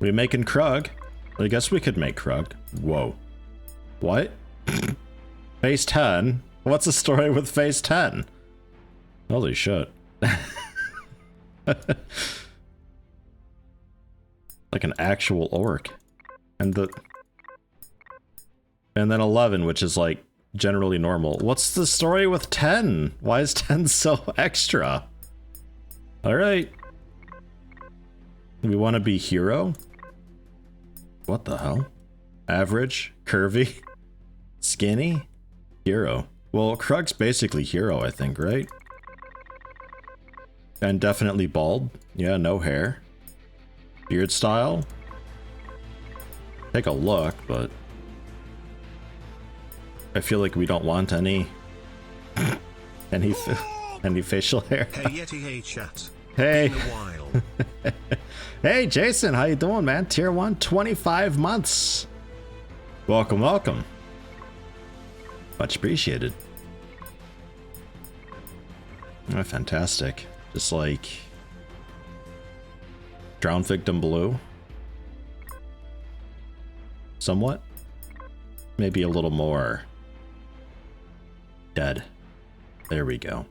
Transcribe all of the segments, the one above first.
We making Krug? I guess we could make Krug. Whoa. What? Phase 10? What's the story with Phase 10? Holy shit. Like an actual orc. And then 11, which is like generally normal. What's the story with 10? Why is 10 so extra? Alright. We want to be hero? What the hell? Average? Curvy? Skinny? Hero. Well, Krug's basically hero, I think, right? And definitely bald. Yeah, no hair. Beard style? Take a look, but I feel like we don't want any facial hair. Hey Yeti, hey chat. Hey. Been a while. Hey Jason, how you doing, man? Tier 1, 25 months. Welcome, welcome. Much appreciated. Oh, fantastic. Just like Drown Victim Blue. Somewhat. Maybe a little more dead. There we go.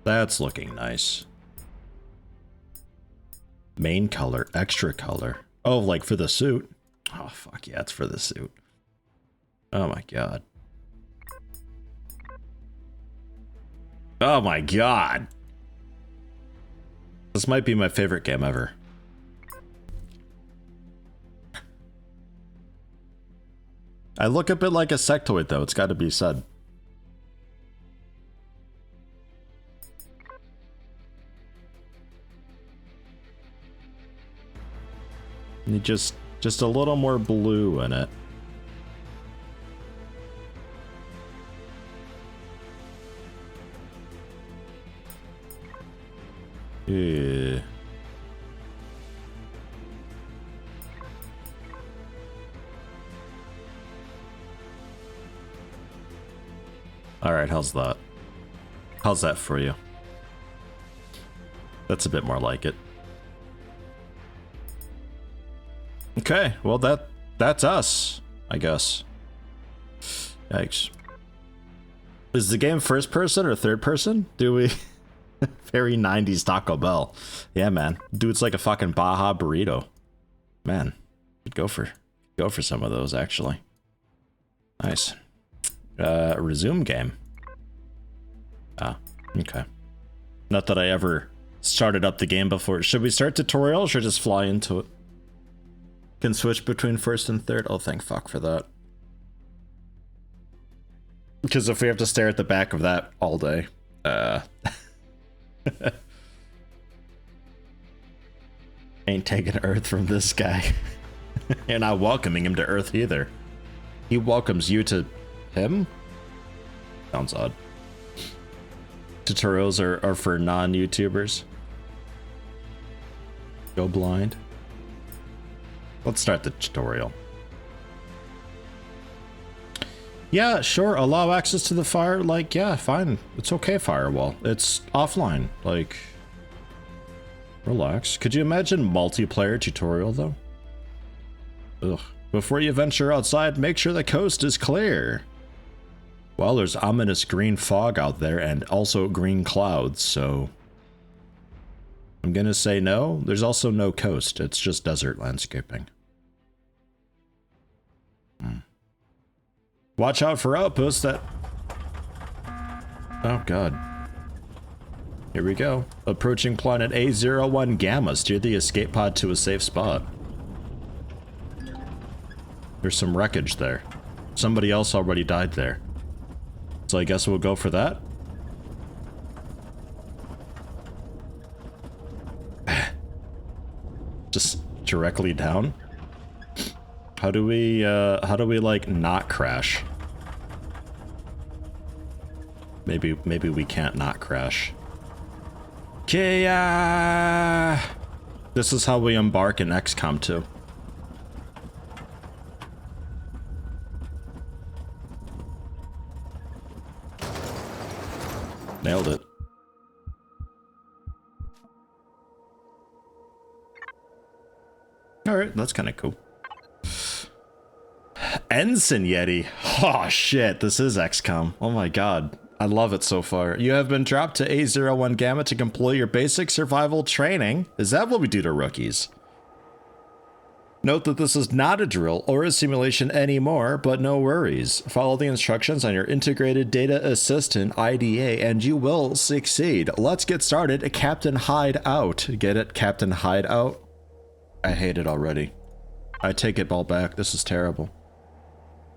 That's looking nice. Main color, extra color. Oh, like for the suit? Oh, fuck yeah, it's for the suit. Oh my god. Oh my god. This might be my favorite game ever. I look a bit like a sectoid though, it's gotta be said. Need just a little more blue in it. Yeah. Alright, how's that? How's that for you? That's a bit more like it. Okay, well that's us, I guess. Yikes. Is the game first person or third person? Do we... Very 90s Taco Bell. Yeah, man. Dude's like a fucking Baja burrito. Man, could go for some of those, actually. Nice. Resume game. Ah, okay. Not that I ever started up the game before. Should we start tutorial or should I just fly into it? Can switch between first and third. Oh, thank fuck for that. Because if we have to stare at the back of that all day, ain't taking Earth from this guy. You're not welcoming him to Earth either. He welcomes you to him? Sounds odd. Tutorials are for non-YouTubers. Go blind. Let's start the tutorial. Yeah, sure, allow access to the fire, like, yeah, fine. It's okay, firewall. It's offline, like, relax. Could you imagine multiplayer tutorial, though? Ugh. Before you venture outside, make sure the coast is clear. Well, there's ominous green fog out there and also green clouds, so I'm gonna say no. There's also no coast, it's just desert landscaping. Watch out for outposts that... Oh god. Here we go. Approaching planet A01 Gamma. Steer the escape pod to a safe spot. There's some wreckage there. Somebody else already died there. So I guess we'll go for that. Just directly down. How do we like not crash? Maybe we can't not crash. Kia! This is how we embark in XCOM 2. Nailed it. Alright, that's kind of cool. Ensign Yeti. Oh shit, this is XCOM. Oh my god. I love it so far. You have been dropped to A01 Gamma to complete your basic survival training. Is that what we do to rookies? Note that this is not a drill or a simulation anymore, but no worries. Follow the instructions on your integrated data assistant IDA and you will succeed. Let's get started. Captain Hide Out. Get it? Captain Hide Out? I hate it already. I take it all back. This is terrible.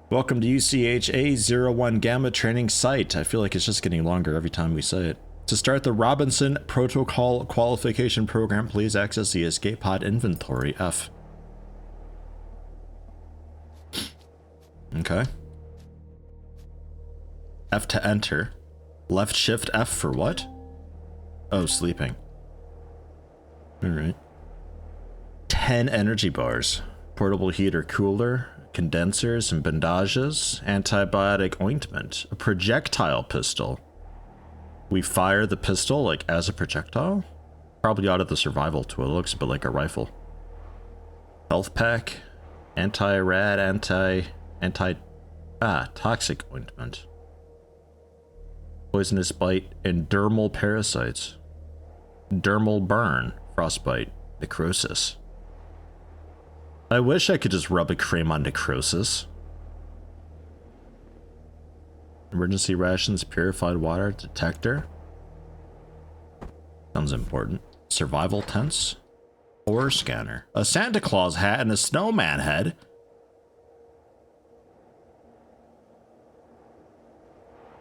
Welcome to UCH A01 Gamma training site. I feel like it's just getting longer every time we say it. To start the Robinson Protocol Qualification Program, please access the escape pod inventory F. Okay. F to enter. Left shift F for what? Oh, sleeping. Alright. 10 energy bars. Portable heater cooler. Condensers and bandages. Antibiotic ointment. A projectile pistol. We fire the pistol like as a projectile? Probably out of the survival tool. It looks a bit like a rifle. Health pack. Anti-rad, toxic ointment. Poisonous bite and dermal parasites. Dermal burn, frostbite, necrosis. I wish I could just rub a cream on necrosis. Emergency rations, purified water, detector. Sounds important. Survival tents. Ore scanner. A Santa Claus hat and a snowman head.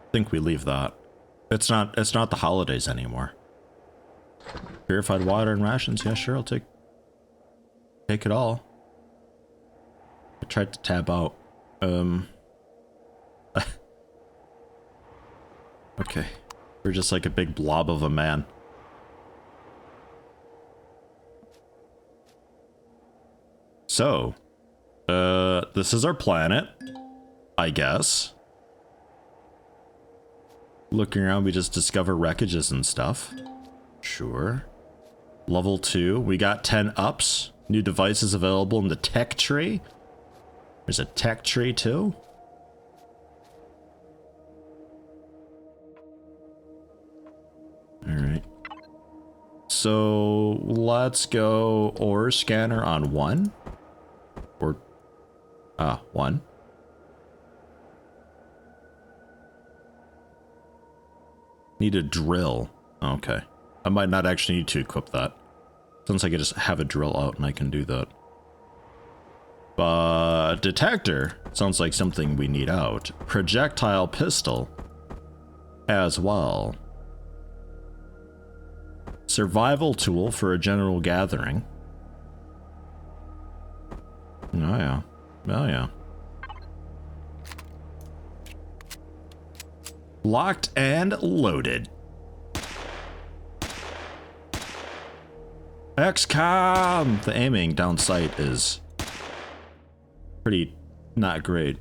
I think we leave that. It's not the holidays anymore. Purified water and rations. Yeah, sure, I'll take it all. I tried to tab out. Okay. We're just like a big blob of a man. So, this is our planet, I guess. Looking around, we just discover wreckages and stuff. Sure. Level 2, we got 10 ups. New devices available in the tech tree. There's a tech tree too. Alright. So, let's go ore scanner on 1. Or, 1. Need a drill. Okay. I might not actually need to equip that. Since I can just have a drill out and I can do that. But detector sounds like something we need out. Projectile pistol as well. Survival tool for a general gathering. Oh yeah. Oh yeah. Locked and loaded. XCOM! The aiming down sight is pretty not great.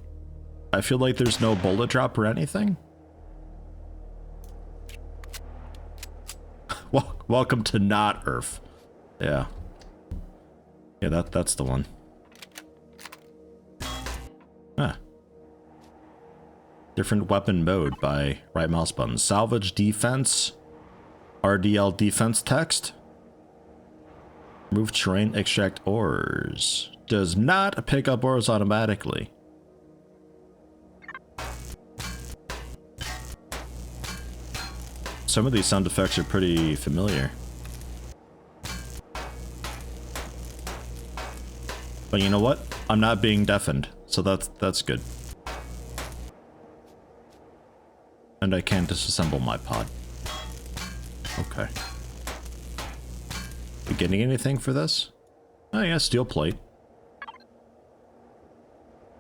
I feel like there's no bullet drop or anything. Welcome to not Earth. Yeah. Yeah, that's the one. Ah. Different weapon mode by right mouse button. Salvage defense. RDL defense text. Move terrain, extract ores. Does not pick up ores automatically. Some of these sound effects are pretty familiar. But you know what? I'm not being deafened, so that's good. And I can disassemble my pod. Okay. We getting anything for this? Oh yeah, steel plate.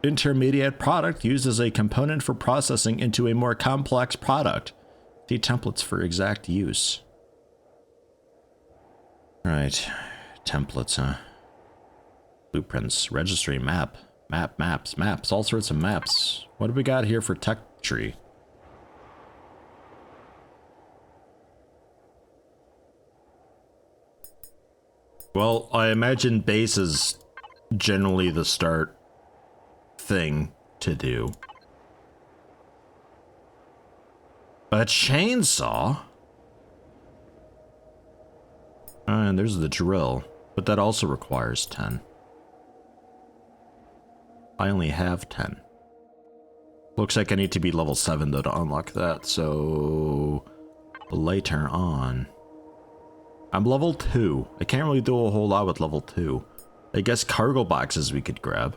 Intermediate product used as a component for processing into a more complex product. See templates for exact use. Right. Templates, huh? Blueprints, registry, maps, all sorts of maps. What do we got here for tech tree? Well, I imagine bases generally the start thing to do. A chainsaw? And there's the drill, but that also requires 10. I only have 10. Looks like I need to be level 7 though to unlock that, so later on. I'm level 2. I can't really do a whole lot with level 2. I guess cargo boxes we could grab.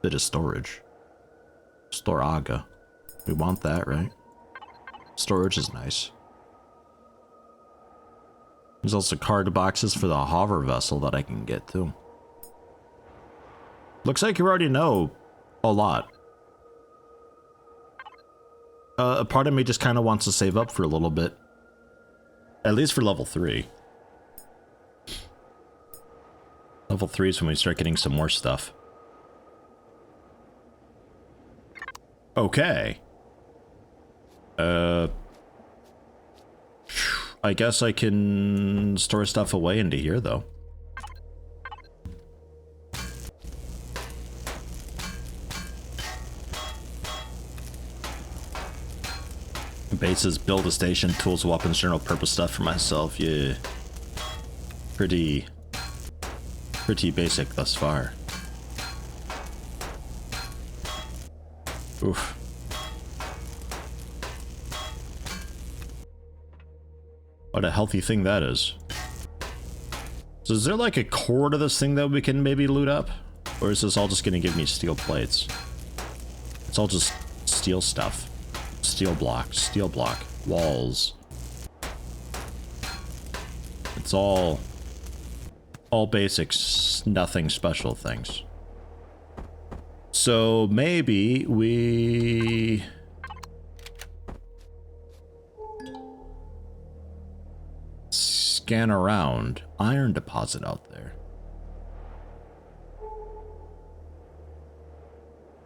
Bit of storage. Store Aga. We want that, right? Storage is nice. There's also cargo boxes for the hover vessel that I can get too. Looks like you already know a lot. A part of me just kind of wants to save up for a little bit. At least for level 3. Level 3 is when we start getting some more stuff. Okay. I guess I can store stuff away into here, though. Bases, build a station, tools, weapons, general purpose stuff for myself. Yeah. Pretty basic thus far. Oof. What a healthy thing that is. So is there like a core to this thing that we can maybe loot up? Or is this all just gonna give me steel plates? It's all just steel stuff. Steel block, walls. It's all basics, nothing special things. So maybe we scan around. Iron deposit out there.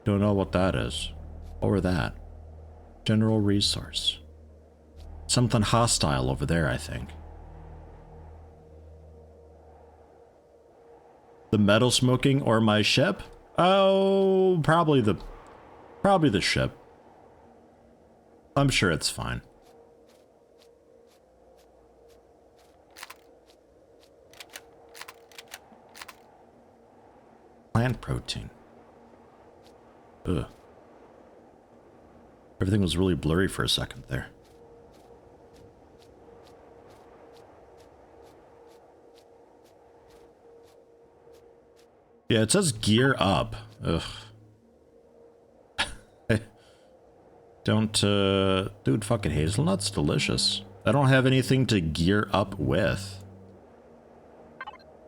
Don't know what that is. Or that. General resource. Something hostile over there, I think. The metal smoking or my ship? Oh, probably the ship. I'm sure it's fine. Plant protein. Ugh. Everything was really blurry for a second there. Yeah, it says gear up. Ugh. Don't, dude, fucking hazelnuts, delicious. I don't have anything to gear up with.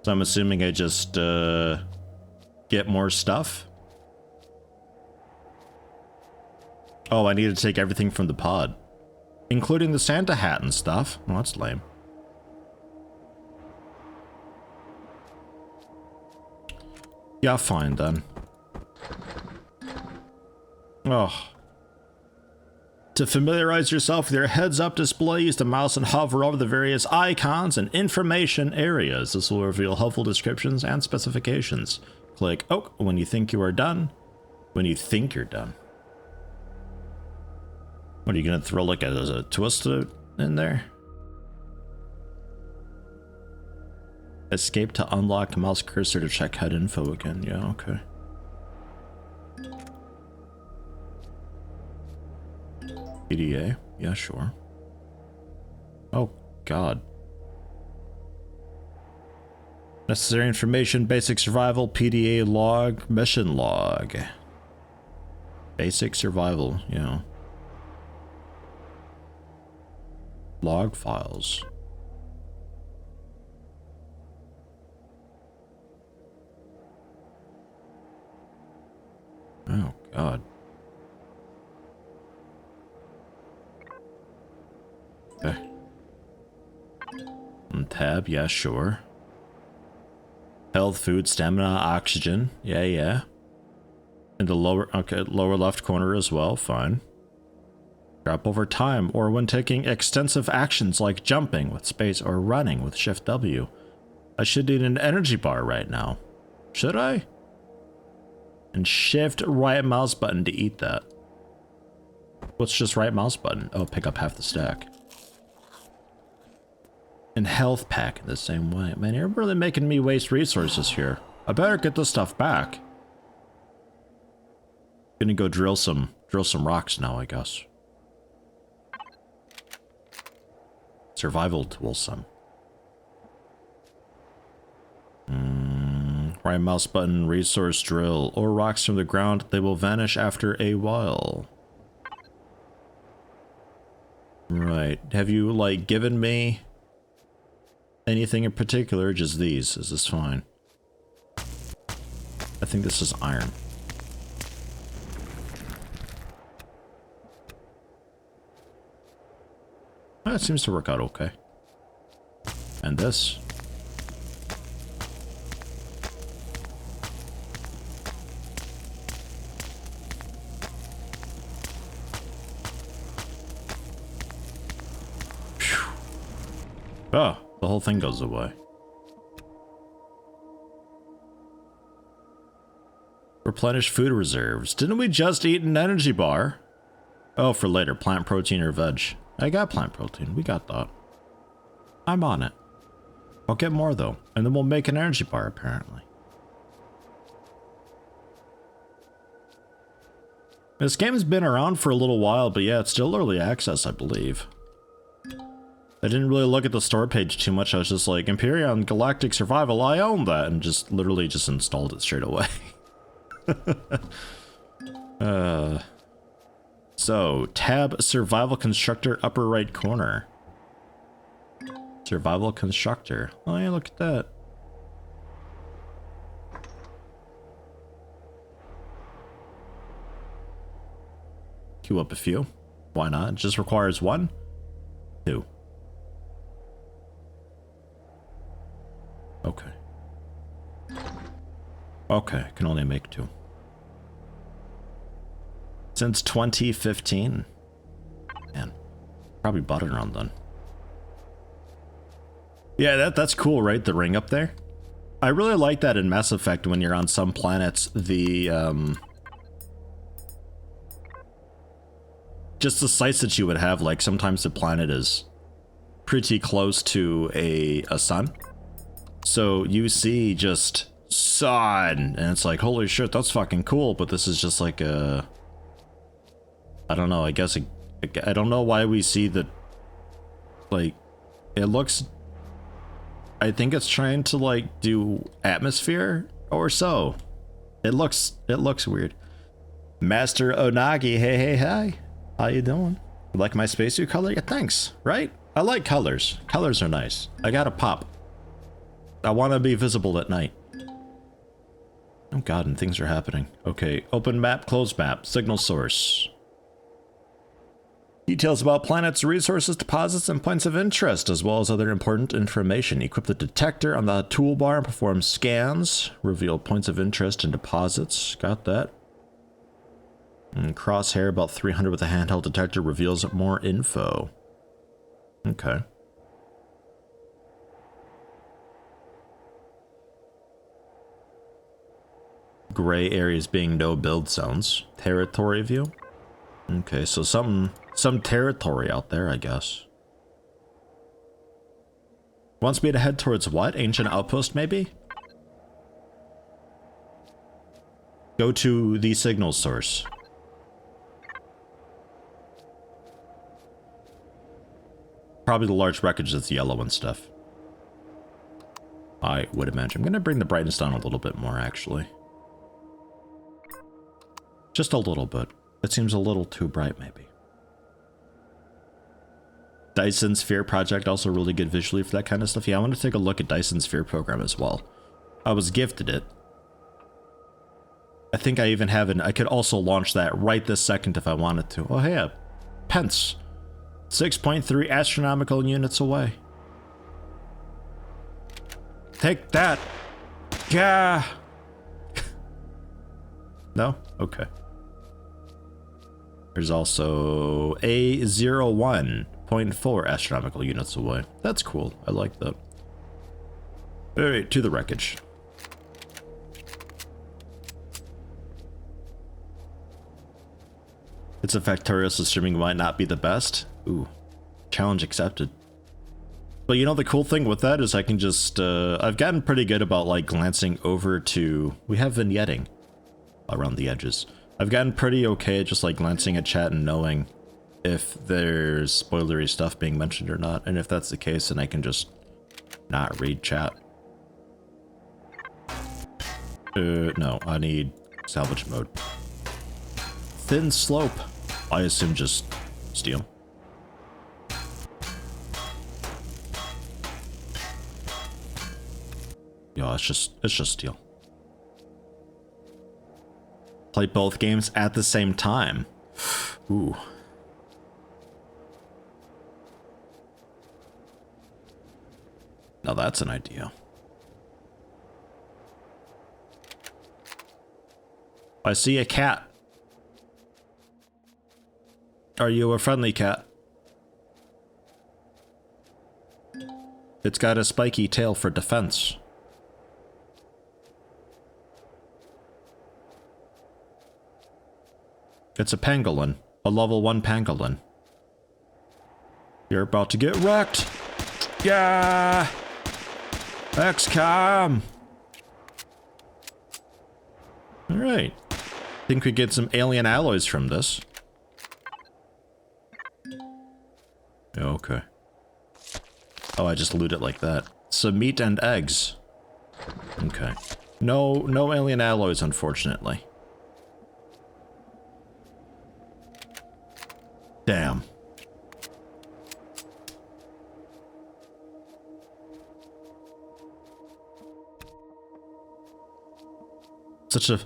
So I'm assuming I just, get more stuff. Oh, I need to take everything from the pod. Including the Santa hat and stuff. Well, that's lame. Yeah, fine then. Oh. To familiarize yourself with your heads-up display, use the mouse and hover over the various icons and information areas. This will reveal helpful descriptions and specifications. Click OK when you think you are done. When you think you're done. What are you gonna throw like a twist in there? Escape to unlock mouse cursor to check HUD info again. Yeah, okay. PDA, yeah, sure. Oh, God. Necessary information, basic survival, PDA log, mission log. Basic survival, yeah. Log files. Oh, God. Okay. And tab, yeah, sure. Health, food, stamina, oxygen. Yeah, yeah. In the lower, okay, lower left corner as well, fine. Drop over time, or when taking extensive actions like jumping with space or running with Shift W. I should need an energy bar right now. Should I? and shift right mouse button to eat that. What's just right mouse button? Oh, pick up half the stack. And health pack in the same way. Man, you're really making me waste resources here. I better get this stuff back. Gonna go drill some rocks now, I guess. Survival tool some. Right mouse button, resource drill, or rocks from the ground. They will vanish after a while. Right. Have you, like, given me anything in particular? Just these. Is this fine? I think this is iron. That seems to work out okay. And this. Oh, the whole thing goes away. Replenish food reserves. Didn't we just eat an energy bar? Oh, for later. Plant protein or veg. I got plant protein. We got that. I'm on it. I'll get more, though. And then we'll make an energy bar, apparently. This game's been around for a little while, but yeah, it's still early access, I believe. I didn't really look at the store page too much. I was just like, Empyrion Galactic Survival, I own that, and just literally just installed it straight away. So, tab Survival Constructor, upper right corner. Survival Constructor. Oh yeah, look at that. Queue up a few. Why not? It just requires 1, 2. Okay. Okay, can only make 2. Since 2015. Man, probably bought it around then. Yeah, that's cool, right? The ring up there. I really like that in Mass Effect when you're on some planets, the just the sights that you would have, like sometimes the planet is pretty close to a sun. So you see just sun, and it's like, holy shit, that's fucking cool, but this is just like a... I don't know, I guess... I don't know why we see the... Like, it looks... I think it's trying to, like, do atmosphere or so. It looks weird. Master Onagi, hey, hi. How you doing? You like my spacesuit color? Yeah, thanks, right? I like colors. Colors are nice. I gotta pop. I want to be visible at night. Oh god, and things are happening. Okay, open map, close map, signal source. Details about planets, resources, deposits, and points of interest, as well as other important information. Equip the detector on the toolbar and perform scans. Reveal points of interest and deposits. Got that. And crosshair about 300 with a handheld detector reveals more info. Okay. Gray areas being no build zones. Territory view. Okay, so some territory out there, I guess. Wants me to head towards what? Ancient outpost, maybe? Go to the signal source. Probably the large wreckage that's yellow and stuff. I would imagine. I'm gonna bring the brightness down a little bit more, actually. Just a little bit. It seems a little too bright, maybe. Dyson Sphere project, also really good visually for that kind of stuff. Yeah, I want to take a look at Dyson Sphere program as well. I was gifted it. I think I even have I could also launch that right this second if I wanted to. Oh, hey, pence. 6.3 astronomical units away. Take that. Yeah. No? Okay. There's also a 01.4 astronomical units away. That's cool. I like that. Alright, to the wreckage. It's a factorial, so streaming might not be the best. Ooh, challenge accepted. But you know, the cool thing with that is I can just, I've gotten pretty good about like glancing over to, we have vignetting around the edges. I've gotten pretty okay at just like glancing at chat and knowing if there's spoilery stuff being mentioned or not. And if that's the case, then I can just not read chat. No, I need salvage mode. Thin slope. I assume just steel. Yeah, it's just steel. Play both games at the same time. Ooh. Now that's an idea. I see a cat. Are you a friendly cat? It's got a spiky tail for defense. It's a pangolin. A level 1 pangolin. You're about to get wrecked. Yeah! XCOM! Alright. Think we get some alien alloys from this. Okay. Oh, I just loot it like that. Some meat and eggs. Okay. No alien alloys, unfortunately. Damn. Such a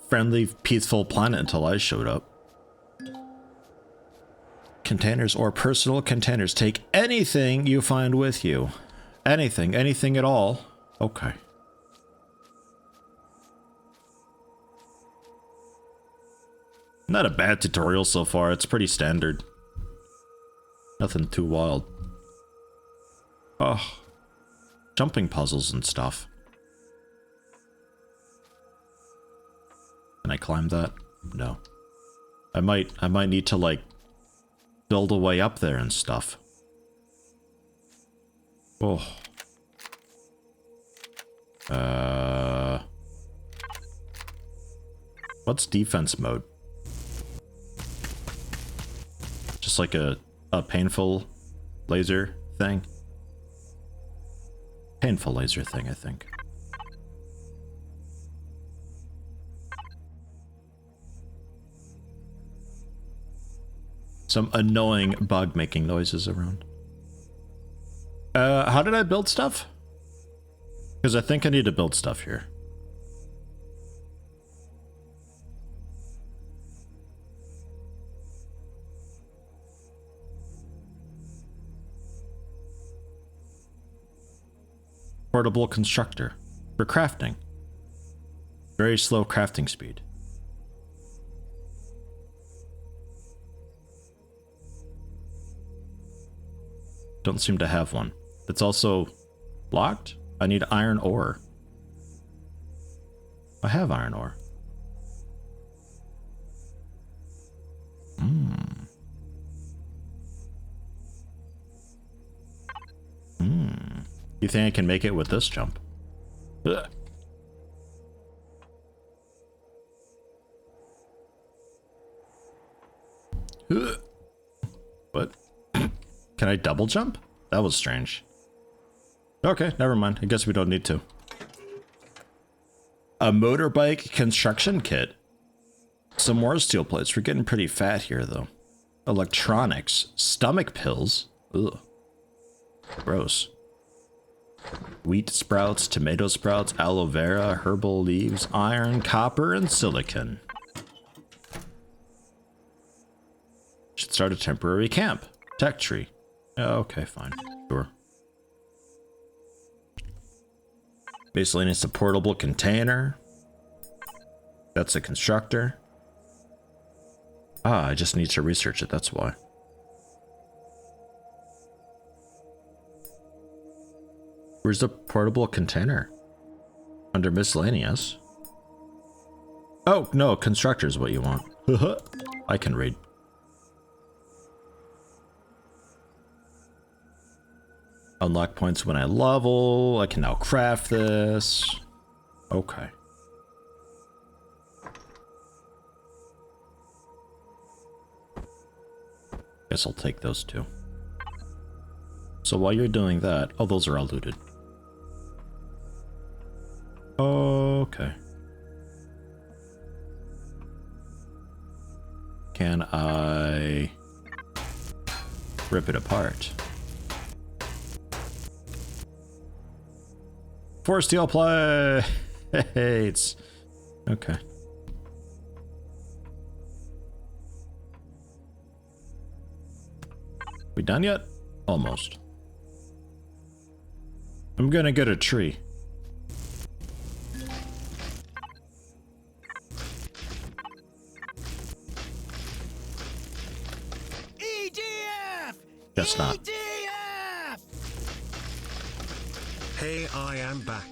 friendly, peaceful planet until I showed up. Containers or personal containers. Take anything you find with you. Anything at all. Okay. Not a bad tutorial so far. It's pretty standard. Nothing too wild. Oh. Jumping puzzles and stuff. Can I climb that? No. I might need to like build a way up there and stuff. Oh. What's defense mode? Just like a painful laser thing? Painful laser thing, I think. Some annoying bug making noises around. How did I build stuff? Because I think I need to build stuff here. Portable constructor. For crafting. Very slow crafting speed. Don't seem to have one. It's also locked? I need iron ore. I have iron ore. You think I can make it with this jump? Ugh. Ugh. What? Can I double jump? That was strange. Okay, never mind. I guess we don't need to. A motorbike construction kit. Some more steel plates. We're getting pretty fat here, though. Electronics. Stomach pills. Ugh. Gross. Wheat sprouts, tomato sprouts, aloe vera, herbal leaves, iron, copper, and silicon. Should start a temporary camp. Tech tree. Okay, fine. Sure. Basically needs a portable container. That's a constructor. Ah, I just need to research it, that's why. Where's the portable container? Under miscellaneous. Oh, no, constructor is what you want. I can read. Unlock points when I level. I can now craft this. Okay. Guess I'll take those two. So while you're doing that, oh, those are all looted. Okay. Can I rip it apart? Force steel play. Hey, it's okay. We done yet? Almost. I'm gonna get a tree. EDF! Guess not. EDF! Hey, I am back.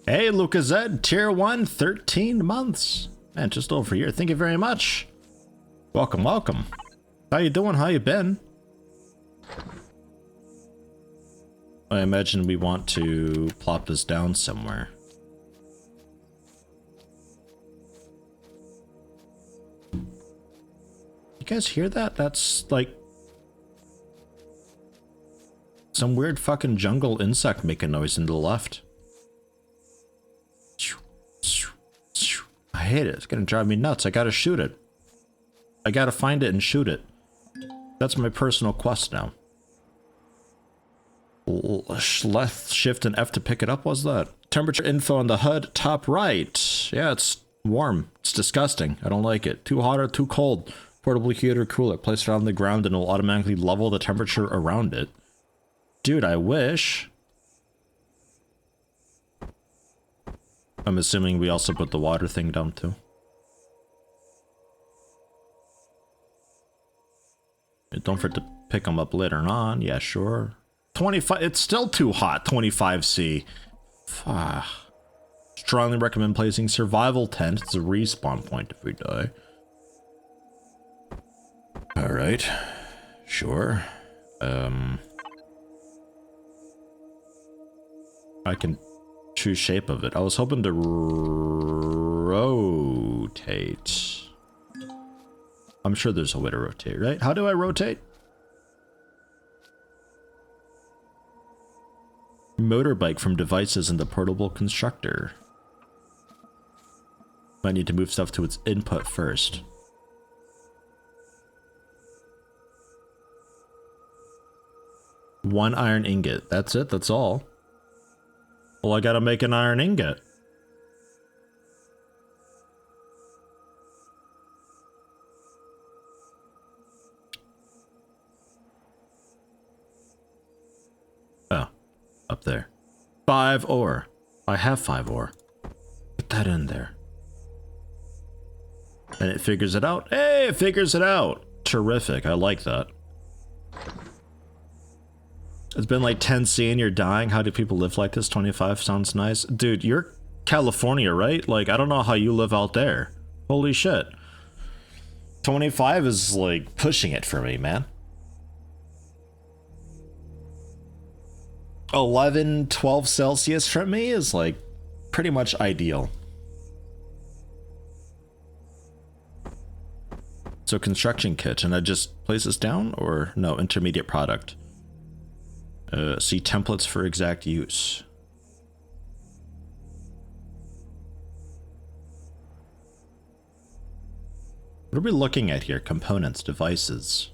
Hey, Lucas Zed, tier 1, 13 months. Man, just over here. Thank you very much. Welcome, welcome. How you doing? How you been? I imagine we want to plop this down somewhere. You guys hear that? That's like some weird fucking jungle insect making noise in the left. I hate it. It's gonna drive me nuts. I gotta shoot it. I gotta find it and shoot it. That's my personal quest now. Left shift and F to pick it up, was that? Temperature info on the HUD, top right. Yeah, it's warm. It's disgusting. I don't like it. Too hot or too cold. Portable heater cooler. Place it on the ground and it will automatically level the temperature around it. Dude, I wish. I'm assuming we also put the water thing down too. Don't forget to pick them up later on. Yeah, sure. 25. It's still too hot. 25C. Strongly recommend placing survival tent. It's a respawn point if we die. All right. Sure. I can choose shape of it. I was hoping to rotate. I'm sure there's a way to rotate, right? How do I rotate? Motorbike from devices in the portable constructor. Might need to move stuff to its input first. One iron ingot. That's it? That's all? Well, I gotta make an iron ingot. Oh, up there. 5 ore. I have 5 ore. Put that in there. And it figures it out. Hey, it figures it out. Terrific. I like that. It's been like 10C and you're dying. How do people live like this? 25 sounds nice. Dude, you're California, right? Like, I don't know how you live out there. Holy shit. 25 is like pushing it for me, man. 11, 12 Celsius for me is like pretty much ideal. So construction kit, and I just place this down or no, intermediate product. See templates for exact use. What are we looking at here? Components, devices,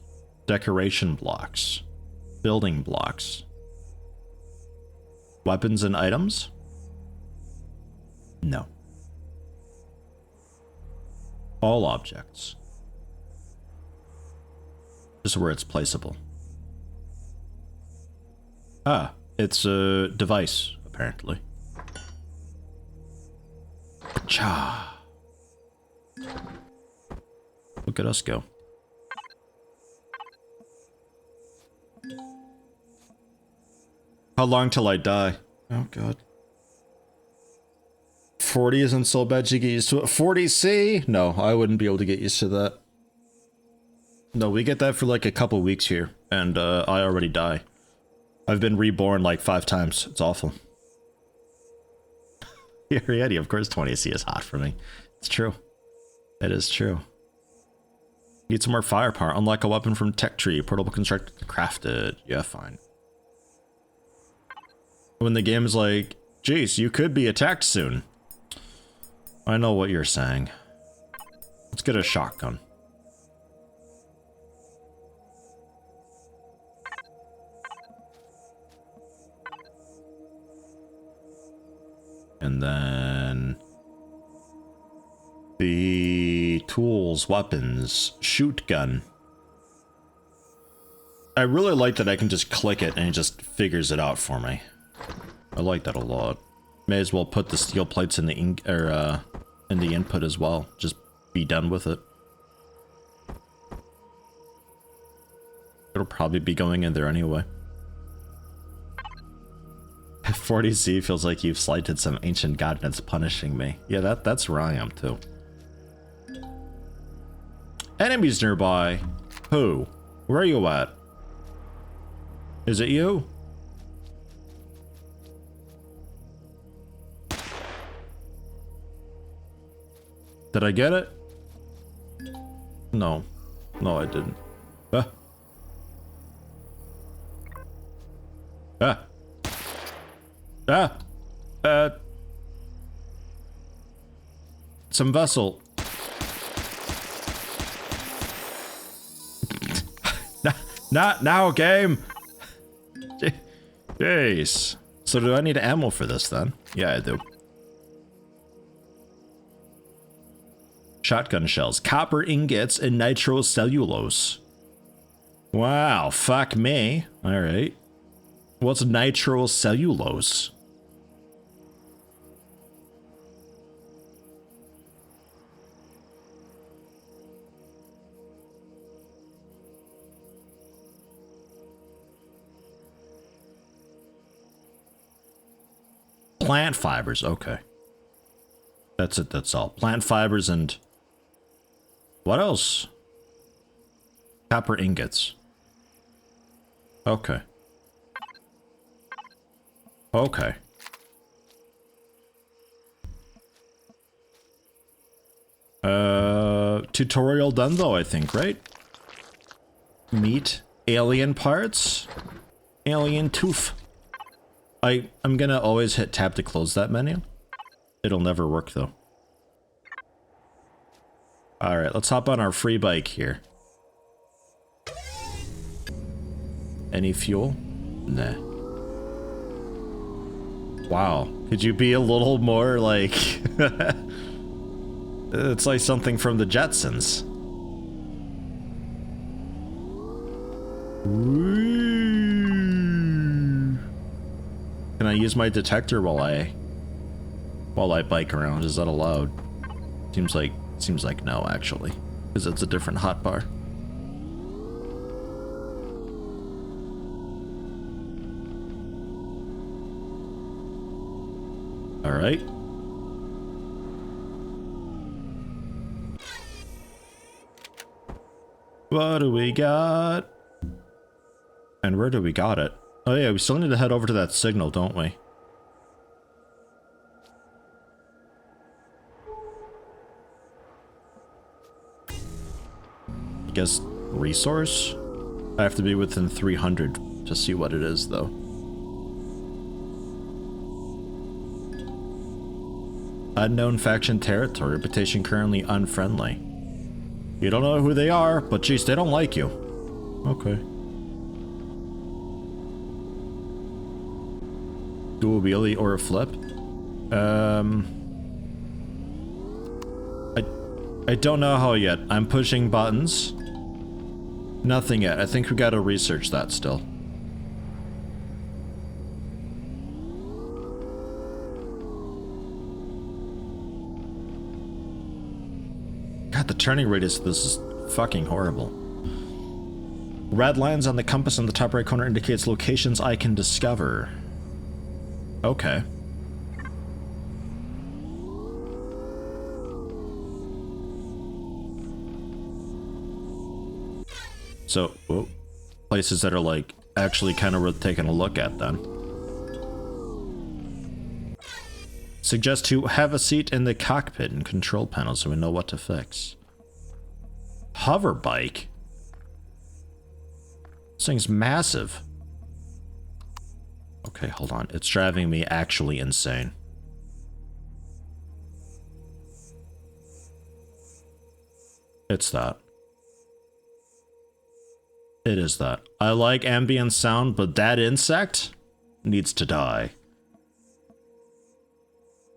decoration blocks, building blocks, weapons and items? No. All objects. Just where it's placeable. Ah, it's a device, apparently. Cha. Look at us go. How long till I die? Oh god. 40 isn't so bad you get used to it. 40C? No, I wouldn't be able to get used to that. No, we get that for like a couple weeks here, and I already die. I've been reborn like 5 times. It's awful. Yeti, of course 20C is hot for me. It's true. It is true. Need some more firepower. Unlock a weapon from Tech Tree. Portable constructed, crafted. Yeah, fine. When the game's like, Jace, you could be attacked soon. I know what you're saying. Let's get a shotgun. And then the tools, weapons, shoot gun. I really like that I can just click it and it just figures it out for me. I like that a lot. May as well put the steel plates in the in the input as well. Just be done with it. It'll probably be going in there anyway. 40C feels like you've slighted some ancient god and it's punishing me. Yeah, that's where I am too. Enemies nearby. Who? Where are you at? Is it you? Did I get it? No. No, I didn't. Ah. Ah. Ah! Some vessel. Not now, game! Jeez. So do I need ammo for this then? Yeah, I do. Shotgun shells, copper ingots, and nitrocellulose. Wow, fuck me. Alright. What's nitrocellulose? Plant fibers, okay. That's it, that's all. Plant fibers and... what else? Copper ingots. Okay. Okay. Tutorial done though, I think, right? Meat. Alien parts. Alien tooth. I'm gonna always hit tab to close that menu. It'll never work though. Alright, let's hop on our free bike here. Any fuel? Nah. Wow. Could you be a little more like... it's like something from the Jetsons. Can I use my detector while I bike around? Is that allowed? Seems like no, actually, because it's a different hotbar. All right. What do we got? And where do we got it? Oh yeah, we still need to head over to that signal, don't we? I guess resource? I have to be within 300 to see what it is, though. Unknown faction territory, reputation currently unfriendly. You don't know who they are, but geez, they don't like you. Okay. Dual wheelie or a flip? I don't know how yet. I'm pushing buttons. Nothing yet. I think we gotta research that still. God, the turning radius of this is fucking horrible. Red lines on the compass in the top right corner indicates locations I can discover. Okay. So, whoa. Places that are like actually kind of worth taking a look at then. Suggest to have a seat in the cockpit and control panel so we know what to fix. Hover bike? This thing's massive. Okay, hold on. It's driving me actually insane. It's that. It is that. I like ambient sound, but that insect needs to die.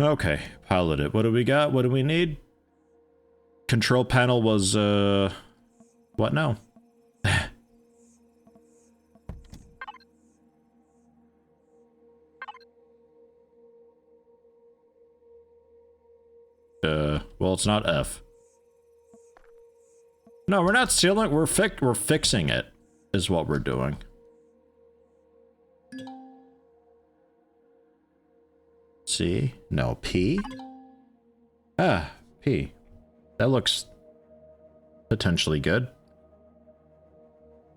Okay, pilot it. What do we got? What do we need? Control panel was, what now? Well, it's not F. No, we're not stealing. We're fixing it, is what we're doing. C? No, P? Ah, P. That looks potentially good.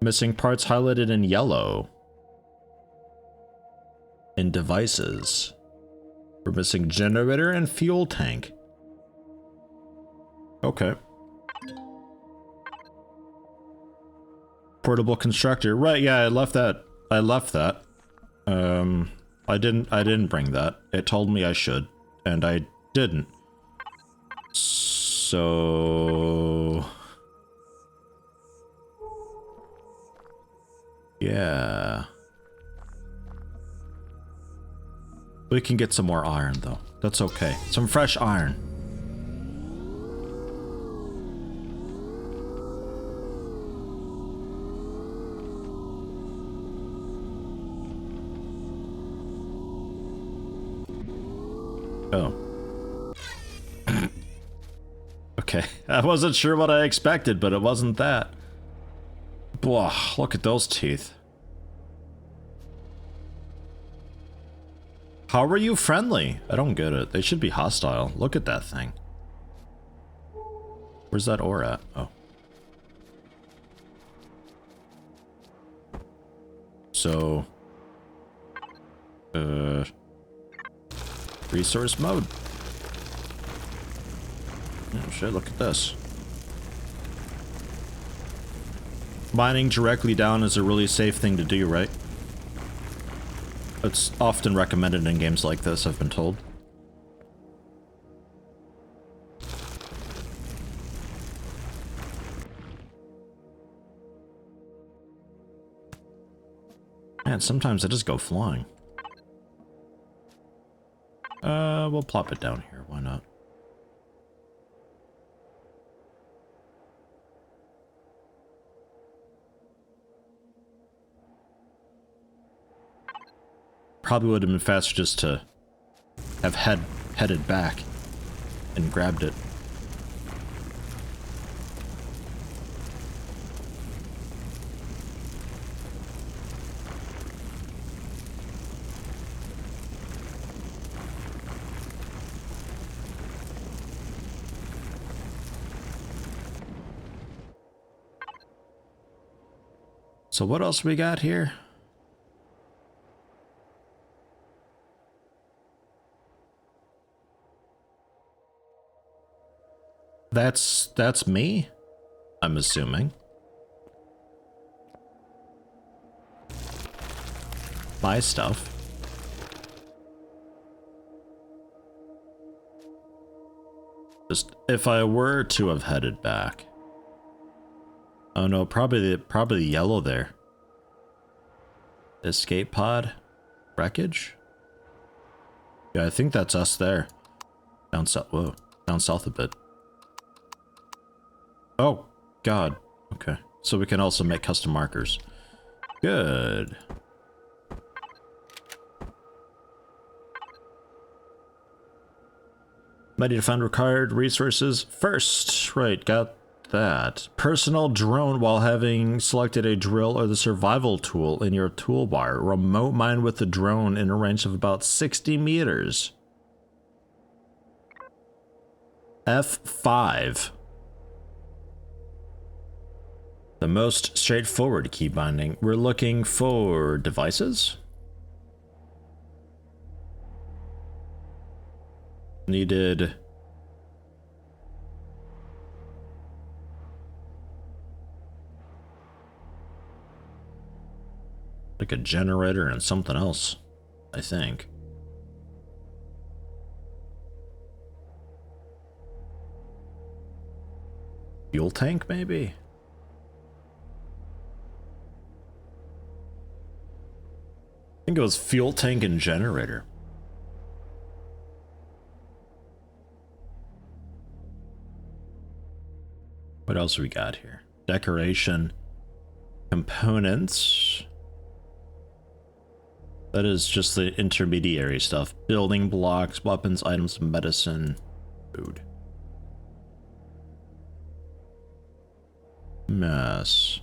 Missing parts highlighted in yellow. In devices. We're missing generator and fuel tank. Okay. Portable constructor. Right, yeah, I left that. I didn't bring that. It told me I should, and I didn't. So yeah. We can get some more iron though. That's okay. Some fresh iron. Oh. Okay. I wasn't sure what I expected, but it wasn't that. Whoa, look at those teeth. How are you friendly? I don't get it. They should be hostile. Look at that thing. Where's that ore at? Oh. So... resource mode. Oh shit, look at this. Mining directly down is a really safe thing to do, right? It's often recommended in games like this, I've been told. Man, sometimes I just go flying. We'll plop it down here, why not? Probably would have been faster just to have headed back and grabbed it. So what else we got here? That's me, I'm assuming. My stuff. Just if I were to have headed back. Oh no, probably the yellow there. Escape pod? Wreckage? Yeah, I think that's us there. Down south. Whoa. Down south a bit. Oh, God. Okay. So we can also make custom markers. Good. Ready to find required resources first. Right, got that. Personal drone while having selected a drill or the survival tool in your toolbar. Remote mine with the drone in a range of about 60 meters. F5. The most straightforward key binding. We're looking for devices. Needed. Like a generator and something else, I think. Fuel tank, maybe? I think it was fuel tank and generator. What else we got here? Decoration. Components. That is just the intermediary stuff. Building blocks, weapons, items, medicine, food. Mess.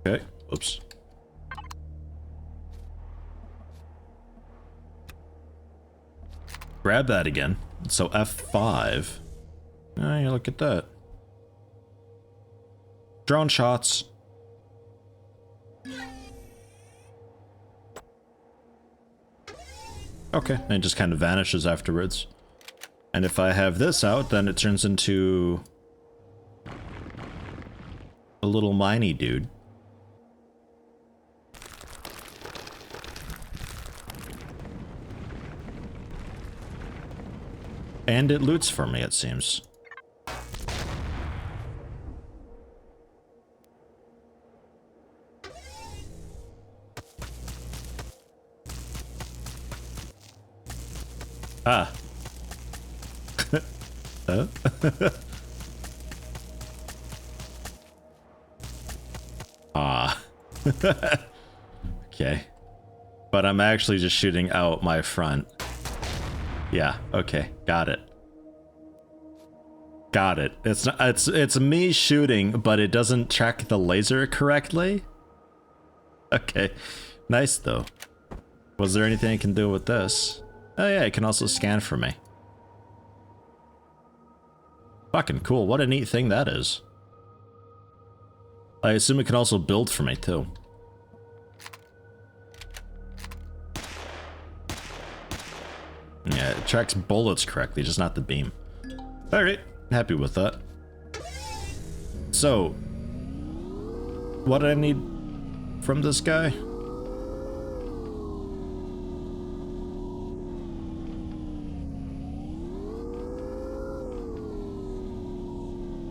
Okay, oops. Grab that again. So F5. Oh, yeah, look at that. Drone shots. Okay, and it just kind of vanishes afterwards. And if I have this out, then it turns into a little miney dude. And it loots for me, it seems. Ah. Huh? Ah. Okay. But I'm actually just shooting out my front. Yeah, okay. Got it. Got it. It's not, it's me shooting, but it doesn't track the laser correctly. Okay. Nice though. Was there anything I can do with this? Oh yeah, it can also scan for me. Fucking cool. What a neat thing that is. I assume it can also build for me too. Yeah, it tracks bullets correctly, just not the beam. Alright, happy with that. So, what do I need from this guy?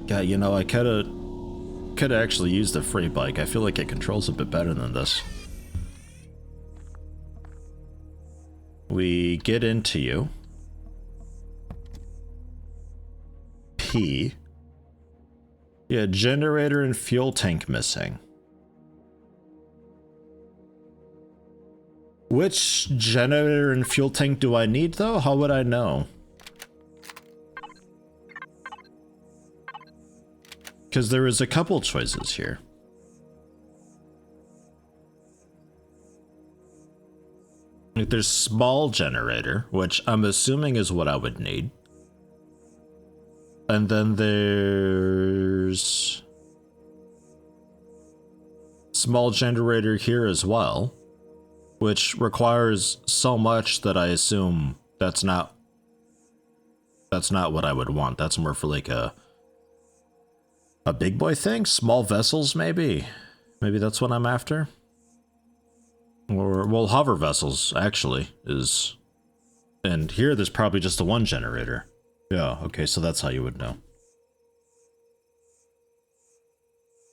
Yeah, you know, I could actually use the free bike. I feel like it controls a bit better than this. We get into you. P. Yeah, generator and fuel tank missing. Which generator and fuel tank do I need though? How would I know? Because there is a couple choices here. Like there's small generator, which I'm assuming is what I would need. And then there's small generator here as well, which requires so much that I assume that's not what I would want. That's more for like a big boy thing? Small vessels, maybe? Maybe that's what I'm after? Or, well, hover vessels, actually, is... And here, there's probably just the one generator. Yeah, okay, so that's how you would know.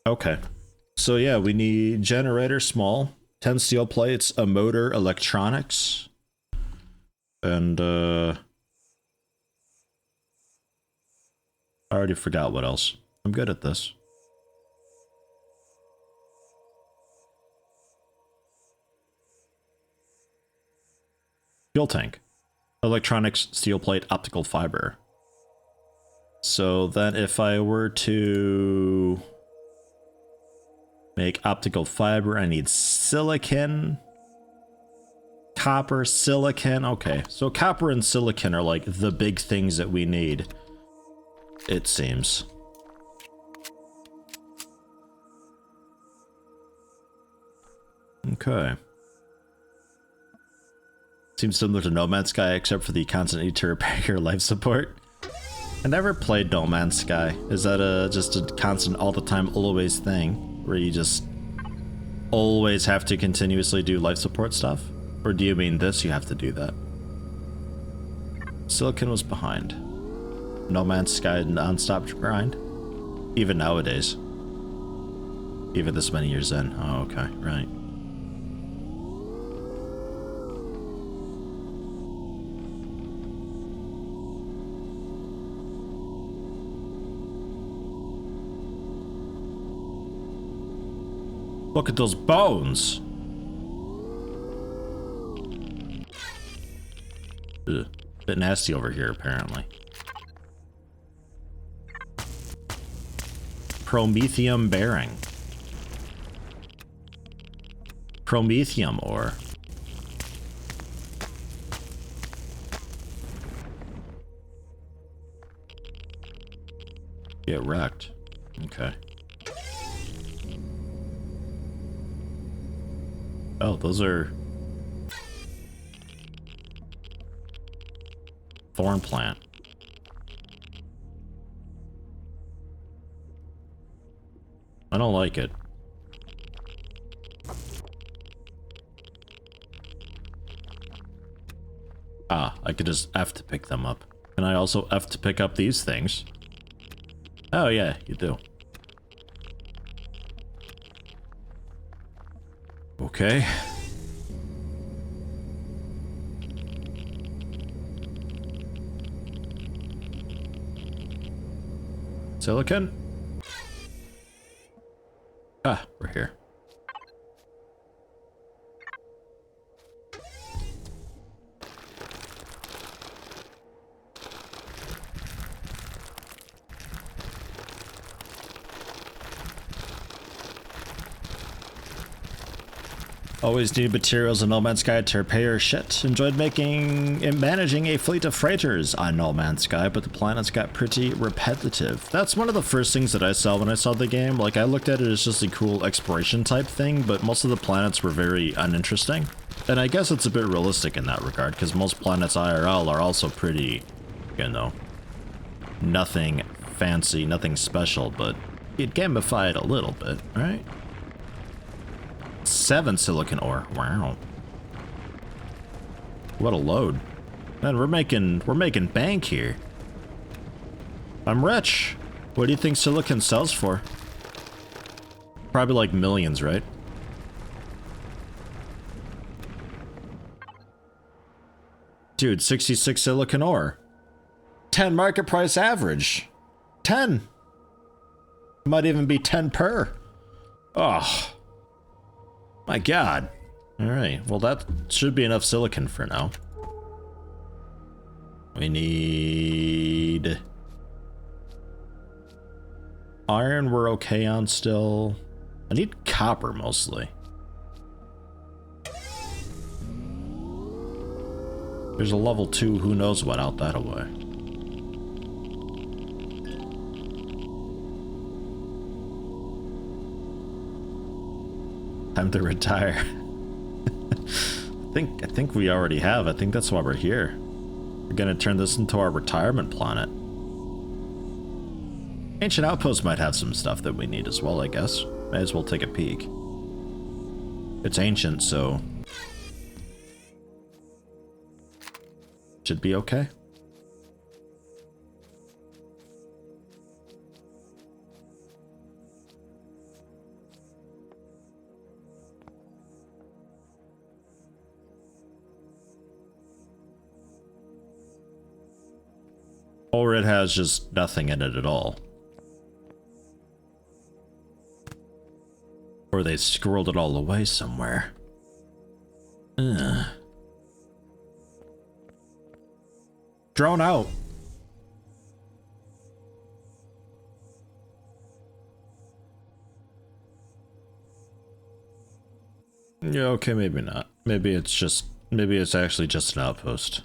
Okay. So yeah, we need generator, small, 10 steel plates, a motor, electronics, and, I already forgot what else. I'm good at this. Fuel tank. Electronics, steel plate, optical fiber. So then if I were to make optical fiber, I need silicon, copper, silicon. Okay, so copper and silicon are like the big things that we need, it seems. Okay. Seems similar to No Man's Sky, except for the constant need to repair your life support. I never played No Man's Sky. Is that just a constant all the time, always thing? Where you just always have to continuously do life support stuff? Or do you mean this, you have to do that? Silicon was behind. No Man's Sky non-stop grind? Even nowadays. Even this many years in. Oh, okay, right. Look at those bones! Ugh. Bit nasty over here, apparently. Promethium bearing. Promethium ore. Get wrecked. Okay. Oh, those are thorn plant. I don't like it. Ah, I could just F to pick them up. Can I also F to pick up these things? Oh yeah, you do. Okay. Silicon? Ah, we're here. Always need materials in No Man's Sky to repair your shit. Enjoyed making and managing a fleet of freighters on No Man's Sky, but the planets got pretty repetitive. That's one of the first things that I saw when I saw the game. Like, I looked at it as just a cool exploration type thing, but most of the planets were very uninteresting. And I guess it's a bit realistic in that regard, because most planets IRL are also pretty, you know, nothing fancy, nothing special, but it gamified a little bit, right? 7 silicon ore. Wow. What a load. Man, we're making bank here. I'm rich. What do you think silicon sells for? Probably like millions, right? Dude, 66 silicon ore. 10 market price average. 10. Might even be 10 per. Oh. My god. Alright, well that should be enough silicon for now. We need... iron we're okay on still. I need copper mostly. There's a level 2 who knows what out that way. Time to retire. I think we already have. I think that's why we're here. We're gonna turn this into our retirement planet. Ancient Outpost might have some stuff that we need as well, I guess. May as well take a peek. It's ancient, so... should be okay. Or it has just nothing in it at all. Or they squirreled it all away somewhere. Ugh. Drone out. Yeah, okay, maybe not. Maybe it's actually just an outpost.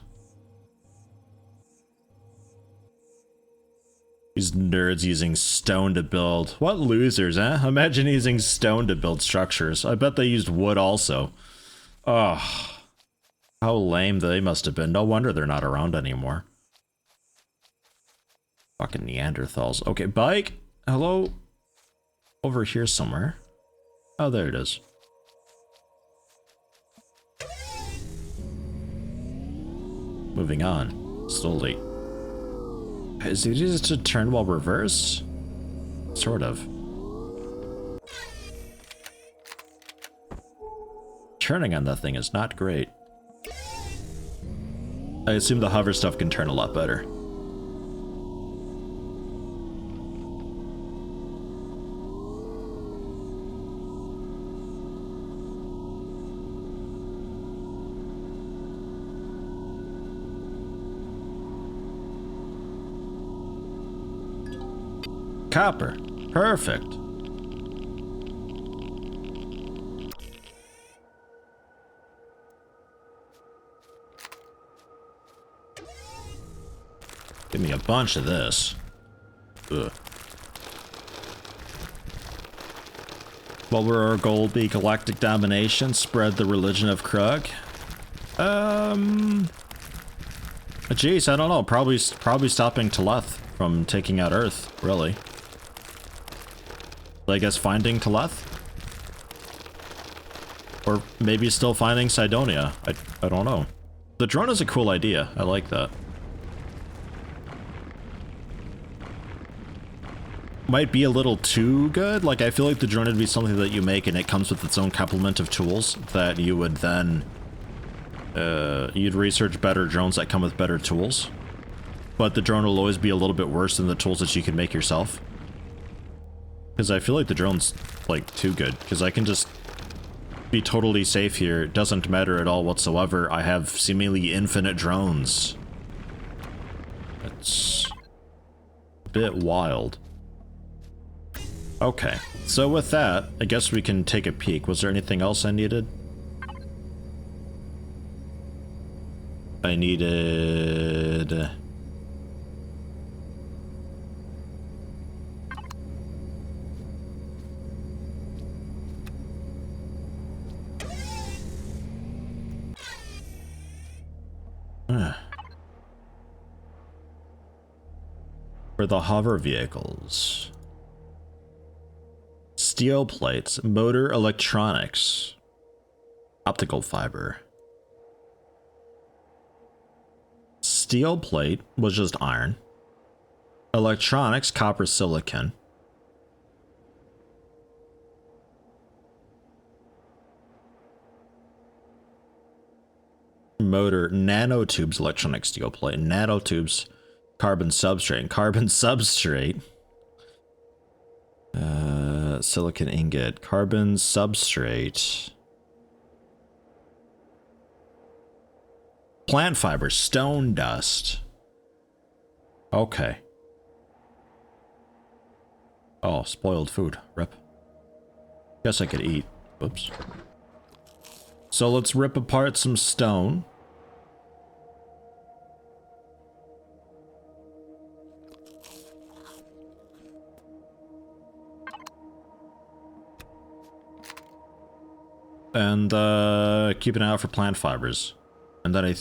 These nerds using stone to build. What losers, eh? Imagine using stone to build structures. I bet they used wood also. Ugh. How lame they must have been. No wonder they're not around anymore. Fucking Neanderthals. Okay, bike. Hello? Over here somewhere. Oh, there it is. Moving on. Slowly. Is it easy to turn while reverse? Sort of. Turning on that thing is not great. I assume the hover stuff can turn a lot better. Copper. Perfect. Give me a bunch of this. Ugh. What will our goal be? Galactic domination? Spread the religion of Krug? Jeez, I don't know. Probably stopping Teleth from taking out Earth, really. I guess finding Teleth? Or maybe still finding Cydonia. I don't know. The drone is a cool idea. I like that. Might be a little too good. Like, I feel like the drone would be something that you make and it comes with its own complement of tools that you would then... you'd research better drones that come with better tools. But the drone will always be a little bit worse than the tools that you can make yourself. Because I feel like the drone's, like, too good. Because I can just be totally safe here. It doesn't matter at all whatsoever. I have seemingly infinite drones. That's a bit wild. Okay, so with that, I guess we can take a peek. Was there anything else I needed? I needed... For the hover vehicles. Steel plates, motor electronics, optical fiber. Steel plate was just iron. Electronics, copper silicon. Motor, nanotubes, electronic steel plate, nanotubes, carbon substrate, silicon ingot, carbon substrate, plant fiber, stone dust. Okay. Oh, spoiled food. Rip. Guess I could eat. Oops. So let's rip apart some stone. And keep an eye out for plant fibers. And then I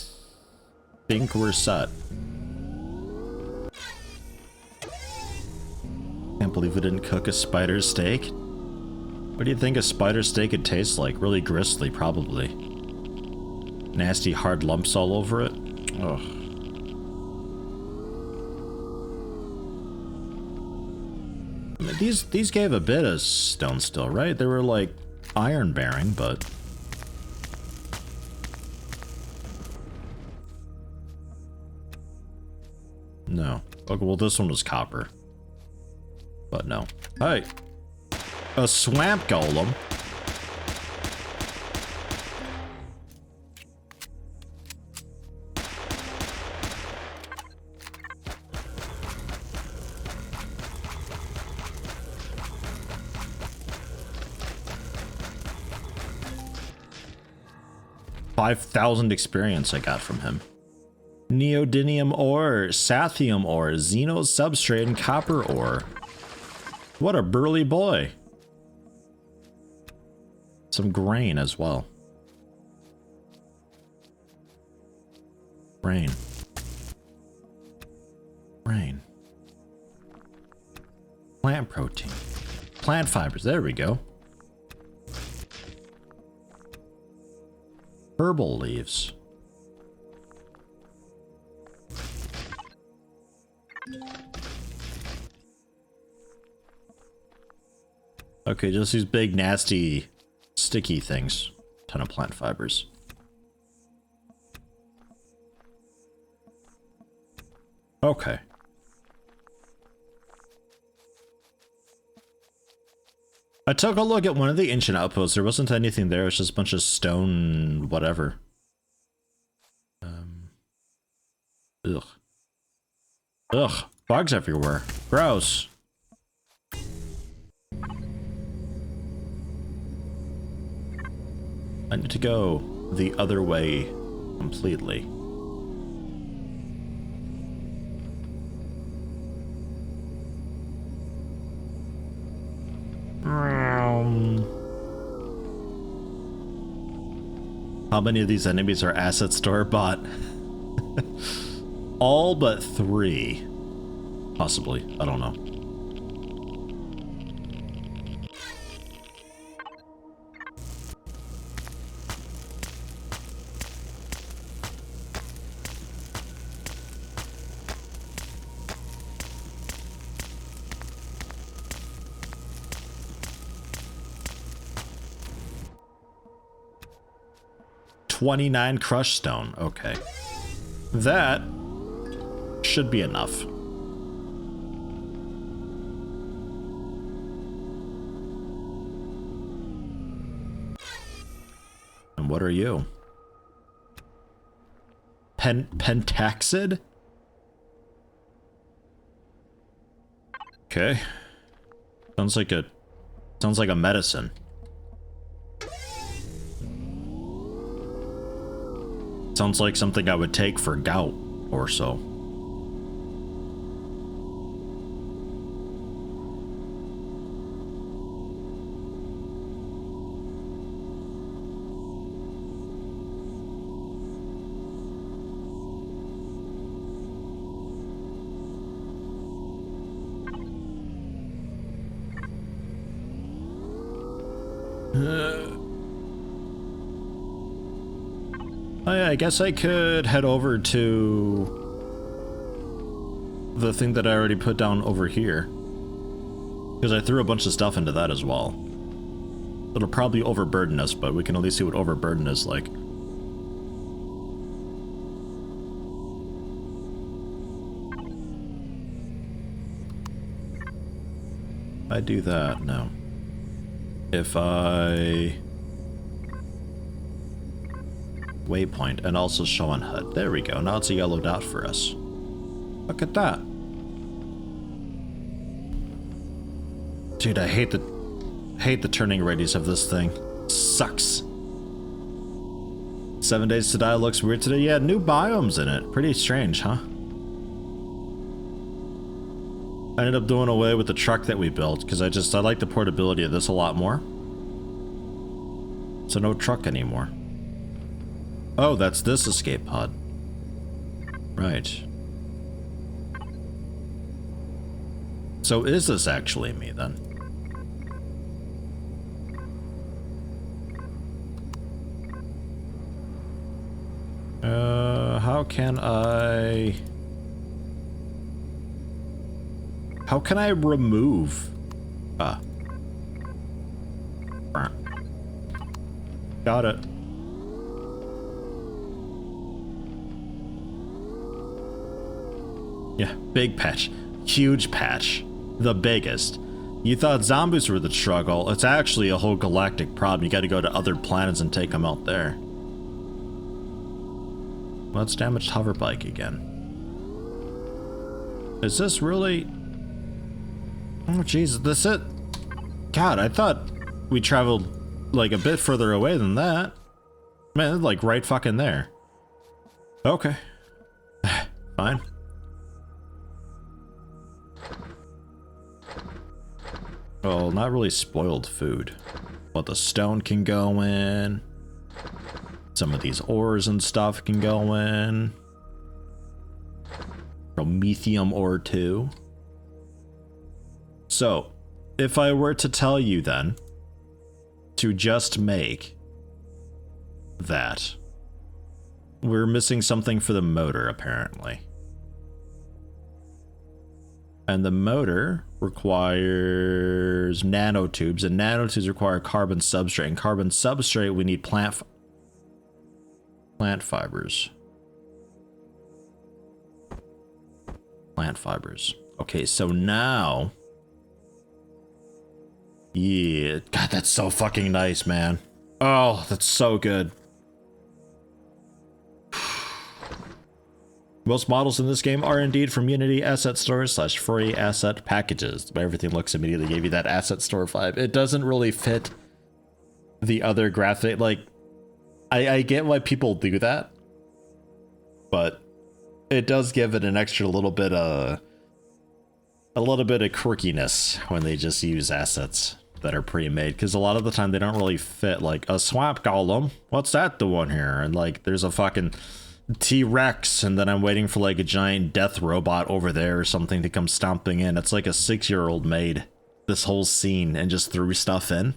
think we're set. Can't believe we didn't cook a spider steak. What do you think a spider steak would taste like? Really gristly, probably. Nasty hard lumps all over it. Ugh. I mean, these gave a bit of stone still, right? They were like iron bearing, but no. Okay, well, this one was copper, but no. Hey, a swamp golem. $5,000 experience I got from him. neodymium ore, sathium ore, xeno substrate, and copper ore. What a burly boy. Some grain as well. Grain. Grain. Plant protein. Plant fibers. There we go. Herbal leaves. Okay, just these big, nasty, sticky things. Ton of plant fibers. Okay. I took a look at one of the ancient outposts. There wasn't anything there. It was just a bunch of stone, whatever. Ugh. Ugh. Bugs everywhere. Gross. I need to go the other way completely. How many of these enemies are asset store bought? All but 3. Possibly. I don't know. $29 crushed stone. Okay. That should be enough. And what are you? Pentaxid? Okay. Sounds like a medicine. Sounds like something I would take for gout or so. I guess I could head over to the thing that I already put down over here, because I threw a bunch of stuff into that as well. It'll probably overburden us, but we can at least see what overburden is like. If I do that, no. If I... waypoint and also show on HUD. There we go. Now it's a yellow dot for us. Look at that. Dude, I hate the turning radius of this thing. Sucks. 7 Days to Die looks weird today. Yeah, new biomes in it. Pretty strange, huh? I ended up doing away with the truck that we built because I like the portability of this a lot more. So no truck anymore. Oh, that's this escape pod. Right. So is this actually me then? How can I remove? Got it. Yeah, big patch. Huge patch. The biggest. You thought zombies were the struggle. It's actually a whole galactic problem. You gotta go to other planets and take them out there. Well, it's damaged hoverbike again. Is this really... Oh, Jesus, this it? God, I thought we traveled, like, a bit further away than that. Man, it's like right fucking there. Okay. fine. Well, not really spoiled food. But the stone can go in. Some of these ores and stuff can go in. Promethium ore too. So, if I were to tell you then to just make that, we're missing something for the motor apparently. And the motor requires nanotubes, and nanotubes require carbon substrate. And carbon substrate, we need plant fibers. Plant fibers. Okay, so now... Yeah, God, that's so fucking nice, man. Oh, that's so good. Most models in this game are indeed from Unity asset stores / free asset packages. But everything looks immediately gave you that asset store vibe. It doesn't really fit the other graphic. Like, I get why people do that, but it does give it an extra little bit of quirkiness when they just use assets that are pre-made, because a lot of the time they don't really fit. Like a swamp golem, what's that doing here? And like there's a fucking T-Rex, and then I'm waiting for like a giant death robot over there or something to come stomping in. It's like a 6-year-old made this whole scene and just threw stuff in.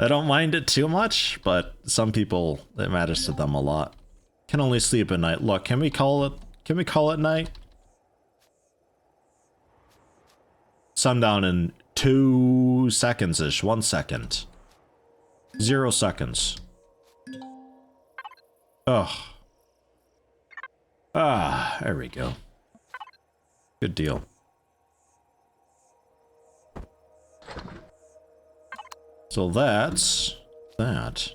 I don't mind it too much, but some people, it matters to them a lot. Can only sleep at night. Look, can we call it night? Sundown in 2 seconds-ish. 1 second. 0 seconds. Ugh. Ah, there we go. Good deal. So that's that.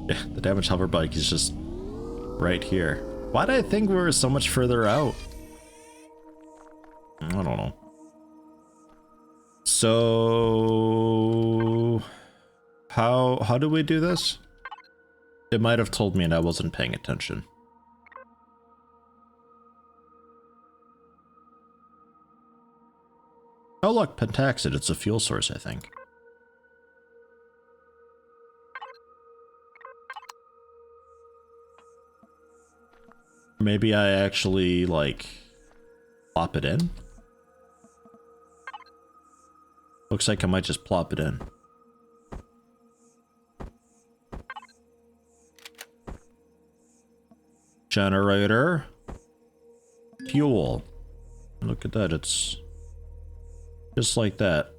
Yeah, the damaged hover bike is just right here. Why did I think we were so much further out? I don't know. So how do we do this? It might have told me and I wasn't paying attention. Oh look, pentaxid, it's a fuel source, I think. Maybe I actually, like, plop it in? Looks like I might just plop it in. Generator. Fuel. Look at that, it's just like that.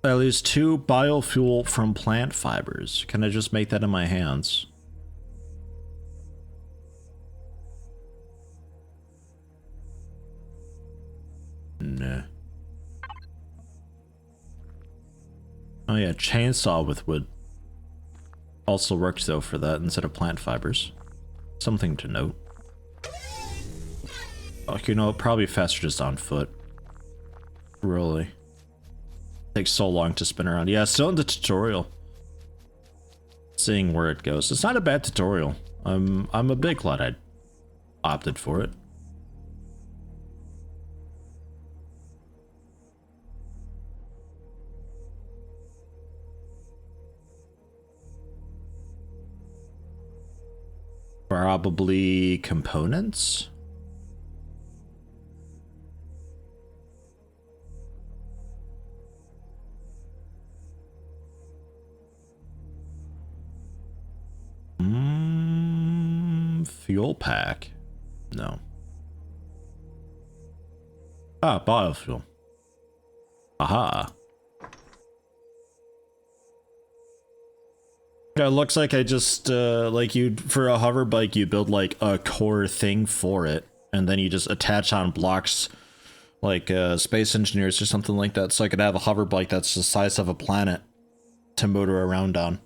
At least 2 biofuel from plant fibers. Can I just make that in my hands? Nah. Oh yeah, chainsaw with wood also works though for that instead of plant fibers. Something to note. Oh, you know, probably faster just on foot. Really. Takes so long to spin around. Yeah, still in the tutorial. Seeing where it goes. It's not a bad tutorial. I'm a big glad I opted for it. Probably components? Fuel pack? No. Ah, biofuel. Aha. Yeah, it looks like I just, like for a hover bike, you build like a core thing for it, and then you just attach on blocks like Space Engineers or something like that, so I could have a hover bike that's the size of a planet to motor around on.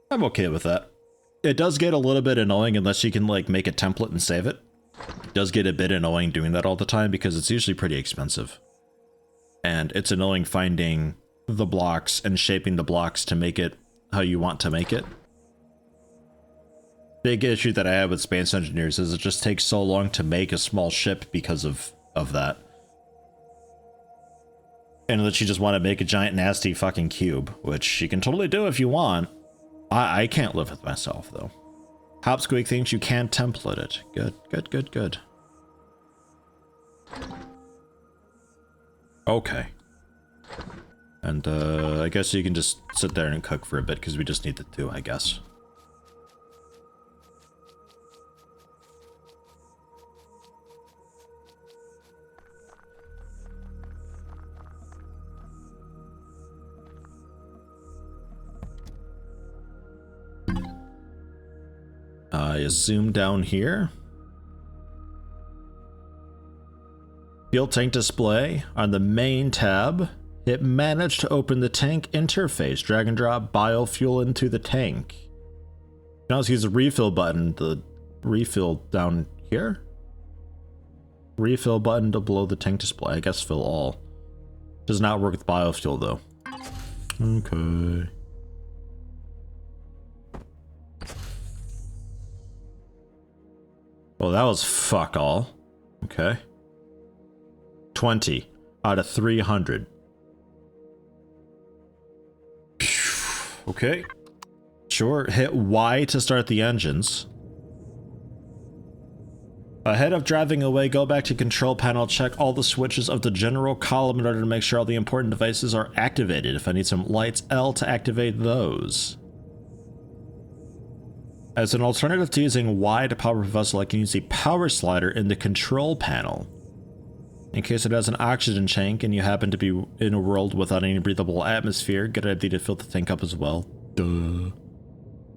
I'm okay with that. It does get a little bit annoying unless you can like make a template and save it. does get a bit annoying doing that all the time because it's usually pretty expensive. And it's annoying finding the blocks and shaping the blocks to make it how you want to make it. Big issue that I have with Space Engineers is it just takes so long to make a small ship because of that. And that you just want to make a giant nasty fucking cube, which you can totally do if you want. I can't live with myself though. Hopsqueak thinks you can template it. Good, good, good, good. Okay. And I guess you can just sit there and cook for a bit because we just need the two, I guess. I zoom down here. Fuel tank display on the main tab. It managed to open the tank interface. Drag and drop biofuel into the tank. Now let's use the refill button. The refill down here. Refill button to below the tank display. I guess fill all. Does not work with biofuel though. Okay. Well, that was fuck all. Okay. 20 out of 300. Okay. Sure. Hit Y to start the engines. Ahead of driving away, go back to control panel, check all the switches of the general column in order to make sure all the important devices are activated. If I need some lights, L to activate those. As an alternative to using Y to power a vessel, I can use the power slider in the control panel. In case it has an oxygen tank and you happen to be in a world without any breathable atmosphere, good idea to fill the tank up as well. Duh.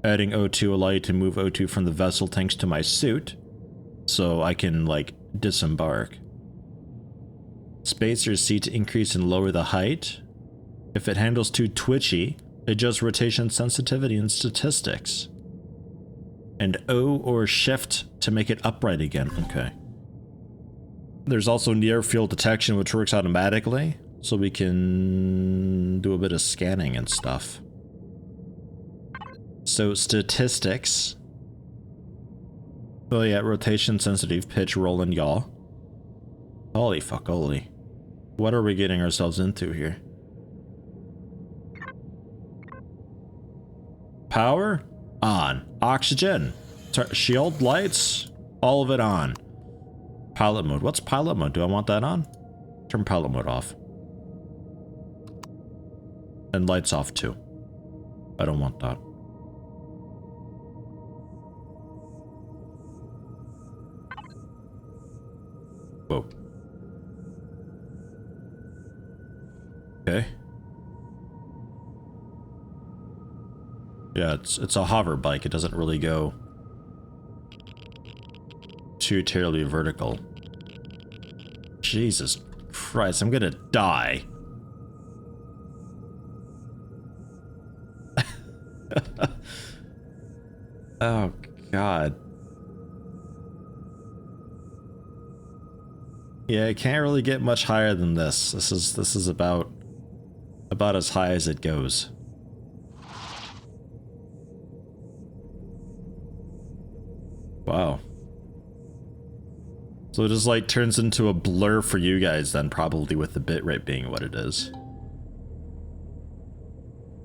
Adding O2 allow you to move O2 from the vessel tanks to my suit, so I can, like, disembark. Spacer C to increase and lower the height. If it handles too twitchy, adjust rotation sensitivity and statistics. And O or shift to make it upright again. Okay. There's also near field detection, which works automatically, so we can do a bit of scanning and stuff. So statistics. Oh yeah, rotation, sensitive, pitch, roll, and yaw. Holy fuck, holy. What are we getting ourselves into here? Power? On. Oxygen. Shield lights. All of it on. Pilot mode. What's pilot mode? Do I want that on? Turn pilot mode off. And lights off too. I don't want that. Whoa. Okay. Yeah, it's a hover bike. It doesn't really go too terribly vertical. Jesus Christ, I'm gonna die. Oh God. Yeah, it can't really get much higher than this. This is about as high as it goes. Wow. So it just like turns into a blur for you guys then, probably with the bitrate being what it is.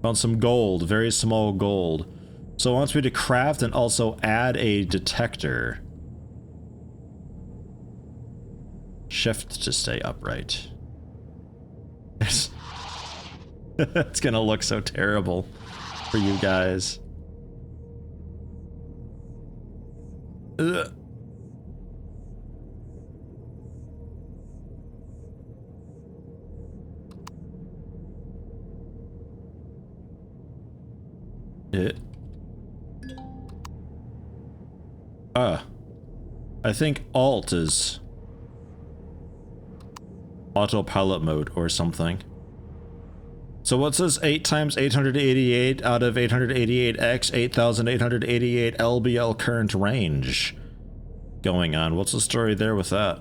Found some gold, very small gold. So it wants me to craft and also add a detector. Shift to stay upright. It's gonna look so terrible for you guys. Ugh. I think Alt is autopilot mode or something. So what says 8 times 888 out of 888x, 8888 LBL current range? going on. What's the story there with that?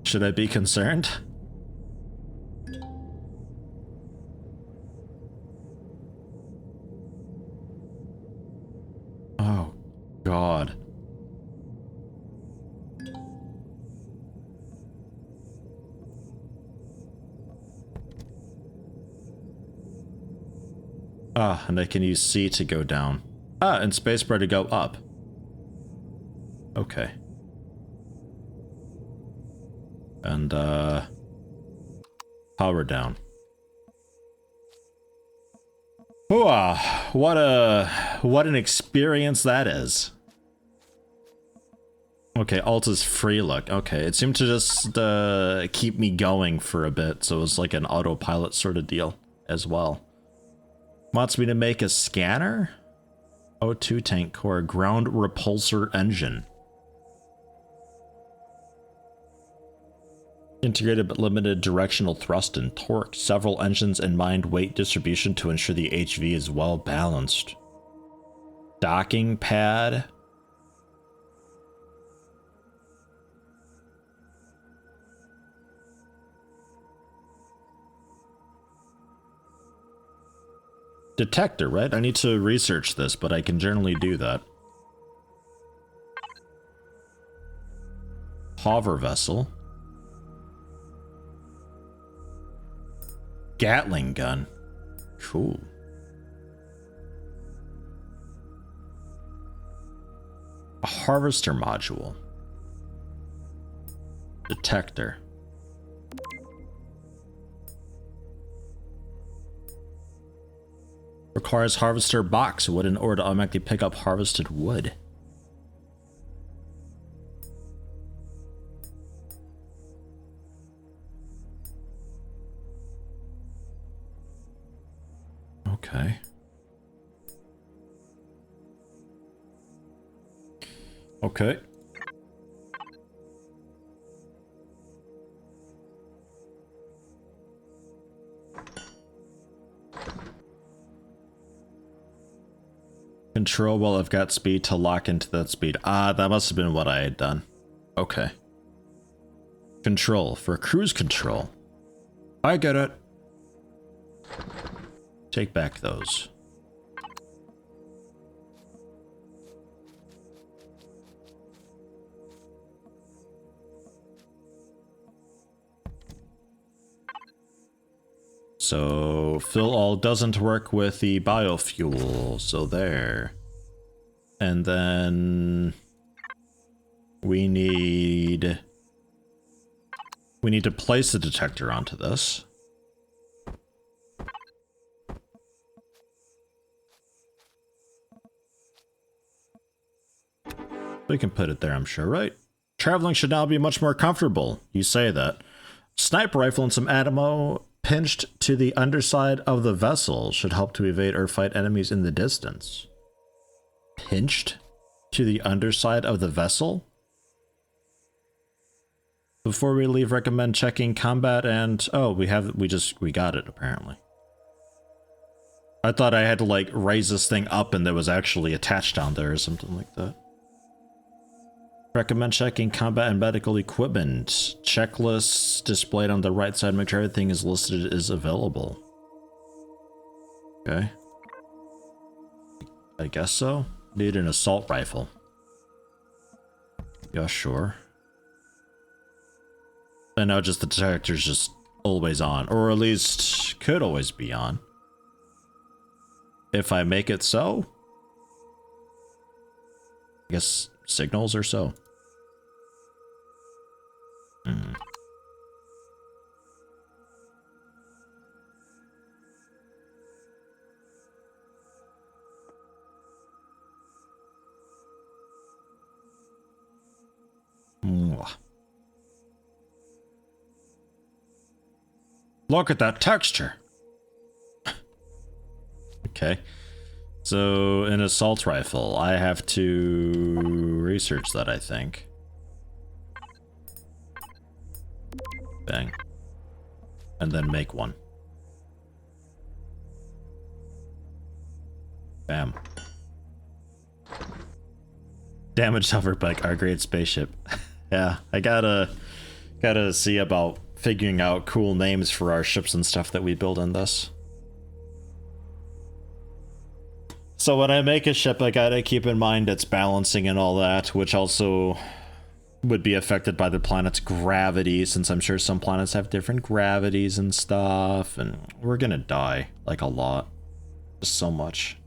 Should I be concerned? Oh, God. Ah, and I can use C to go down. Ah, and spacebar to go up. Okay. And, power down. Hooah! What an experience that is. Okay, Alt is free look. Okay, it seemed to just, keep me going for a bit, so it was like an autopilot sort of deal as well. Wants me to make a scanner? O2 tank core, ground repulsor engine. Integrated but limited directional thrust and torque. Several engines and mind weight distribution to ensure the HV is well balanced. Docking pad. Detector, right? I need to research this, but I can generally do that. Hover vessel. Gatling gun. Cool. A harvester module. Detector. Requires harvester box wood in order to automatically pick up harvested wood. Okay. Okay. Control while I've got speed to lock into that speed. Ah, that must have been what I had done. Okay. Control for cruise control. I get it. Take back those. So fill all doesn't work with the biofuel, so there. And then we need to place the detector onto this. We can put it there, I'm sure, right? Traveling should now be much more comfortable. You say that. Sniper rifle and some ammo pinched to the underside of the vessel should help to evade or fight enemies in the distance. Pinched to the underside of the vessel? Before we leave, recommend checking combat and... Oh, we got it, apparently. I thought I had to, like, raise this thing up and there was actually attached down there or something like that. Recommend checking combat and medical equipment. Checklists displayed on the right side. Make sure everything is listed is available. Okay. I guess so. Need an assault rifle. Yeah, sure. And now just the detector's just always on. Or at least could always be on. If I make it so. I guess signals or so. Look at that texture. Okay. So, an assault rifle. I have to research that, I think. Bang. And then make one. Bam. Damaged hoverbike, our great spaceship. Yeah, I gotta see about figuring out cool names for our ships and stuff that we build in this. So when I make a ship, I gotta keep in mind its balancing and all that, which also would be affected by the planet's gravity, since I'm sure some planets have different gravities and stuff, and we're gonna die, like, a lot. Just so much.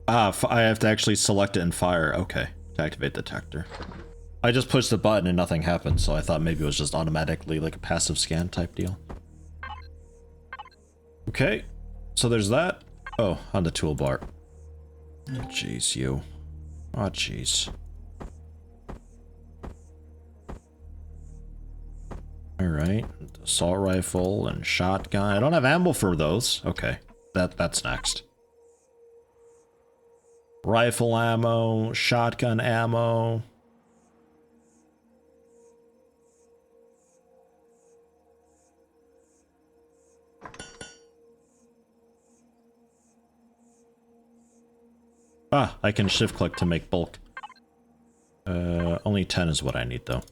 Ah, I have to actually select it and fire. Okay, to activate the detector. I just pushed the button and nothing happened, so I thought maybe it was just automatically like a passive scan type deal. Okay, so there's that. Oh, on the toolbar. Oh, jeez, you. Oh, jeez. Alright, assault rifle and shotgun. I don't have ammo for those. Okay, that's next. Rifle ammo, shotgun ammo. Ah, I can shift click to make bulk. Only 10 is what I need though.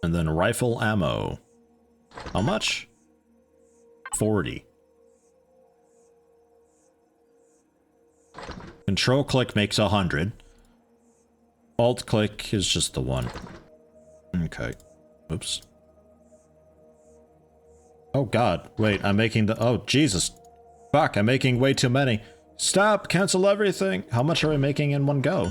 And then rifle ammo. How much? 40. Control click makes 100. Alt click is just the one. Okay. Oops. Oh god, wait, I'm making the— oh Jesus. Fuck, I'm making way too many. Stop, cancel everything. How much are we making in one go?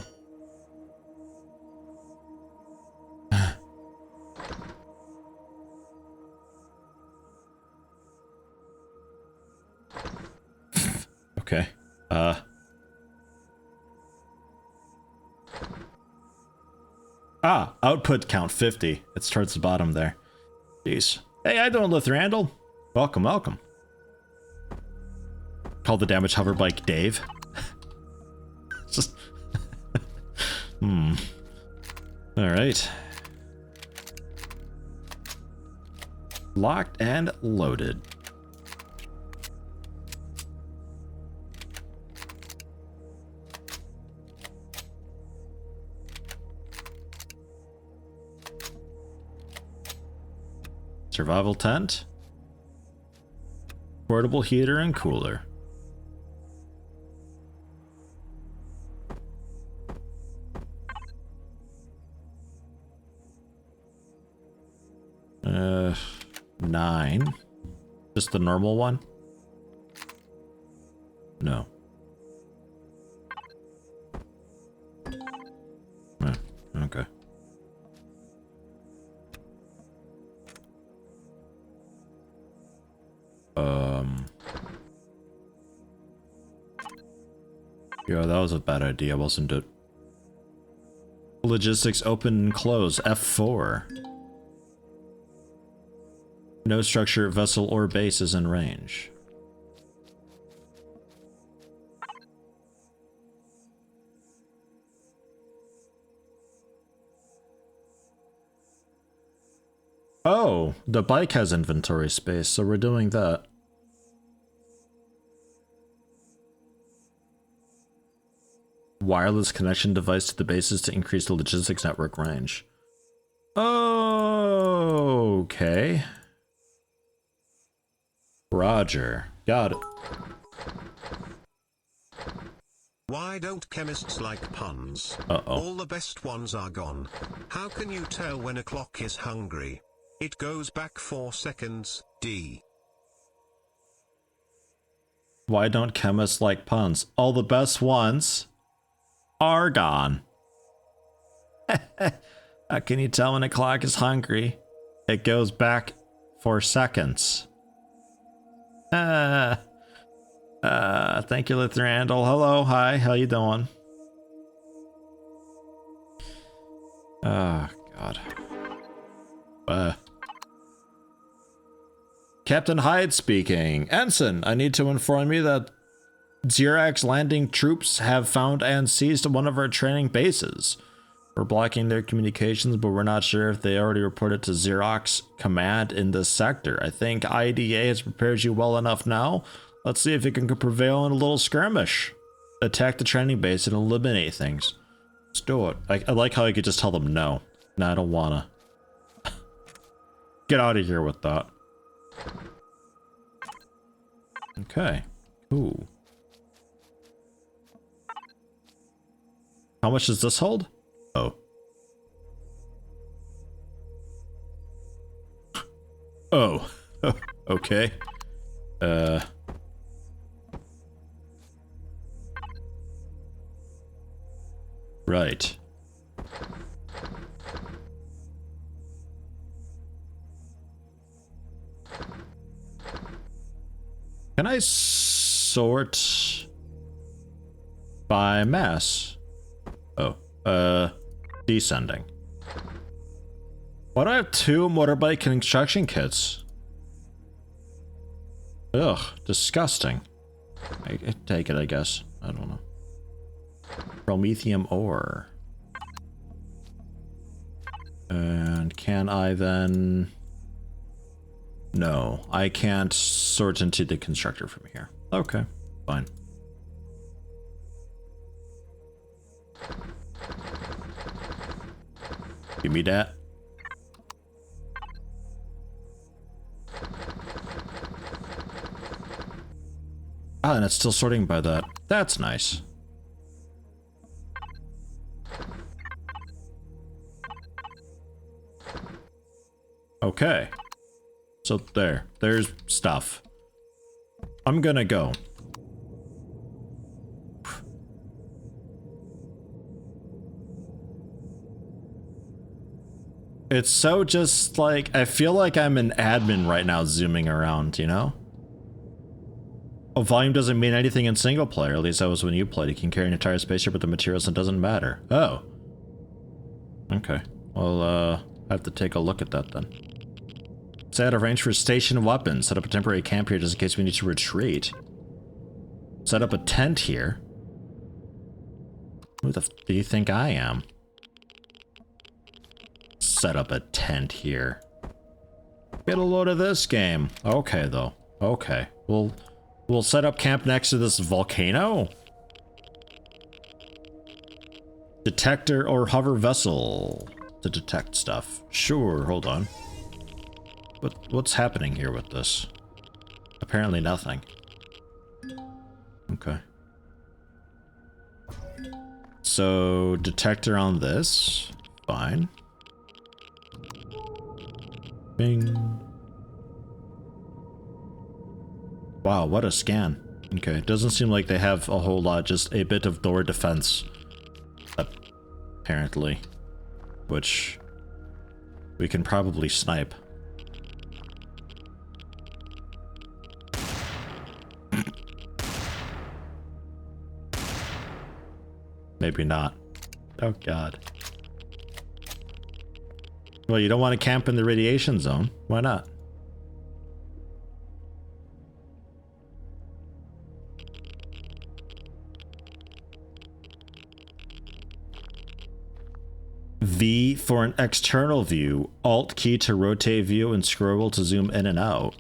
Okay. Output count 50. It's towards the bottom there. Jeez. Hey, how you doing, Lithrandal? Welcome, welcome. Call the damaged hoverbike Dave. Just... Alright. Locked and loaded. Survival tent. Portable heater and cooler. Uh, 9. Just the normal one? No. Okay. Yeah, that was a bad idea, wasn't it? Logistics open and close, F4. No structure, vessel, or base is in range. Oh, the bike has inventory space, so we're doing that. Wireless connection device to the bases to increase the logistics network range. Okay. Roger. Got it. Why don't chemists like puns? Uh-oh. All the best ones are gone. How can you tell when a clock is hungry? It goes back 4 seconds, D. Why don't chemists like puns? All the best ones are gone. How can you tell when a clock is hungry? It goes back 4 seconds. Thank you, Lithrandal. Hello, hi, how you doing? Oh, God. Captain Hyde speaking. Ensign, I need to inform you that Xerax landing troops have found and seized one of our training bases. We're blocking their communications, but we're not sure if they already reported to Xerox Command in this sector. I think IDA has prepared you well enough now. Let's see if it can prevail in a little skirmish. Attack the training base and eliminate things. Let's do it. I like how I could just tell them no. No, I don't wanna. Get out of here with that. Okay. Ooh. How much does this hold? Oh. Oh. Okay. Right. Can I sort by mass? Oh, descending. Why do I have 2 motorbike construction kits? Ugh, disgusting. I take it, I guess. I don't know. Promethium ore. And can I then... No, I can't sort into the constructor from here. Okay, fine. Give me that. Ah, and it's still sorting by that. That's nice. Okay. So there's stuff. I'm gonna go. It's so just like, I feel like I'm an admin right now zooming around, you know? Oh, volume doesn't mean anything in single player, at least that was when you played. You can carry an entire spaceship with the materials and it doesn't matter. Oh. Okay. Well, I have to take a look at that then. Stay out of range for station weapons. Set up a temporary camp here just in case we need to retreat. Set up a tent here. Who the f do you think I am? Set up a tent here. Get a load of this game. Okay, though. Okay. We'll set up camp next to this volcano. Detector or hover vessel to detect stuff. Sure, hold on. What's happening here with this? Apparently nothing. Okay. So, detector on this. Fine. Bing. Wow, what a scan. Okay, it doesn't seem like they have a whole lot, just a bit of door defense. Apparently. Which we can probably snipe. Maybe not. Oh god. Well, you don't want to camp in the radiation zone. Why not? V for an external view, Alt key to rotate view, and scroll to zoom in and out.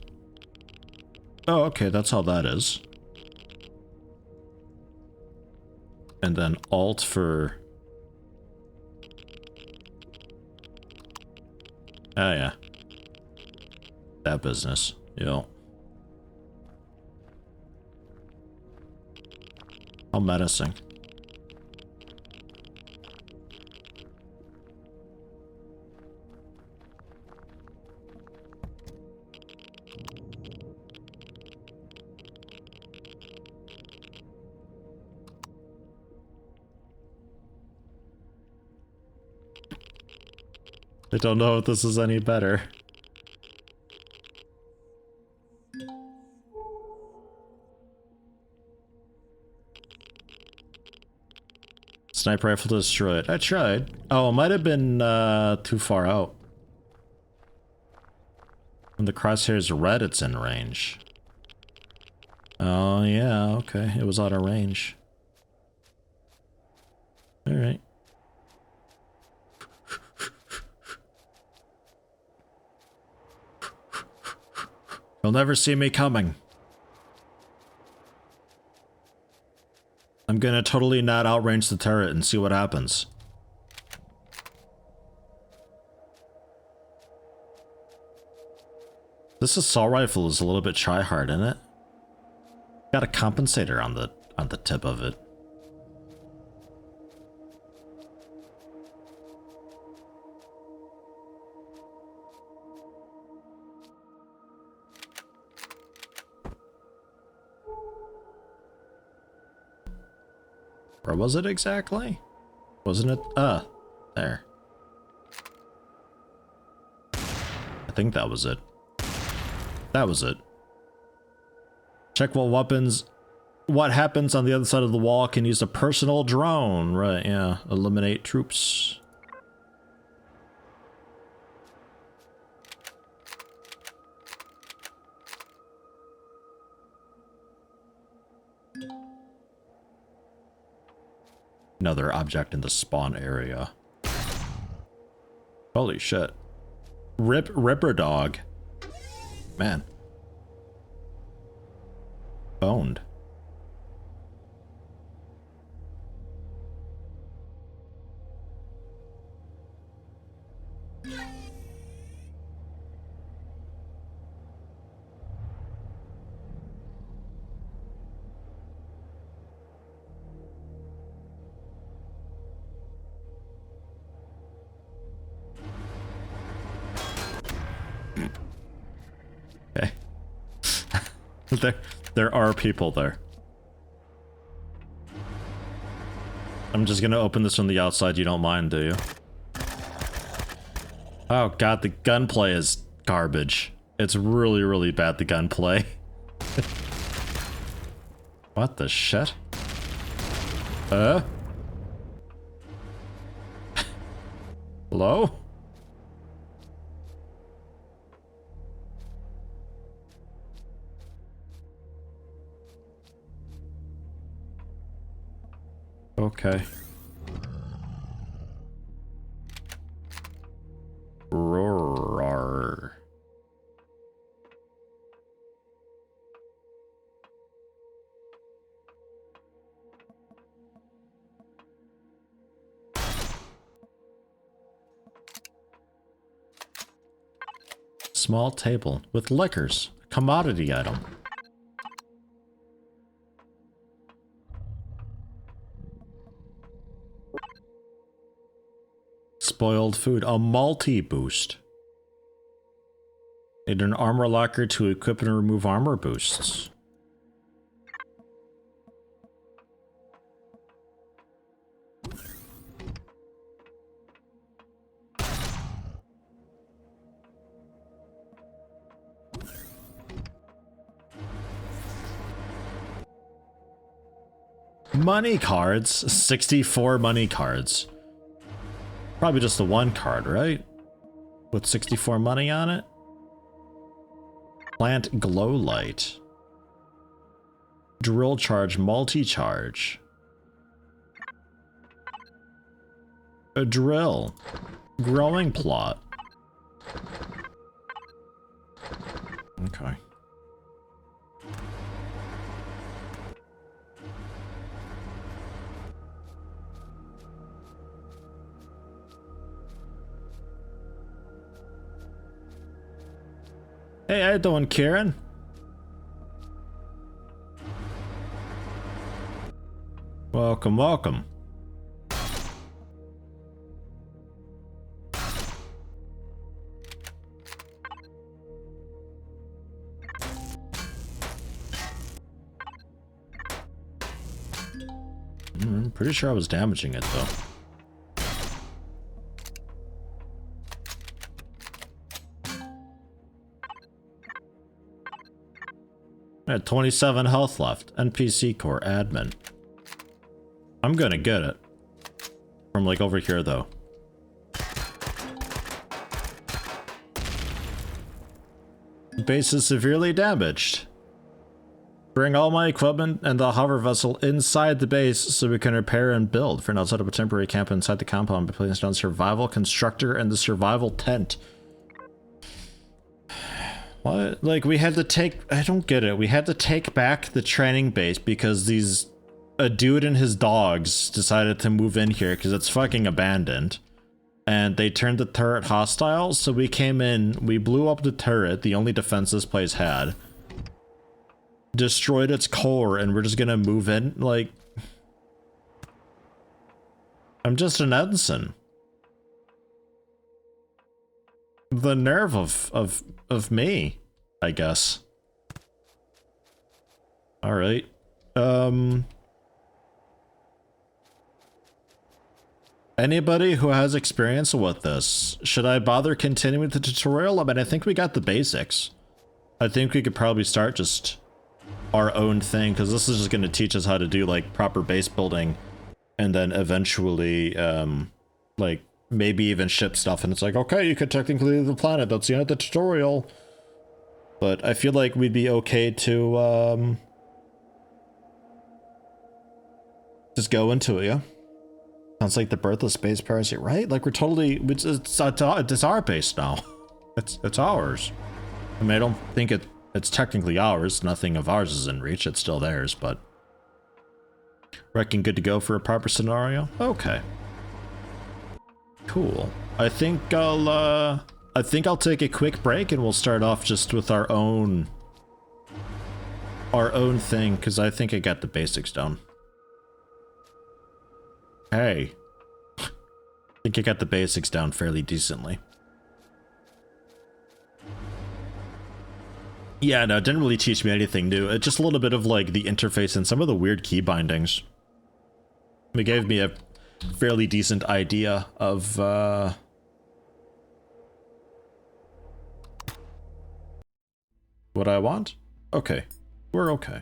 Oh, okay, that's all that is. And then Alt for... Oh yeah. That business. Yo. How menacing. I don't know if this is any better. Sniper rifle destroyed. I tried. Oh, it might have been too far out. When the crosshair's red, it's in range. Oh, yeah, okay. It was out of range. Alright. You'll never see me coming. I'm gonna totally not outrange the turret and see what happens. This assault rifle is a little bit try-hard, isn't it? Got a compensator on the tip of it. Where was it exactly? Wasn't it? There. I think that was it. That was it. Check what happens on the other side of the wall. Can use a personal drone. Right, yeah. Eliminate troops. Another object in the spawn area. Holy shit. Ripper dog. Man. Boned. Okay. There are people there. I'm just gonna open this from the outside. You don't mind, do you? Oh god, the gunplay is garbage. It's really, really bad, the gunplay. What the shit? Hello? Okay. Roar. Small table with liquors, commodity item. Spoiled food, a multi-boost. Need an armor locker to equip and remove armor boosts. Money cards, 64 money cards. Probably just the one card, right? With 64 money on it? Plant glow light. Drill charge, multi-charge. A drill. Growing plot. Okay. Hey, how you doing, Kieran? Welcome, welcome. I'm pretty sure I was damaging it, though. I had 27 health left. NPC core admin. I'm gonna get it. From like over here though. The base is severely damaged. Bring all my equipment and the hover vessel inside the base so we can repair and build. For now, set up a temporary camp inside the compound by placing down survival constructor and the survival tent. What? Like, we had to take... I don't get it. We had to take back the training base because a dude and his dogs decided to move in here because it's fucking abandoned. And they turned the turret hostile, so we came in, we blew up the turret, the only defense this place had. Destroyed its core, and we're just gonna move in? Like... I'm just an ensign. The nerve of me, I guess. Alright. Anybody who has experience with this, should I bother continuing the tutorial? I mean, I think we got the basics. I think we could probably start just our own thing, because this is just going to teach us how to do, like, proper base building, and then eventually, like, maybe even ship stuff, and it's like, okay, you could technically leave the planet, that's the end of the tutorial. But I feel like we'd be okay to, just go into it, yeah? Sounds like the birth of space parasite, right? Like, we're totally... It's our base now. It's ours. I mean, I don't think it's technically ours. Nothing of ours is in reach. It's still theirs, but... Reckon good to go for a proper scenario? Okay. Cool. I think I'll take a quick break and we'll start off just with our own thing, because I think I got the basics down. Hey. I think I got the basics down fairly decently. Yeah, no, it didn't really teach me anything new. It's just a little bit of, like, the interface and some of the weird key bindings. It gave me a fairly decent idea of, what I want? Okay. We're okay.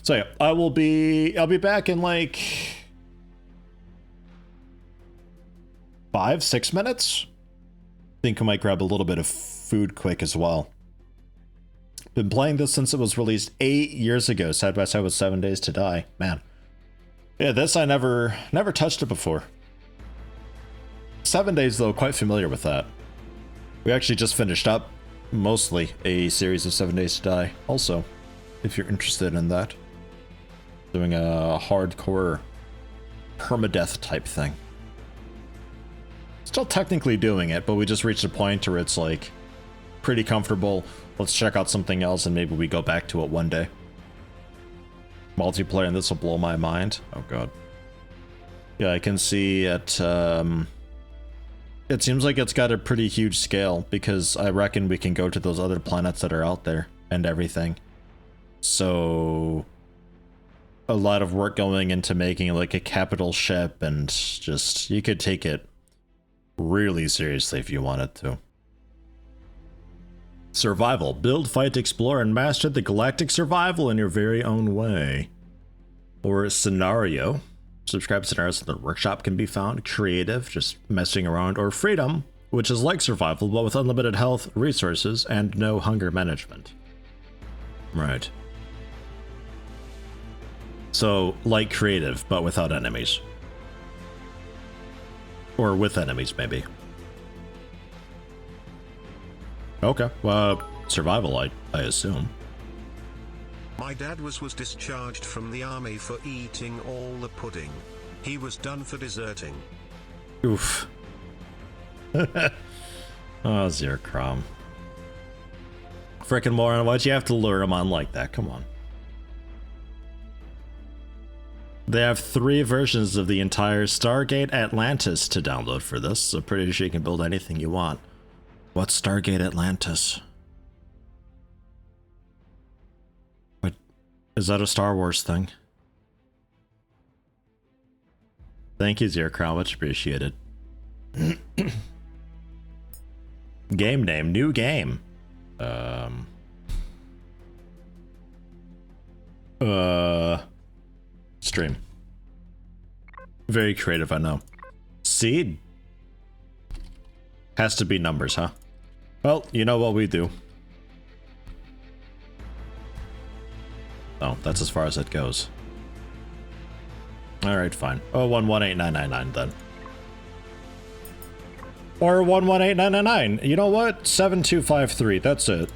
So yeah, I'll be back in, like... 5-6 minutes? I think I might grab a little bit of food quick as well. Been playing this since it was released 8 years ago, side by side with 7 Days to Die. Man. Yeah, this I never touched it before. 7 Days though, quite familiar with that. We actually just finished up, mostly, a series of 7 Days to Die, also, if you're interested in that. Doing a hardcore permadeath type thing. Still technically doing it, but we just reached a point where it's like pretty comfortable. Let's check out something else and maybe we go back to it one day. Multiplayer, and this will blow my mind. Oh god. Yeah, I can see it. It seems like it's got a pretty huge scale because I reckon we can go to those other planets that are out there and everything. So a lot of work going into making like a capital ship, and just you could take it really seriously if you wanted to. Survival. Build, fight, explore, and master the galactic survival in your very own way. Or scenario. Subscribe scenarios in the workshop can be found. Creative, just messing around. Or freedom, which is like survival, but with unlimited health, resources, and no hunger management. Right. So, like creative, but without enemies. Or with enemies, maybe. Okay, well, survival, I assume. My dad was discharged from the army for eating all the pudding. He was done for deserting. Oof. Oh, Zero Crom. Frickin' moron, why'd you have to lure him on like that? Come on. They have 3 versions of the entire Stargate Atlantis to download for this, so pretty sure you can build anything you want. What's Stargate Atlantis? What? Is that a Star Wars thing? Thank you, Zero Crown, much appreciated. Game name, new game. Stream. Very creative, I know. Seed? Has to be numbers, huh? Well, you know what we do. Oh, that's as far as it goes. Alright, fine. Oh, 118,999 then. Or 118,999. You know what? 7253, that's it.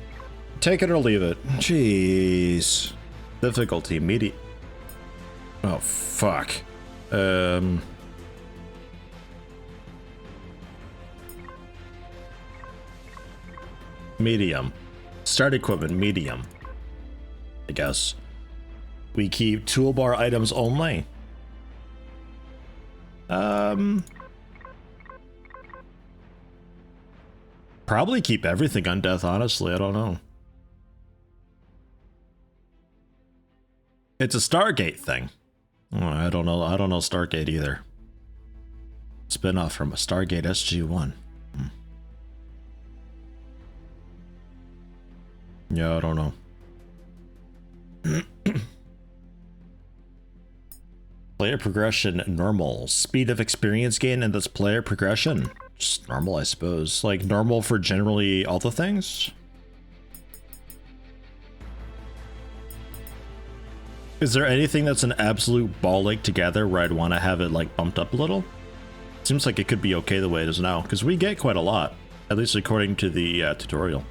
Take it or leave it. Jeez. Difficulty, medium. Oh, fuck. Medium. Start equipment, medium. I guess. We keep toolbar items only. Probably keep everything on death, honestly. I don't know. It's a Stargate thing. Oh, I don't know. I don't know Stargate either. Spin-off from a Stargate SG-1. Yeah, I don't know. Player progression normal. Speed of experience gain and this player progression. Just normal, I suppose. Like normal for generally all the things? Is there anything that's an absolute ball ache together where I'd want to have it like bumped up a little? Seems like it could be okay the way it is now, because we get quite a lot, at least according to the tutorial.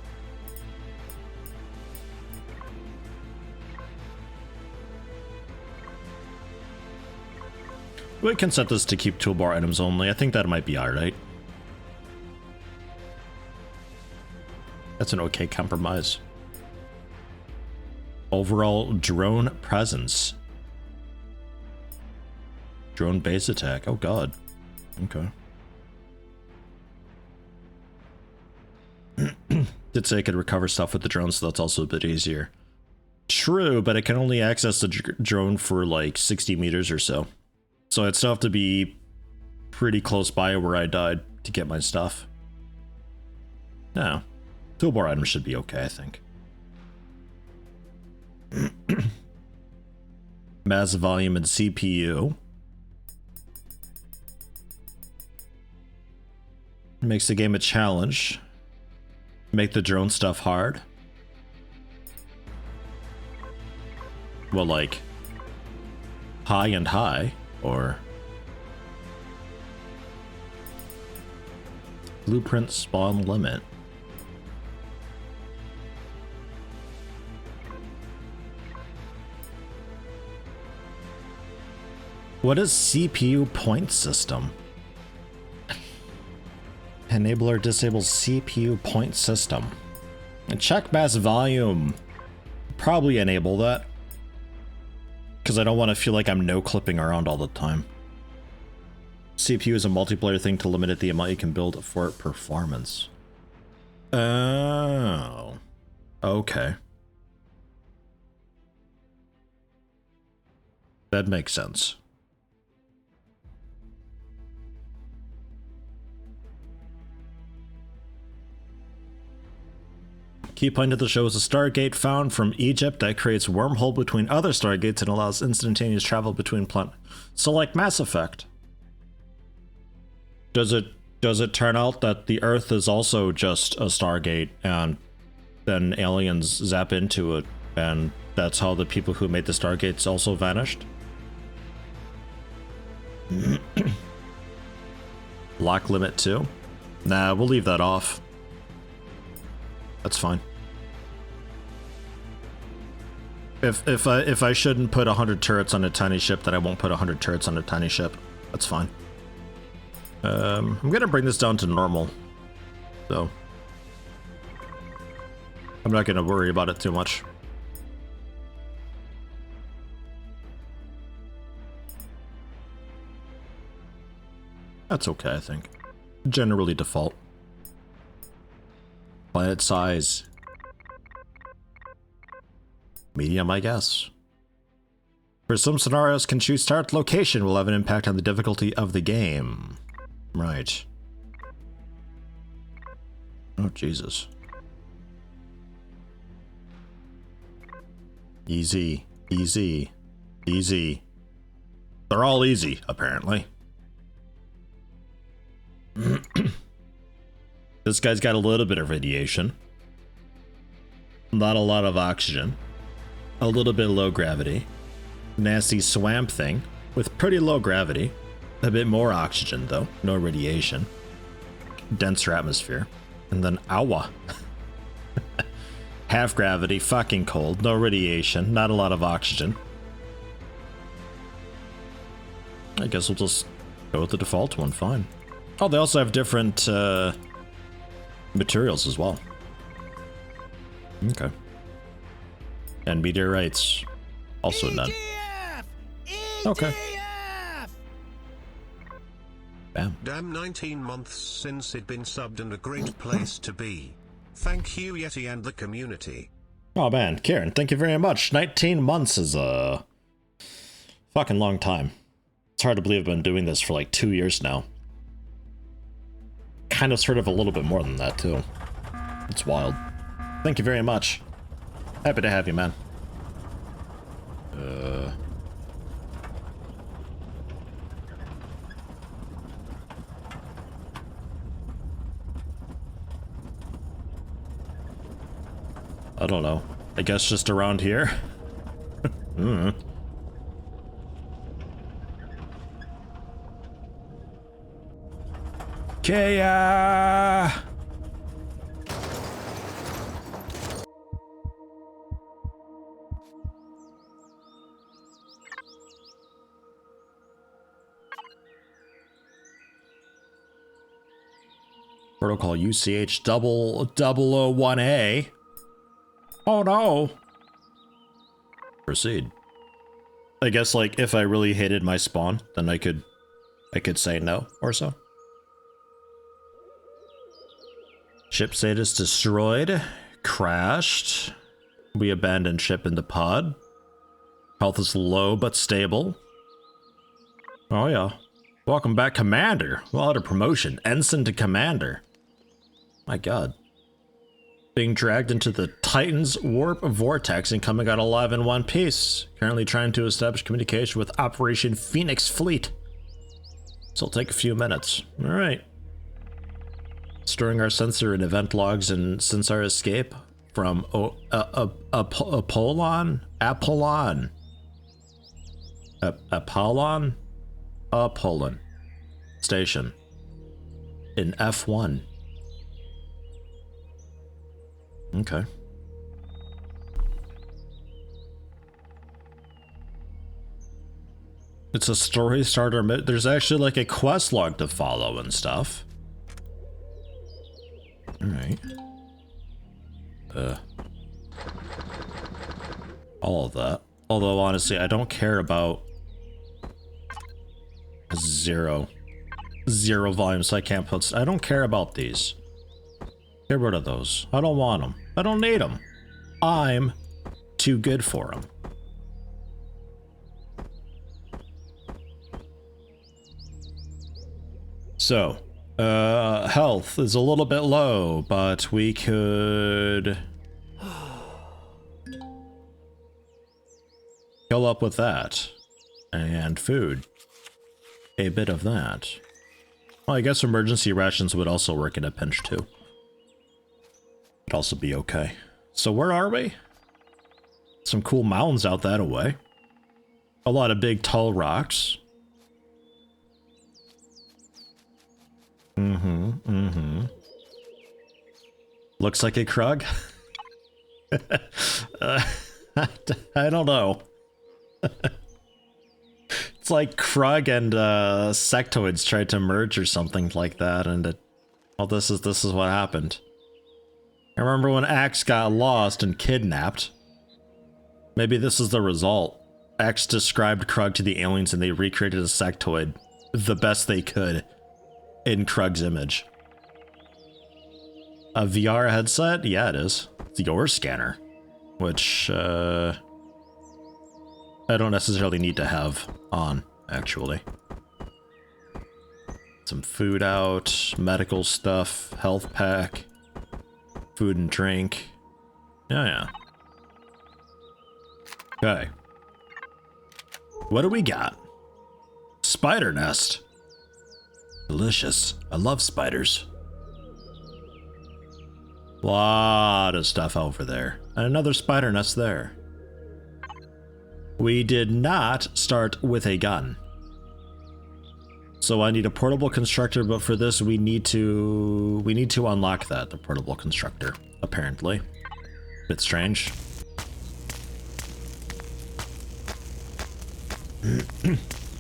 We can set this to keep toolbar items only. I think that might be alright. That's an okay compromise. Overall drone presence. Drone base attack. Oh god. Okay. Did say I could recover stuff with the drone, so that's also a bit easier. True, but I can only access the drone for like 60 meters or so. So I'd still have to be pretty close by where I died to get my stuff. No. Toolbar items should be okay, I think. Mass volume and CPU. Makes the game a challenge. Make the drone stuff hard. Well, like high and high, or blueprint spawn limit. What is CPU point system? Enable or disable CPU point system. And check mass volume. Probably enable that. Because I don't want to feel like I'm no-clipping around all the time. CPU is a multiplayer thing to limit the amount you can build for performance. Oh. Okay. That makes sense. Key point of the show is a Stargate found from Egypt that creates wormhole between other Stargates and allows instantaneous travel between planets. So like Mass Effect. Does it turn out that the Earth is also just a Stargate and then aliens zap into it and that's how the people who made the Stargates also vanished? Lock limit 2? Nah, we'll leave that off. That's fine. If I shouldn't put 100 turrets on a tiny ship, then I won't put 100 turrets on a tiny ship. That's fine. I'm gonna bring this down to normal, so I'm not gonna worry about it too much. That's okay, I think. Generally default. Planet size. Medium, I guess. For some scenarios, can choose start location will have an impact on the difficulty of the game. Right. Oh, Jesus. Easy, easy, easy. They're all easy, apparently. This guy's got a little bit of radiation. Not a lot of oxygen. A little bit low gravity. Nasty swamp thing with pretty low gravity. A bit more oxygen though, no radiation. Denser atmosphere. And then awa. half gravity, fucking cold, no radiation, not a lot of oxygen. I guess we'll just go with the default one, fine. Oh, they also have different materials as well. Okay. And meteorites, also none. Okay. Bam. Damn, 19 months since it'd been subbed and a great place to be. Thank you, Yeti, and the community. Oh man, Karen, thank you very much. 19 months is a fucking long time. It's hard to believe I've been doing this for like 2 years now. Kind of sort of a little bit more than that too. It's wild. Thank you very much. Happy to have you, man. I don't know. I guess just around here. Kaya! Protocol UCH 001A. Oh no! Proceed. I guess like if I really hated my spawn, then I could say no or so. Ship status destroyed. Crashed. We abandoned ship in the pod. Health is low but stable. Oh yeah. Welcome back, Commander. Well, had a promotion. Ensign to Commander. My god. Being dragged into the Titan's warp vortex and coming out alive in one piece. Currently trying to establish communication with Operation Phoenix Fleet. So it'll take a few minutes. Alright. Storing our sensor and event logs, and since our escape from Apollon Station in F1. Okay. It's a story starter. There's actually like a quest log to follow and stuff. Alright. All of that. Although, honestly, I don't care about zero volume, so I can't put... I don't care about these. Get rid of those. I don't want them. I don't need them. I'm too good for them. So, health is a little bit low, but we could fill up with that. And food. A bit of that. Well, I guess emergency rations would also work in a pinch too. It'd also be okay. So where are we? Some cool mountains out that way. A lot of big tall rocks. Looks like a Krug? I don't know. It's like Krug and sectoids tried to merge or something like that, and it... Well, this is what happened. I remember when Axe got lost and kidnapped. Maybe this is the result. Axe described Krug to the aliens and they recreated a sectoid the best they could in Krug's image. A VR headset? Yeah, it is. It's your scanner, which I don't necessarily need to have on, actually. Some food out, medical stuff, health pack, food and drink. Yeah. Okay. What do we got? Spider nest. Delicious. I love spiders. Lot of stuff over there. And another spider nest there. We did not start with a gun. So I need a portable constructor, but for this we need to unlock that, the portable constructor, apparently. Bit strange.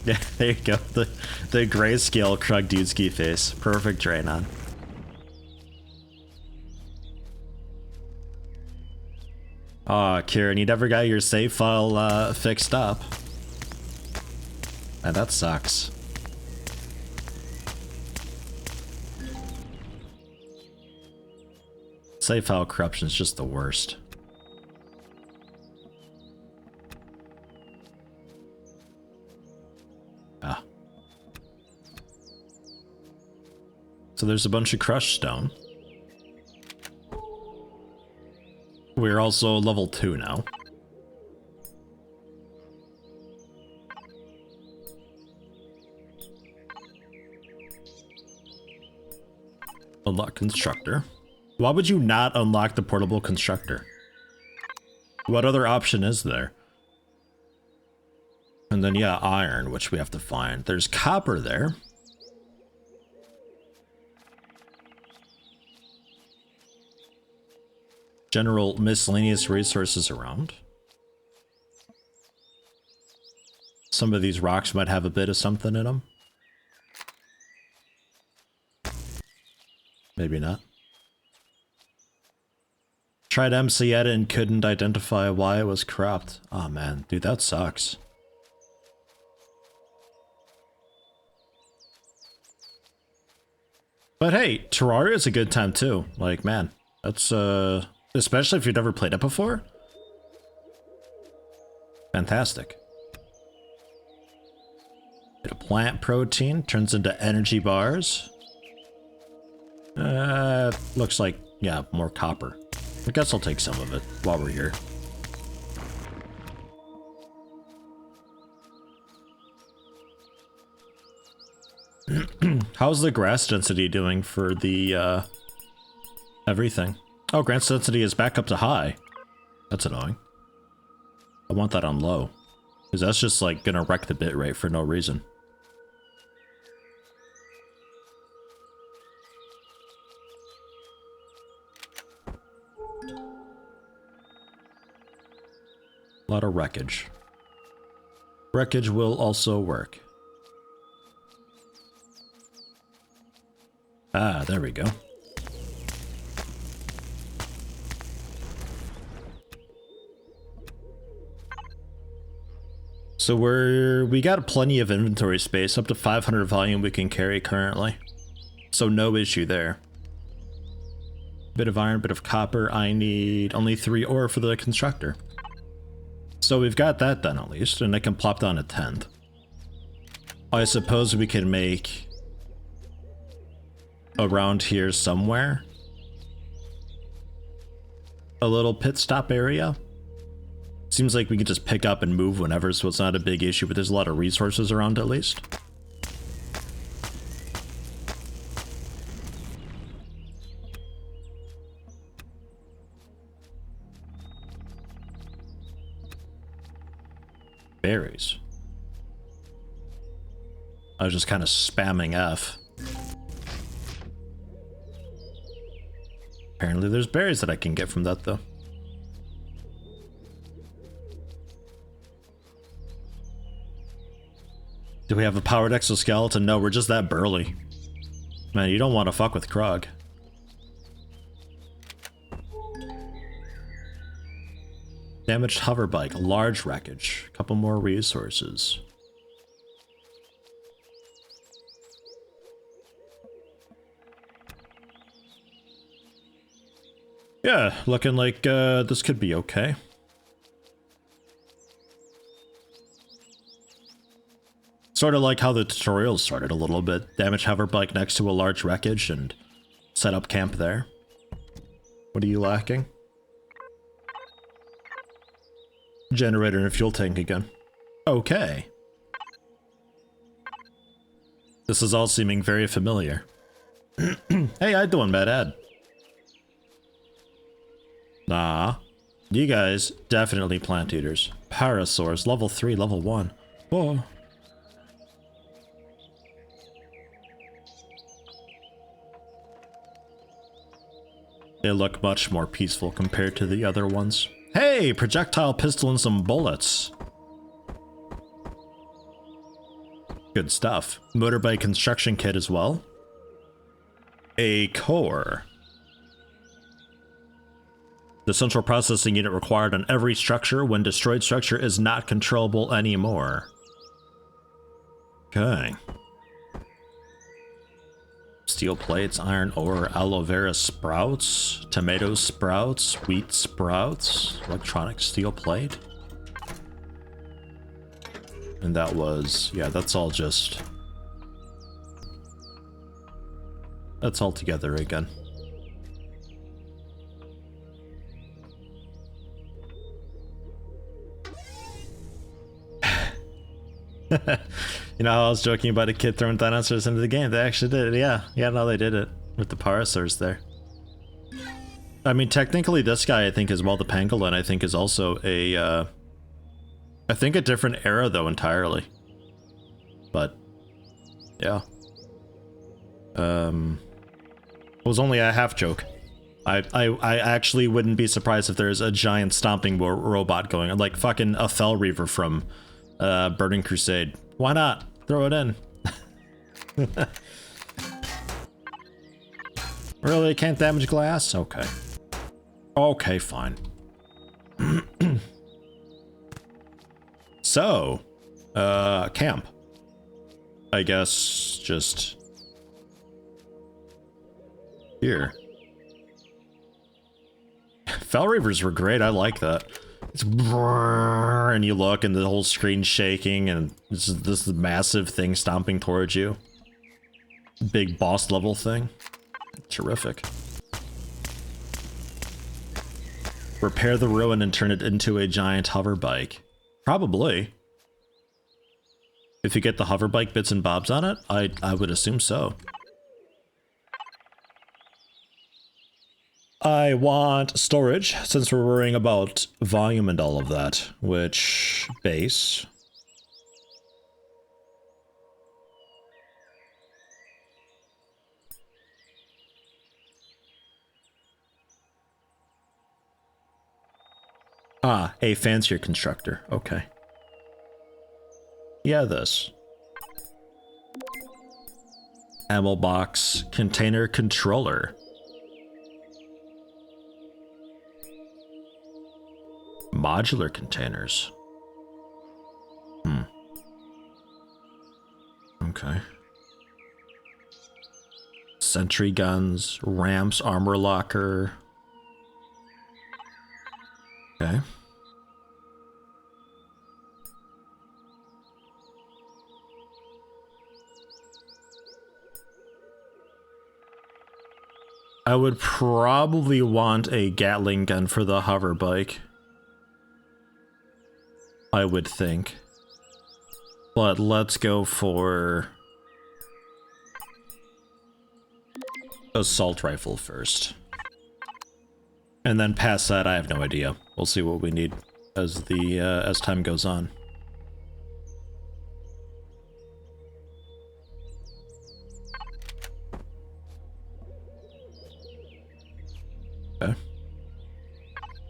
Yeah, there you go. The grayscale Krugduski face. Perfect drain on. Aw, Kieran, you never got your save file fixed up. And that sucks. Save file corruption is just the worst. Ah. So there's a bunch of crushed stone. We're also level 2 now. Unlock constructor. Why would you not unlock the portable constructor? What other option is there? And then yeah, iron, which we have to find. There's copper there. General miscellaneous resources around. Some of these rocks might have a bit of something in them. Maybe not. Tried ClosetYeti and couldn't identify why it was corrupt. Oh man, dude, that sucks. But hey, Terraria is a good time too. Like, man, that's especially if you've never played it before. Fantastic. Bit of plant protein turns into energy bars. Looks like, yeah, more copper. I guess I'll take some of it while we're here. How's the grass density doing for the, everything? Oh, grass density is back up to high. That's annoying. I want that on low. Because that's just, like, gonna wreck the bitrate for no reason. A lot of wreckage. Wreckage will also work. Ah, there we go. So we got plenty of inventory space, up to 500 volume we can carry currently. So no issue there. Bit of iron, bit of copper. I need only 3 ore for the constructor. So we've got that done at least, and I can plop down a tent. I suppose we can make around here somewhere a little pit stop area. Seems like we can just pick up and move whenever, so it's not a big issue, but there's a lot of resources around at least. Berries. I was just kind of spamming F. Apparently there's berries that I can get from that though. Do we have a powered exoskeleton? No, we're just that burly. Man, you don't want to fuck with Krog. Damaged hover bike, large wreckage, a couple more resources. Yeah, looking like this could be okay. Sort of like how the tutorial started a little bit. Damaged hover bike next to a large wreckage and set up camp there. What are you lacking? Generator and a fuel tank again. Okay. This is all seeming very familiar. Hey, how you doing, Mad Ad? Nah. You guys, definitely plant eaters. Parasaurs, level 3, level 1. Whoa. They look much more peaceful compared to the other ones. Hey, projectile pistol and some bullets. Good stuff. Motorbike construction kit as well. A core. The central processing unit required on every structure when destroyed structure is not controllable anymore. Okay. Steel plates, iron ore, aloe vera sprouts, tomato sprouts, wheat sprouts, electronic steel plate. And that was, yeah, that's all just... That's all together again. You know how I was joking about a kid throwing dinosaurs into the game? They actually did it, yeah. Yeah, no, they did it with the parasaurs there. I mean, technically this guy, I think, as well, the pangolin, I think is also a, I think a different era, though, entirely. But, yeah. It was only a half joke. I actually wouldn't be surprised if there's a giant stomping robot going on, like fucking a Fell Reaver from Burning Crusade. Why not? Throw it in. Really? Can't damage glass? Okay. Okay, fine. So, camp. I guess just here. Fell Reavers were great. I like that. It's brrr, and you look and the whole screen's shaking and this massive thing stomping towards you. Big boss level thing. Terrific. Repair the ruin and turn it into a giant hover bike. Probably. If you get the hover bike bits and bobs on it, I would assume so. I want storage, since we're worrying about volume and all of that, which base. Ah, a fancier constructor. Okay. Yeah, this. Ammo box, container controller. Modular containers. Okay. Sentry guns, ramps, armor locker. Okay. I would probably want a Gatling gun for the hover bike. I would think. But let's go for assault rifle first. And then past that, I have no idea. We'll see what we need as the as time goes on. Okay.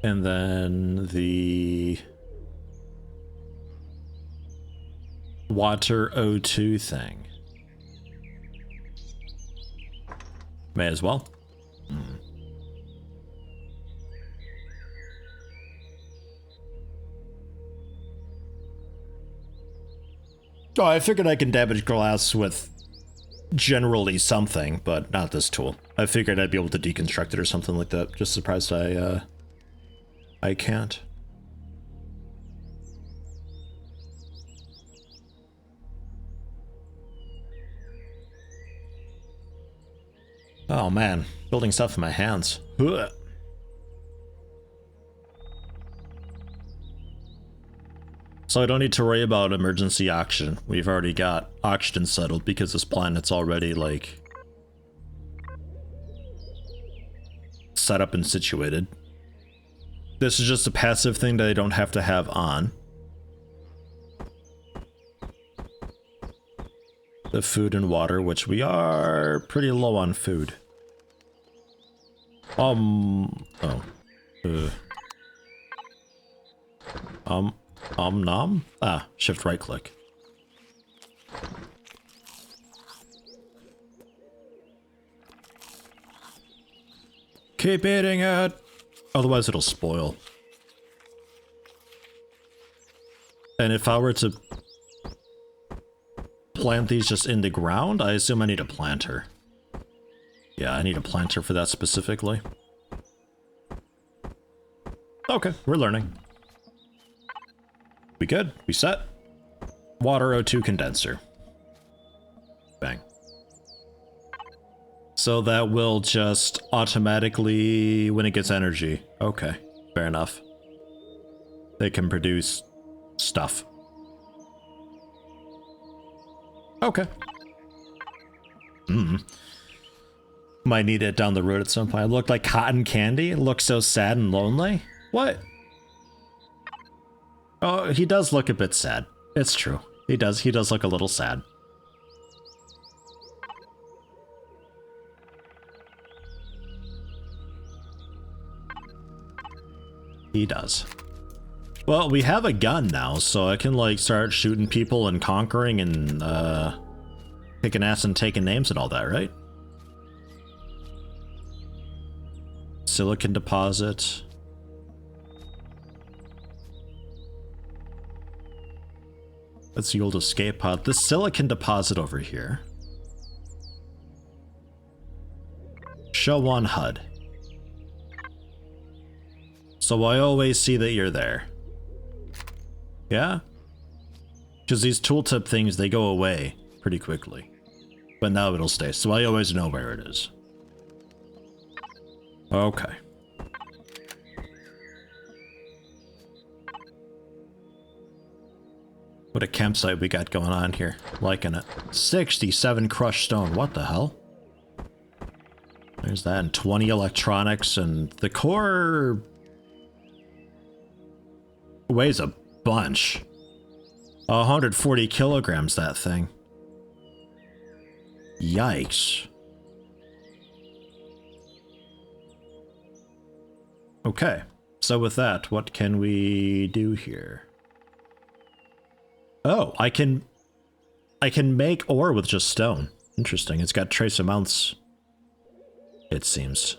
And then the water O2 thing. May as well. Oh, I figured I can damage glass with generally something, but not this tool. I figured I'd be able to deconstruct it or something like that. Just surprised I can't. Oh man, building stuff in my hands. Ugh. So I don't need to worry about emergency oxygen. We've already got oxygen settled because this planet's already, like, set up and situated. This is just a passive thing that I don't have to have on. The food and water, which we are pretty low on food. Oh. Nom? Ah, shift right click. Keep eating it! Otherwise it'll spoil. And if I were to plant these just in the ground, I assume I need a planter. Yeah, I need a planter for that specifically. Okay, we're learning. We good? We set? Water O2 condenser. Bang. So that will just automatically, when it gets energy. Okay, fair enough. They can produce stuff. Okay. Might need it down the road at some point. It looked like cotton candy. It looks so sad and lonely. What? Oh, he does look a bit sad. It's true. He does look a little sad. He does. Well, we have a gun now, so I can like start shooting people and conquering and kicking ass and taking names and all that, right? Silicon deposit. That's the old escape pod. This silicon deposit over here. Show on HUD. So I always see that you're there. Yeah? Because these tooltip things, they go away pretty quickly. But now it'll stay, so I always know where it is. Okay. What a campsite we got going on here. Liking it. 67 crushed stone. What the hell? There's that, and 20 electronics, and the core weighs a bunch. 140 kilograms, that thing. Yikes. Okay, so with that, what can we do here? Oh, I can make ore with just stone. Interesting. It's got trace amounts, it seems.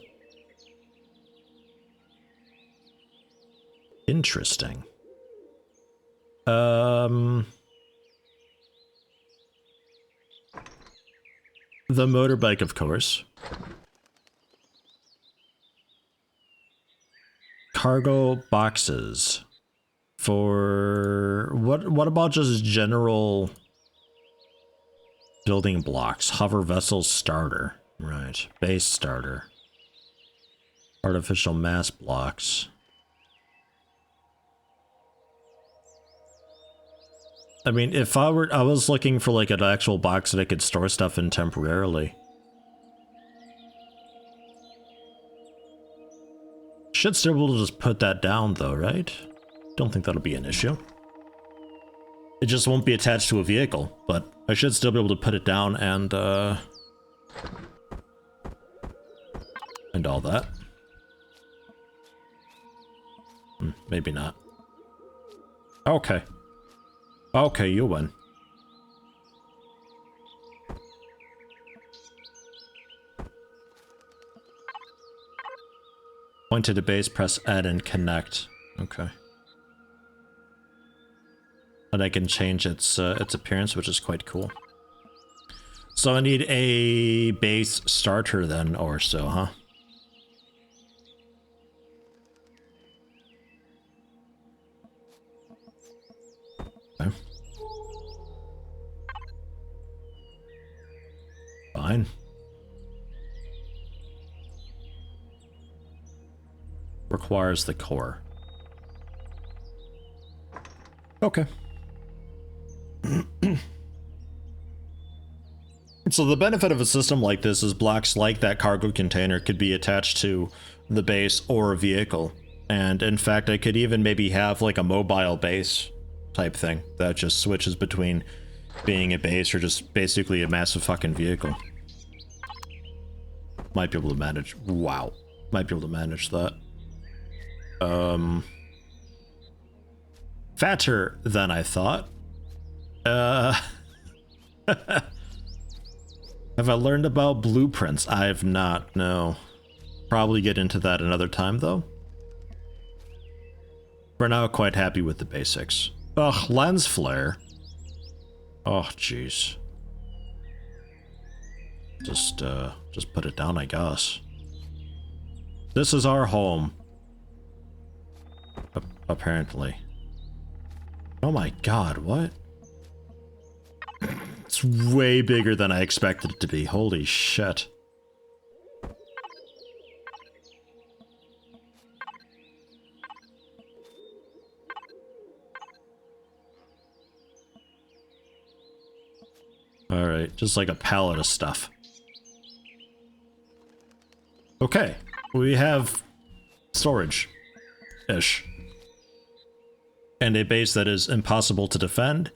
Interesting. The motorbike, of course. Cargo boxes. For what about just general building blocks? Hover vessel starter. Right. Base starter. Artificial mass blocks. I mean, if I was looking for like an actual box that I could store stuff in temporarily. Should still be able to just put that down though, right? Don't think that'll be an issue. It just won't be attached to a vehicle, but I should still be able to put it down and all that. Maybe not. Okay. Okay, you win. Point to the base, press add and connect. Okay. And I can change its appearance, which is quite cool. So I need a base starter then, or so, huh? Okay. Fine. Requires the core. Okay. So the benefit of a system like this is blocks like that cargo container could be attached to the base or a vehicle. And in fact, I could even maybe have like a mobile base type thing that just switches between being a base or just basically a massive fucking vehicle. Might be able to manage. Wow. Might be able to manage that. Fatter than I thought. Have I learned about blueprints? I have not, no. Probably get into that another time, though. For now, quite happy with the basics. Ugh, lens flare. Oh, jeez. Just put it down, I guess. This is our home. Apparently. Oh my god, what? It's way bigger than I expected it to be. Holy shit. Alright, just like a pallet of stuff. Okay, we have storage-ish. And a base that is impossible to defend.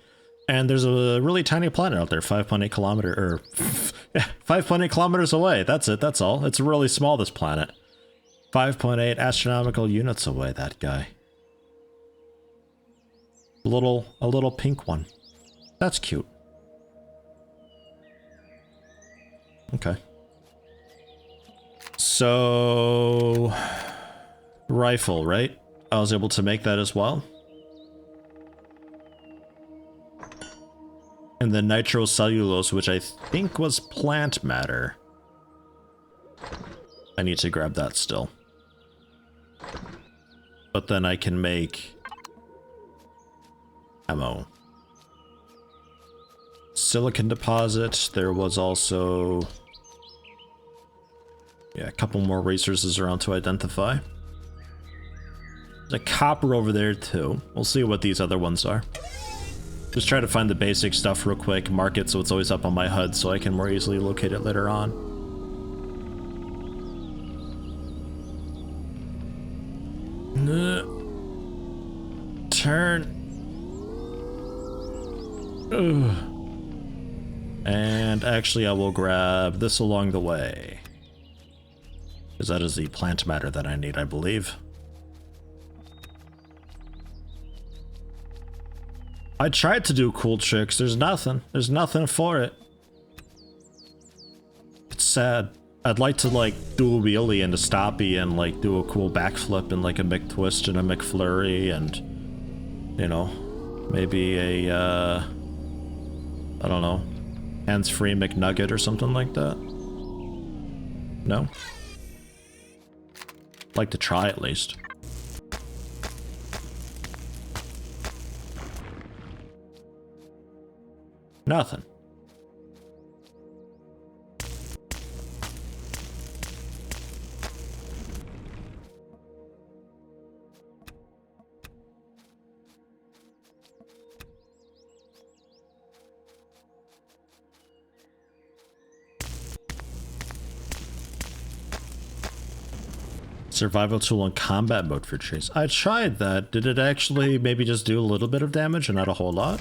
And there's a really tiny planet out there, 5.8 kilometers, or 5.8 kilometers away. That's it, that's all. It's really small, this planet. 5.8 astronomical units away, that guy. A little pink one. That's cute. Okay. So... rifle, right? I was able to make that as well. And then nitrocellulose, which I think was plant matter. I need to grab that still. But then I can make ammo. Silicon deposit. There was also... yeah, a couple more resources around to identify. There's a copper over there too. We'll see what these other ones are. Just try to find the basic stuff real quick, mark it so it's always up on my HUD so I can more easily locate it later on. Turn. Ugh. And actually I will grab this along the way. Because that is the plant matter that I need, I believe. I tried to do cool tricks. There's nothing. There's nothing for it. It's sad. I'd like to like do a wheelie and a stoppie and like do a cool backflip and like a McTwist and a McFlurry and, you know, maybe a, I don't know, hands-free McNugget or something like that. No? I'd like to try at least. Nothing. Survival tool in combat mode for chase. I tried that. Did it actually maybe just do a little bit of damage and not a whole lot?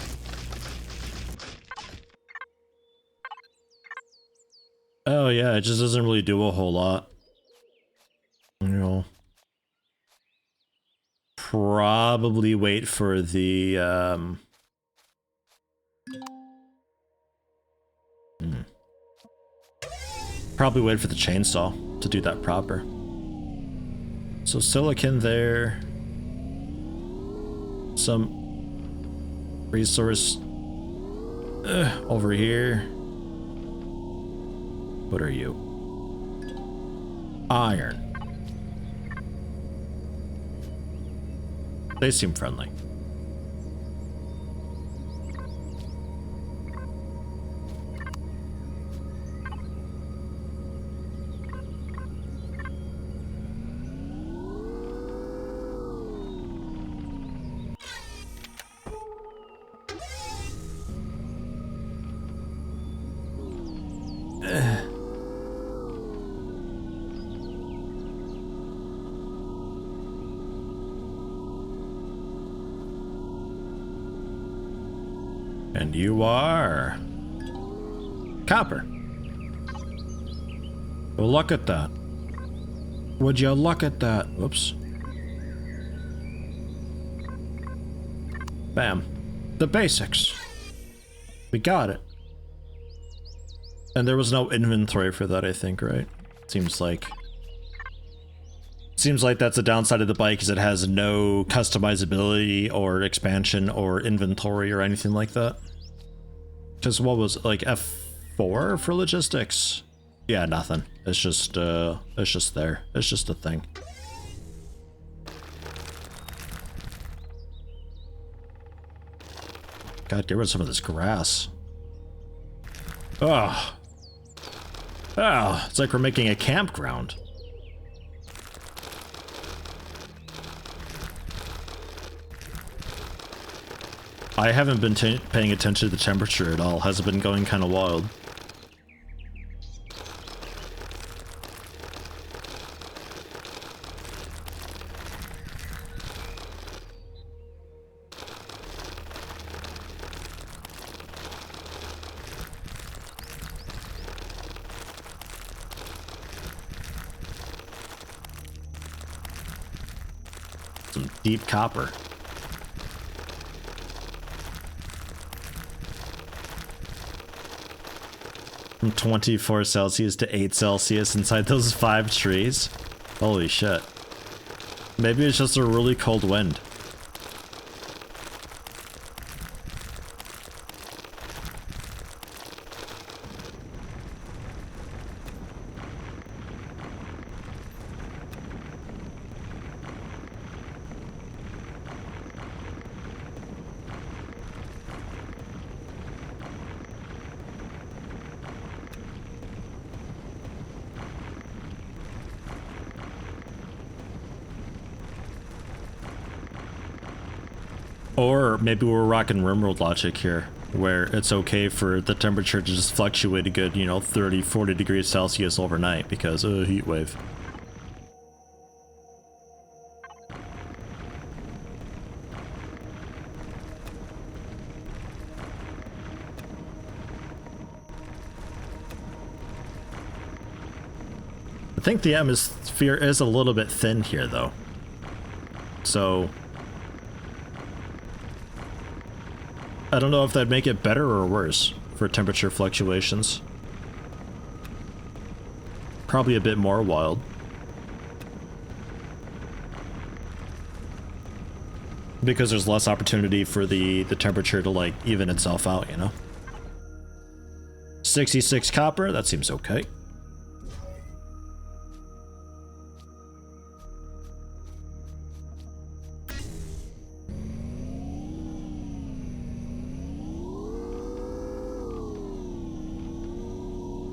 Oh yeah, it just doesn't really do a whole lot. You know. Probably wait for the Probably wait for the chainsaw to do that proper. So silicon there. Some resource over here. What are you? Iron. They seem friendly. And you are copper. Well, look at that. Would you look at that? Whoops. Bam. The basics. We got it. And there was no inventory for that, I think, right? Seems like that's a downside of the bike, is it has no customizability or expansion or inventory or anything like that. Because what was it, like F4 for logistics? Yeah, nothing. It's just there. It's just a thing. God, get rid of some of this grass. Oh. Oh, it's like we're making a campground. I haven't been paying attention to the temperature at all. Has it been going kind of wild? Some deep copper. From 24 Celsius to 8 Celsius inside those 5 trees. Holy shit. Maybe it's just a really cold wind. Or maybe we're rocking RimWorld logic here, where it's okay for the temperature to just fluctuate a good, you know, 30, 40 degrees Celsius overnight because of a heat wave. I think the atmosphere is a little bit thin here, though. So I don't know if that'd make it better or worse for temperature fluctuations. Probably a bit more wild. Because there's less opportunity for the temperature to, like, even itself out, you know? 66 copper, that seems okay.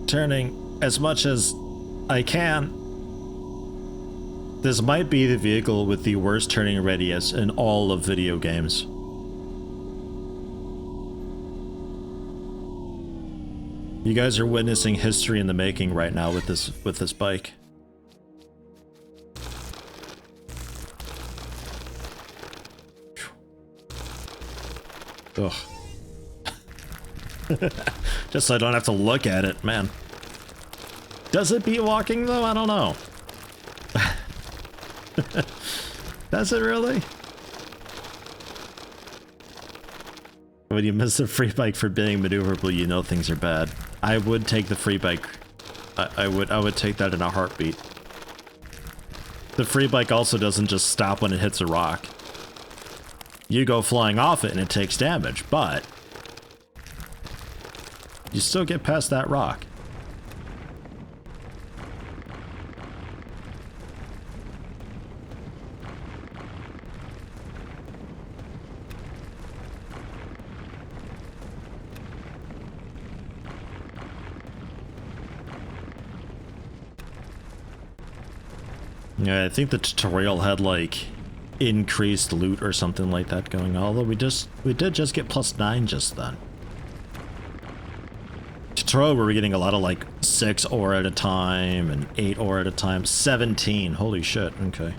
Turning as much as I can. This might be the vehicle with the worst turning radius in all of video games. You guys are witnessing history in the making right now with this bike. Ugh. Just so I don't have to look at it, man. Does it beat walking though? I don't know. Does it really? When you miss a free bike for being maneuverable, you know things are bad. I would take the free bike. I would take that in a heartbeat. The free bike also doesn't just stop when it hits a rock. You go flying off it and it takes damage, but you still get past that rock. Yeah, I think the tutorial had like increased loot or something like that going on, although we did just get +9 just then. Tutorial we were getting a lot of like 6 ore at a time and 8 ore at a time. 17, holy shit, okay.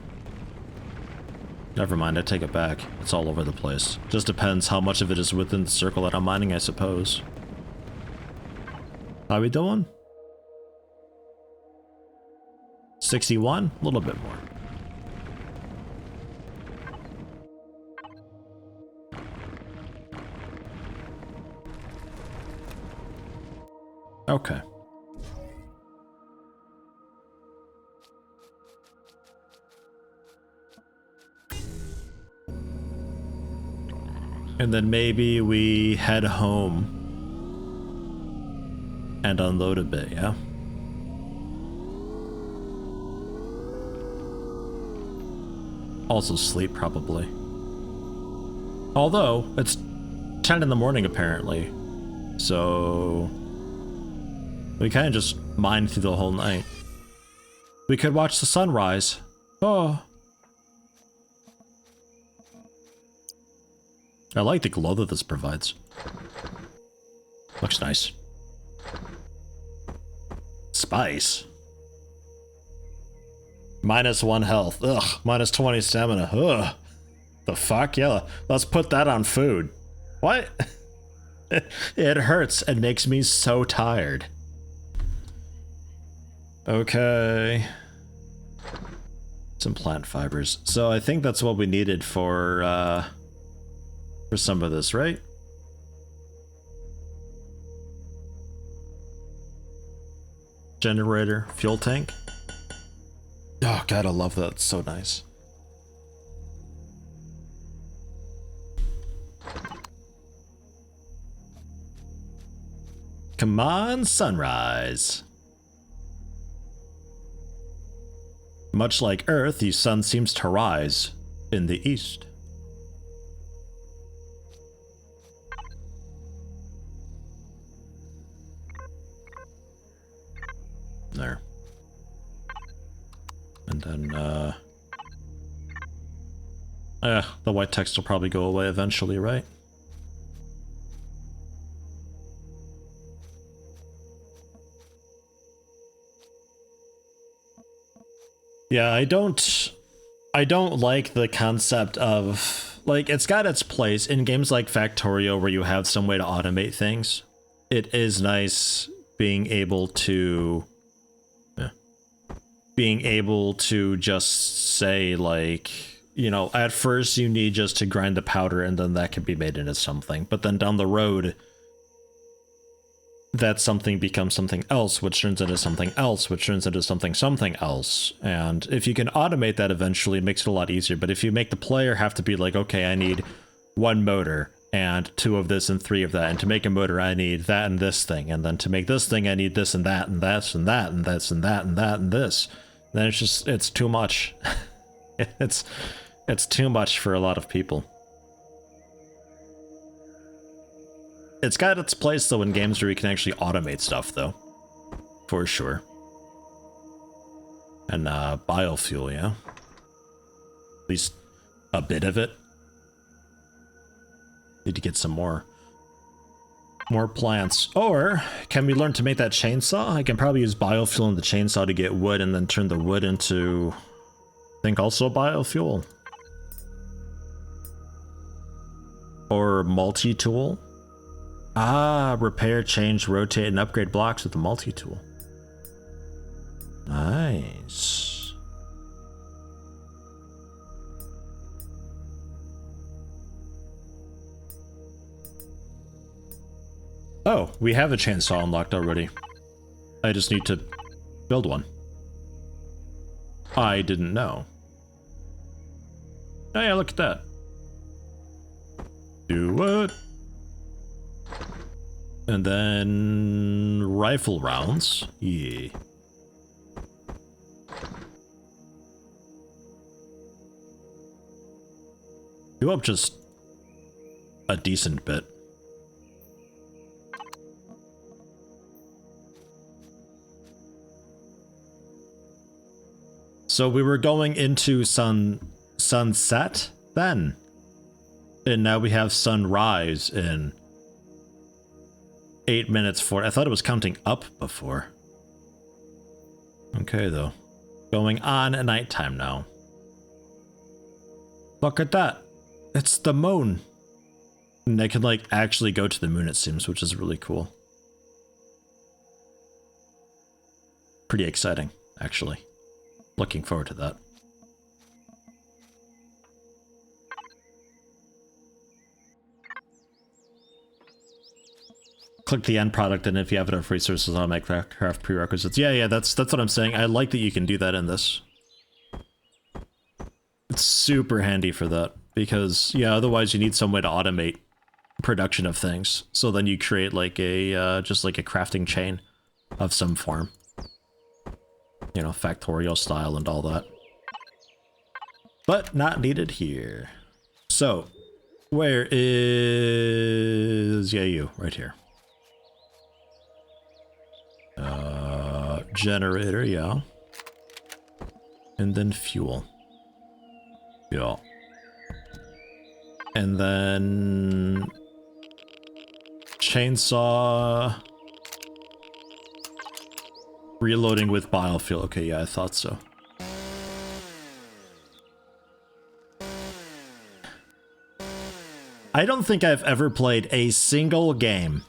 Never mind, I take it back. It's all over the place. Just depends how much of it is within the circle that I'm mining, I suppose. How we doing? 61? A little bit more. Okay. And then maybe we head home and unload a bit, yeah? Also sleep, probably. Although, it's 10 in the morning, apparently. So... we kind of just mine through the whole night. We could watch the sunrise. Oh. I like the glow that this provides. Looks nice. Spice. -1 health. Ugh. -20 stamina. Ugh. The fuck? Yeah. Let's put that on food. What? It hurts and makes me so tired. Okay. Some plant fibers. So I think that's what we needed for some of this, right? Generator, fuel tank. Oh god, I love that. It's so nice. Come on, sunrise. Much like Earth, the sun seems to rise in the east. There. And then, the white text will probably go away eventually, right? Yeah, I don't like the concept of, like, it's got its place in games like Factorio where you have some way to automate things. It is nice being able to just say, like, you know, at first you need just to grind the powder and then that can be made into something. But then down the road, that something becomes something else, which turns into something else, which turns into something else. And if you can automate that eventually, it makes it a lot easier. But if you make the player have to be like, okay, I need 1 motor and 2 of this and 3 of that, and to make a motor I need that and this thing, and then to make this thing I need this and that and this and that and this and that and that and this, then it's too much. it's too much for a lot of people. It's got its place though in games where you can actually automate stuff though, for sure. And biofuel, yeah, at least a bit of it. Need to get some more plants. Or can we learn to make that chainsaw? I can probably use biofuel in the chainsaw to get wood and then turn the wood into, I think, also biofuel. Or multi-tool. Ah, repair, change, rotate, and upgrade blocks with the multi-tool. Nice. Oh, we have a chainsaw unlocked already. I just need to build one. I didn't know. Oh yeah, look at that. Do it. And then rifle rounds. Yeah. Do up just a decent bit. So we were going into sunset then. And now we have sunrise in 8 minutes for. I thought it was counting up before. Okay, though. Going on at nighttime now. Look at that. It's the moon. And they can, like, actually go to the moon, it seems, which is really cool. Pretty exciting, actually. looking forward to that. Click the end product, and if you have enough resources, automatic craft prerequisites. Yeah, that's what I'm saying. I like that you can do that in this. It's super handy for that, because yeah, otherwise you need some way to automate production of things. So then you create like a just like a crafting chain of some form. You know, factorial style and all that. But not needed here. So, where is... yeah, you, right here. Generator, yeah. And then fuel. Yeah. And then... chainsaw... reloading with biofuel. Okay, yeah, I thought so. I don't think I've ever played a single game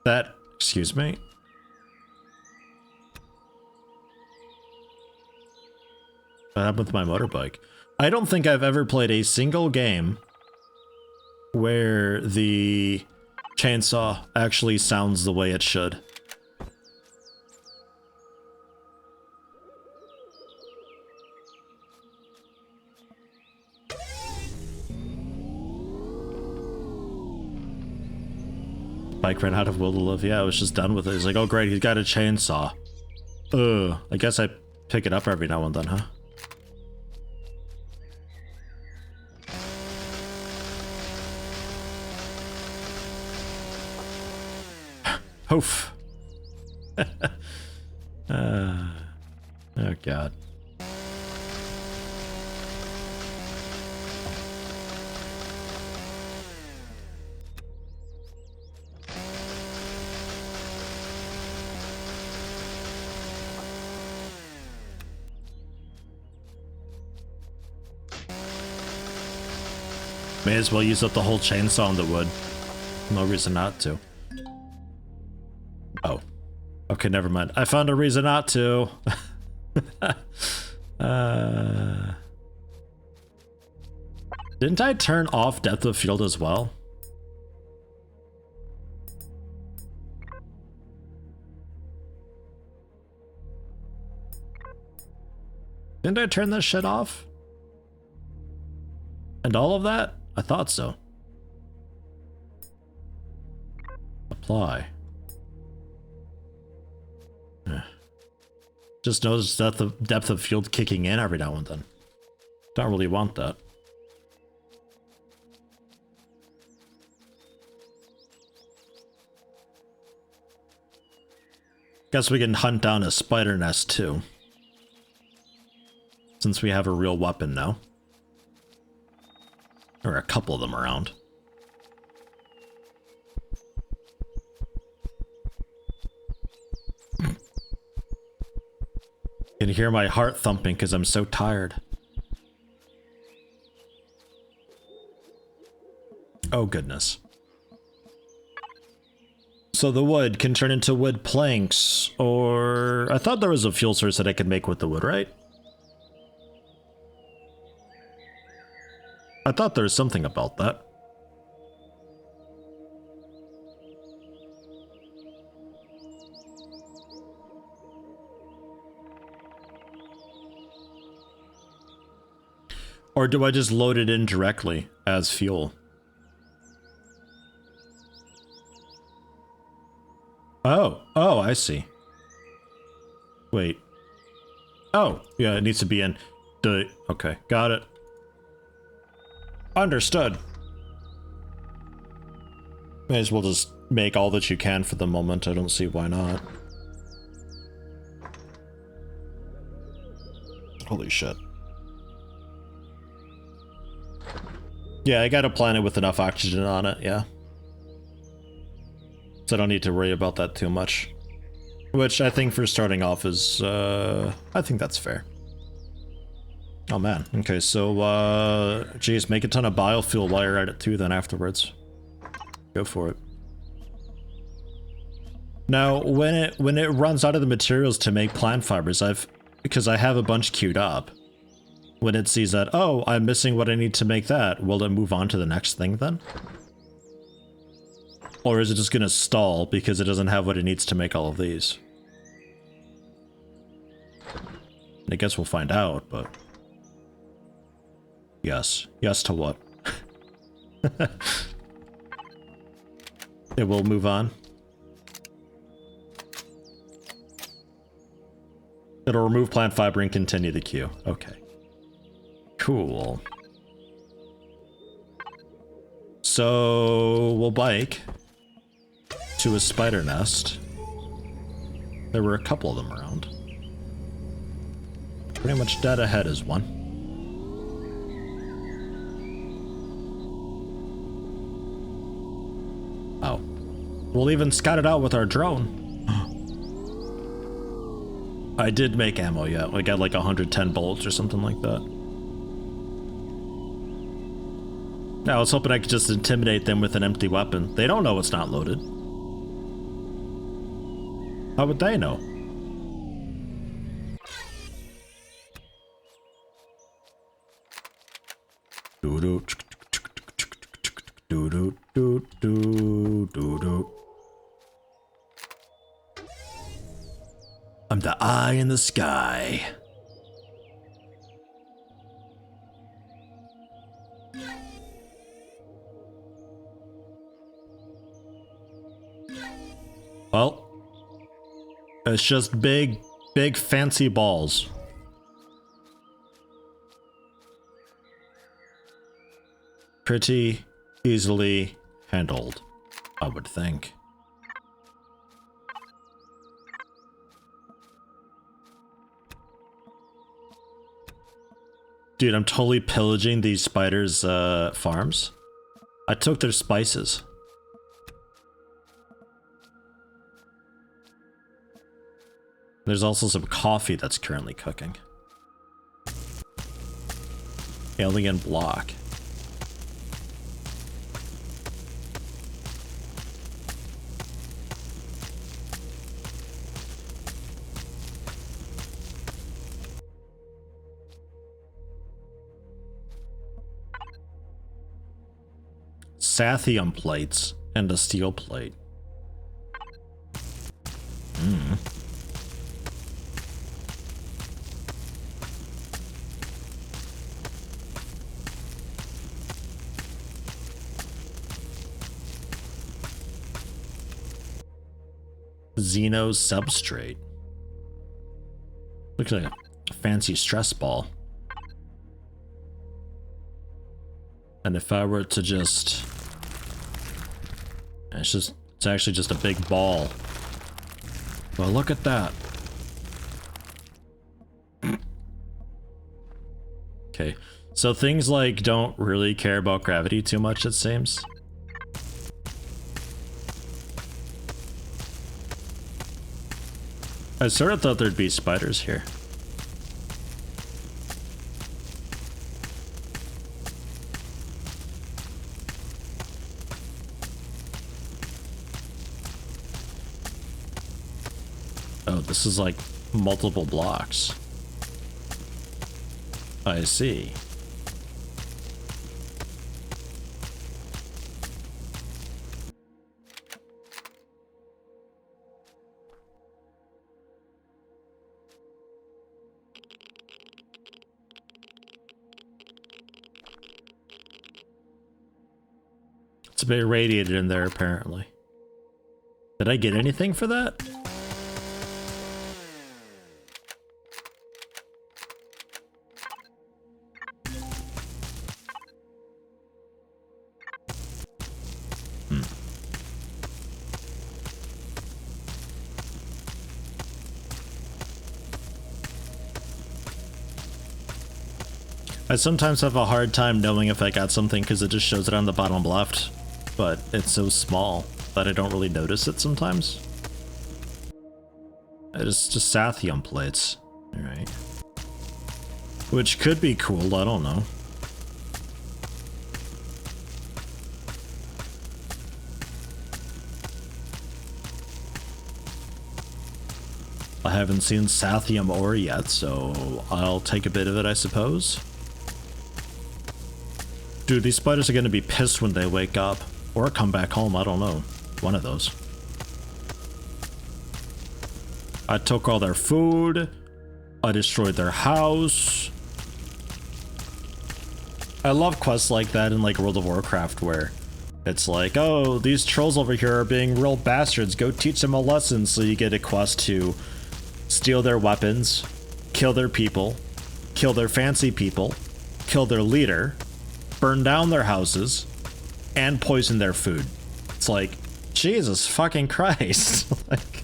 that... excuse me? What happened with my motorbike? I don't think I've ever played a single game where the chainsaw actually sounds the way it should. Bike ran out of will to live. Yeah, I was just done with it. He's like, oh great, he's got a chainsaw. I guess I pick it up every now and then, huh? Oof. Oh god. May as well use up the whole chainsaw on the wood. No reason not to. Oh. Okay, never mind. I found a reason not to. Didn't I turn off depth of field as well? Didn't I turn this shit off? And all of that? I thought so. Apply. Just notice that the depth of field kicking in every now and then. Don't really want that. Guess we can hunt down a spider nest too. Since we have a real weapon now. Or a couple of them around. You can hear my heart thumping because I'm so tired. Oh goodness. So the wood can turn into wood planks, or... I thought there was a fuel source that I could make with the wood, right? I thought there was something about that. Or do I just load it in directly as fuel? Oh, I see. Wait. Oh, yeah, it needs to be in. Okay, got it. Understood. May as well just make all that you can for the moment. I don't see why not. Holy shit. Yeah, I gotta plan it with enough oxygen on it, yeah. So I don't need to worry about that too much. Which I think for starting off is, I think that's fair. Oh man, okay, so, geez, make a ton of biofuel while you're at it too then afterwards. Go for it. Now, when it runs out of the materials to make plant fibers, I've because I have a bunch queued up. When it sees that, oh, I'm missing what I need to make that, will it move on to the next thing then? Or is it just gonna stall because it doesn't have what it needs to make all of these? I guess we'll find out, but... Yes. Yes to what? It will move on. It'll remove plant fiber and continue the queue. Okay. Cool. So we'll bike to a spider nest. There were a couple of them around. Pretty much dead ahead is one. Oh. We'll even scout it out with our drone. I did make ammo, yeah. I got like 110 bullets or something like that. I was hoping I could just intimidate them with an empty weapon. They don't know it's not loaded. How would they know? Doo-doo. Doo-doo. Doo-doo. Doo-doo. I'm the eye in the sky. Well, it's just big fancy balls. Pretty easily handled, I would think. Dude, I'm totally pillaging these spiders' farms. I took their spices. There's also some coffee that's currently cooking. Alien block. Sathium plates and a steel plate. Xeno substrate. Looks like a fancy stress ball. And if I were to just... It's actually just a big ball. Well, look at that. Okay, so things like don't really care about gravity too much, it seems. I sort of thought there'd be spiders here. Oh, this is like multiple blocks. I see. It's a bit irradiated in there, apparently. Did I get anything for that? I sometimes have a hard time knowing if I got something because it just shows it on the bottom left, but it's so small that I don't really notice it sometimes. It's just Sathium plates. Alright. Which could be cool, I don't know. I haven't seen Sathium ore yet, so I'll take a bit of it, I suppose. Dude, these spiders are gonna be pissed when they wake up. Or come back home, I don't know. One of those. I took all their food. I destroyed their house. I love quests like that in like World of Warcraft where it's like, oh, these trolls over here are being real bastards. Go teach them a lesson. So you get a quest to steal their weapons, kill their people, kill their fancy people, kill their leader, burn down their houses, and poison their food. It's like, Jesus fucking Christ. Like,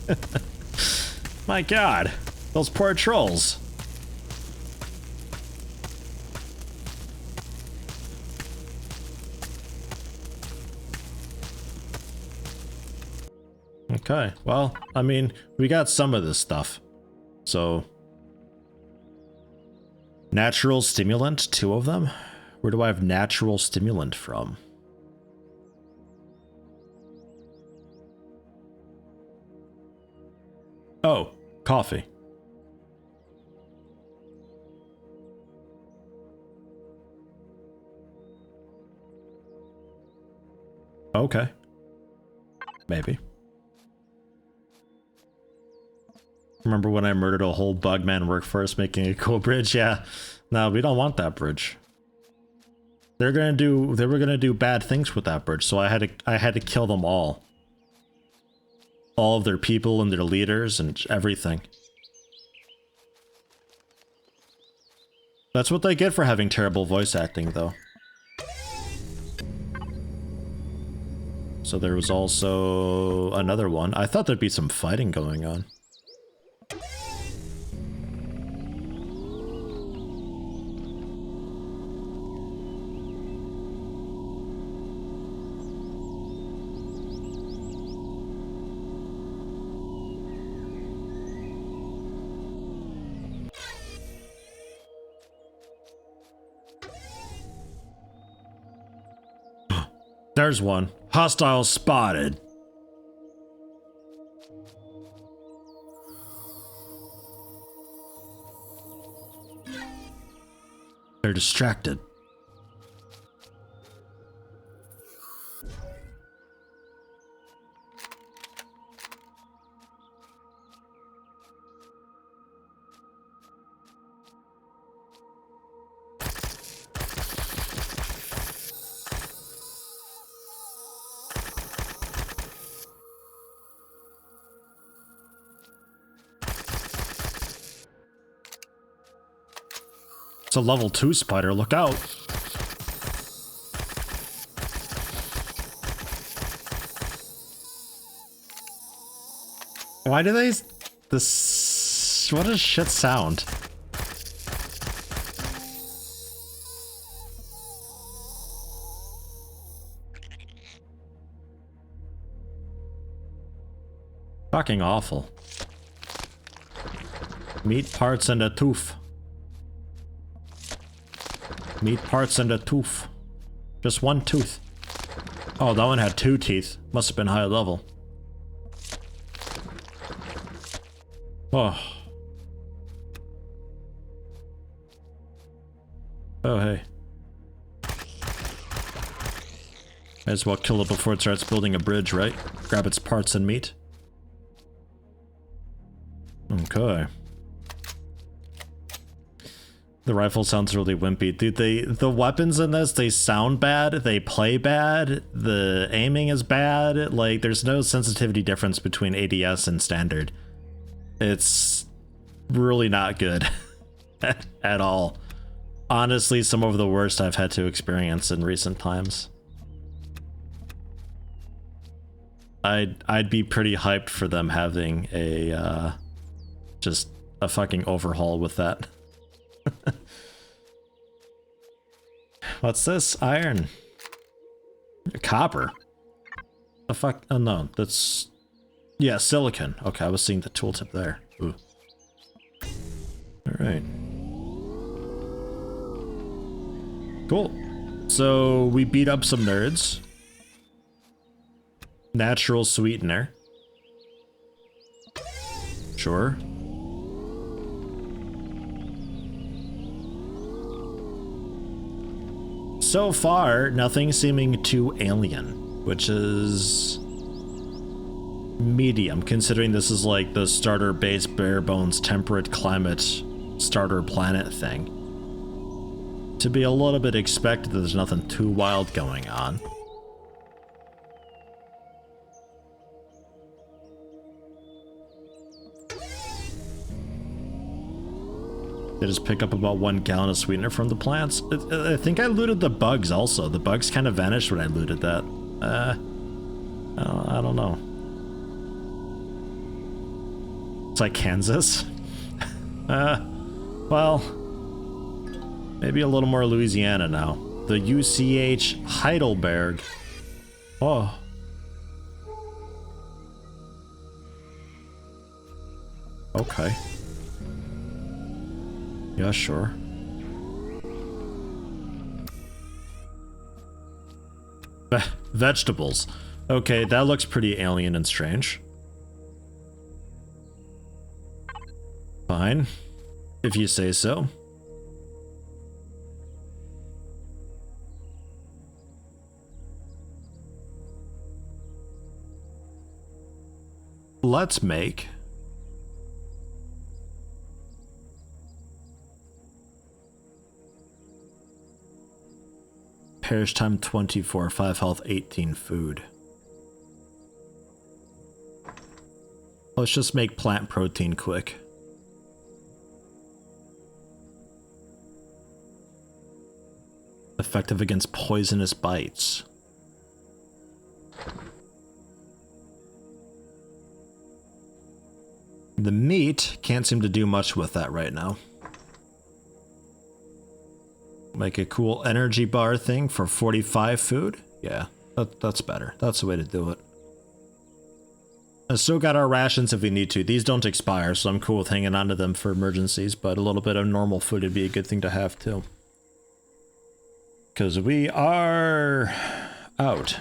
my God, those poor trolls. Okay, well, I mean, we got some of this stuff. So, natural stimulant, 2 of them? Where do I have natural stimulant from? Oh, coffee. Okay. Maybe. Remember when I murdered a whole Bugman workforce making a cool bridge? Yeah. No, we don't want that bridge. They were gonna do bad things with that bridge, so I had to kill them all. All of their people and their leaders and everything. That's what they get for having terrible voice acting, though. So there was also another one. I thought there'd be some fighting going on. There's one. Hostile spotted. They're distracted. It's a level 2 spider, look out. Why do they... This... What does shit sound? Fucking awful. Meat parts and a tooth. Meat parts and a tooth. Just one tooth. Oh, that one had 2 teeth. Must have been high level. Oh. Oh, hey. Might as well kill it before it starts building a bridge, right? Grab its parts and meat. Okay. The rifle sounds really wimpy. Dude, the weapons in this, they sound bad, they play bad, the aiming is bad, like, there's no sensitivity difference between ADS and standard. It's really not good at all. Honestly, some of the worst I've had to experience in recent times. I'd be pretty hyped for them having a, just a fucking overhaul with that. What's this? Iron. Copper. The fuck? Oh no, that's... Yeah, silicon. Okay, I was seeing the tooltip there. Ooh. Alright. Cool. So, we beat up some nerds. Natural sweetener. Sure. so far, nothing seeming too alien, which is medium, considering this is like the starter base, bare bones, temperate climate, starter planet thing. To be a little bit expected that there's nothing too wild going on. They just pick up about 1 gallon of sweetener from the plants. I think I looted the bugs also. The bugs kind of vanished when I looted that. I don't know. It's like Kansas. Well, maybe a little more Louisiana now. The UCH Heidelberg. Oh. Okay. Yeah, sure. Vegetables. Okay, that looks pretty alien and strange. Fine, if you say so. Let's make perish time 24, 5 health, 18 food. Let's just make plant protein quick. Effective against poisonous bites. The meat can't seem to do much with that right now. Make a cool energy bar thing for 45 food? Yeah, that's better. That's the way to do it. I still got our rations if we need to. These don't expire, so I'm cool with hanging on to them for emergencies, but a little bit of normal food would be a good thing to have too. Because we are out.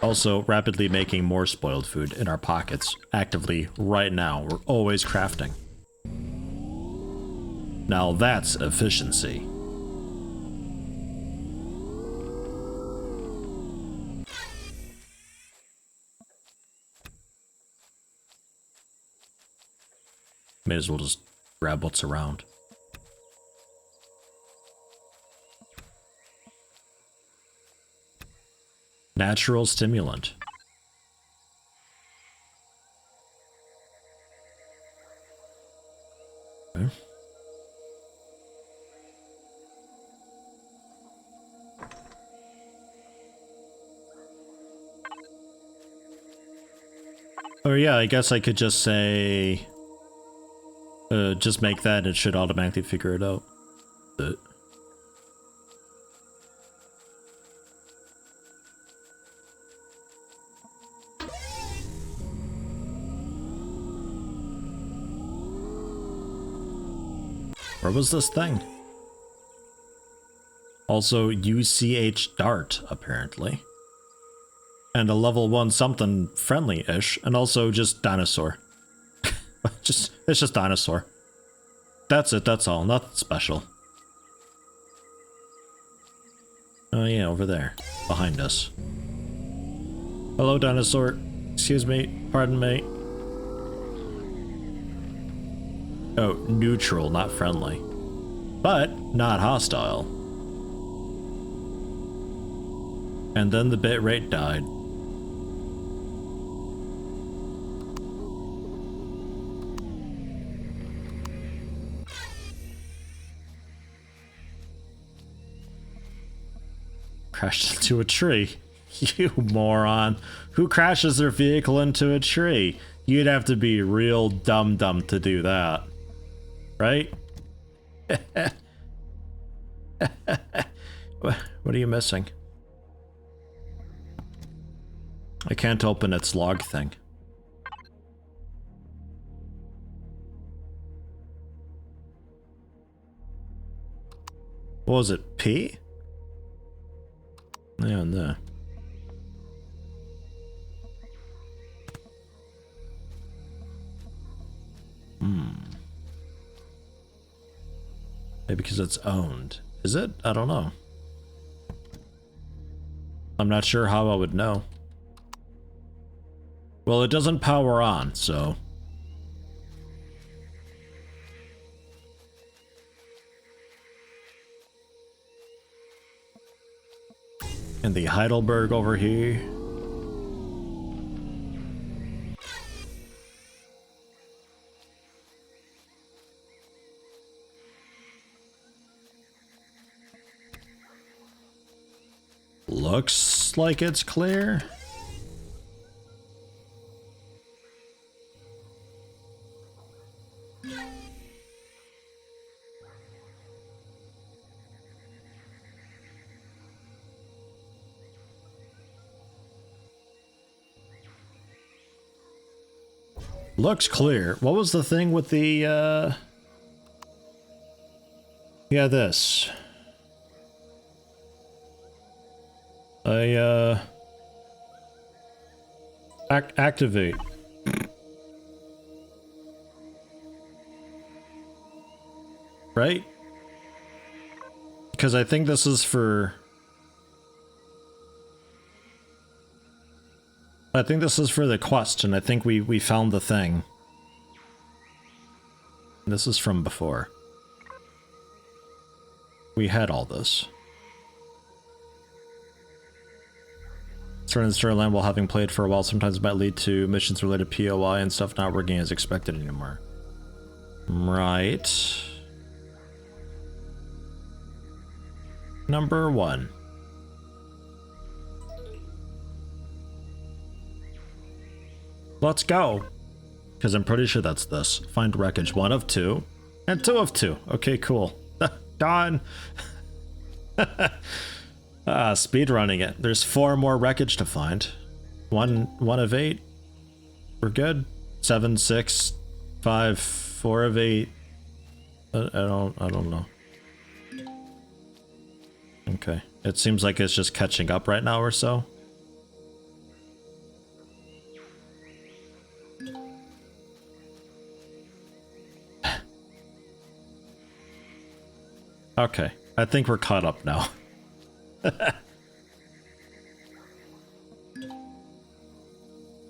Also, rapidly making more spoiled food in our pockets, actively right now. We're always crafting. Now that's efficiency. May as well just grab what's around. Natural stimulant. Okay. Oh yeah, I guess I could just say, just make that and it should automatically figure it out. Where was this thing? Also, UCH Dart, apparently. And a level 1 something friendly-ish, and also just dinosaur. It's just dinosaur. That's it, that's all, nothing special. Oh yeah, over there, behind us. Hello, dinosaur. Excuse me, pardon me. Oh, neutral, not friendly. But not hostile. And then the bitrate died. Crashed into a tree. You moron. Who crashes their vehicle into a tree? You'd have to be real dumb to do that. Right? What are you missing? I can't open its log thing. What was it? P? Yeah, no. Maybe because it's owned. Is it? I don't know. I'm not sure how I would know. Well, it doesn't power on, so... And the Heidelberg over here. Looks like it's clear. Looks clear. What was the thing with the, yeah, this. Activate. Right? Because I think this is for... I think this is for the quest, and I think we found the thing. This is from before. We had all this. Starting the storyline while having played for a while sometimes might lead to missions related POI and stuff not working as expected anymore. Right. Number 1. Let's go. Because I'm pretty sure that's this. Find wreckage 1 of 2. And 2 of 2. Okay, cool. Gone. Speed running it. There's 4 more wreckage to find. One of 8. We're good. 7, 6, 5, 4 of 8. I don't know. Okay. It seems like it's just catching up right now or so. Okay. I think we're caught up now.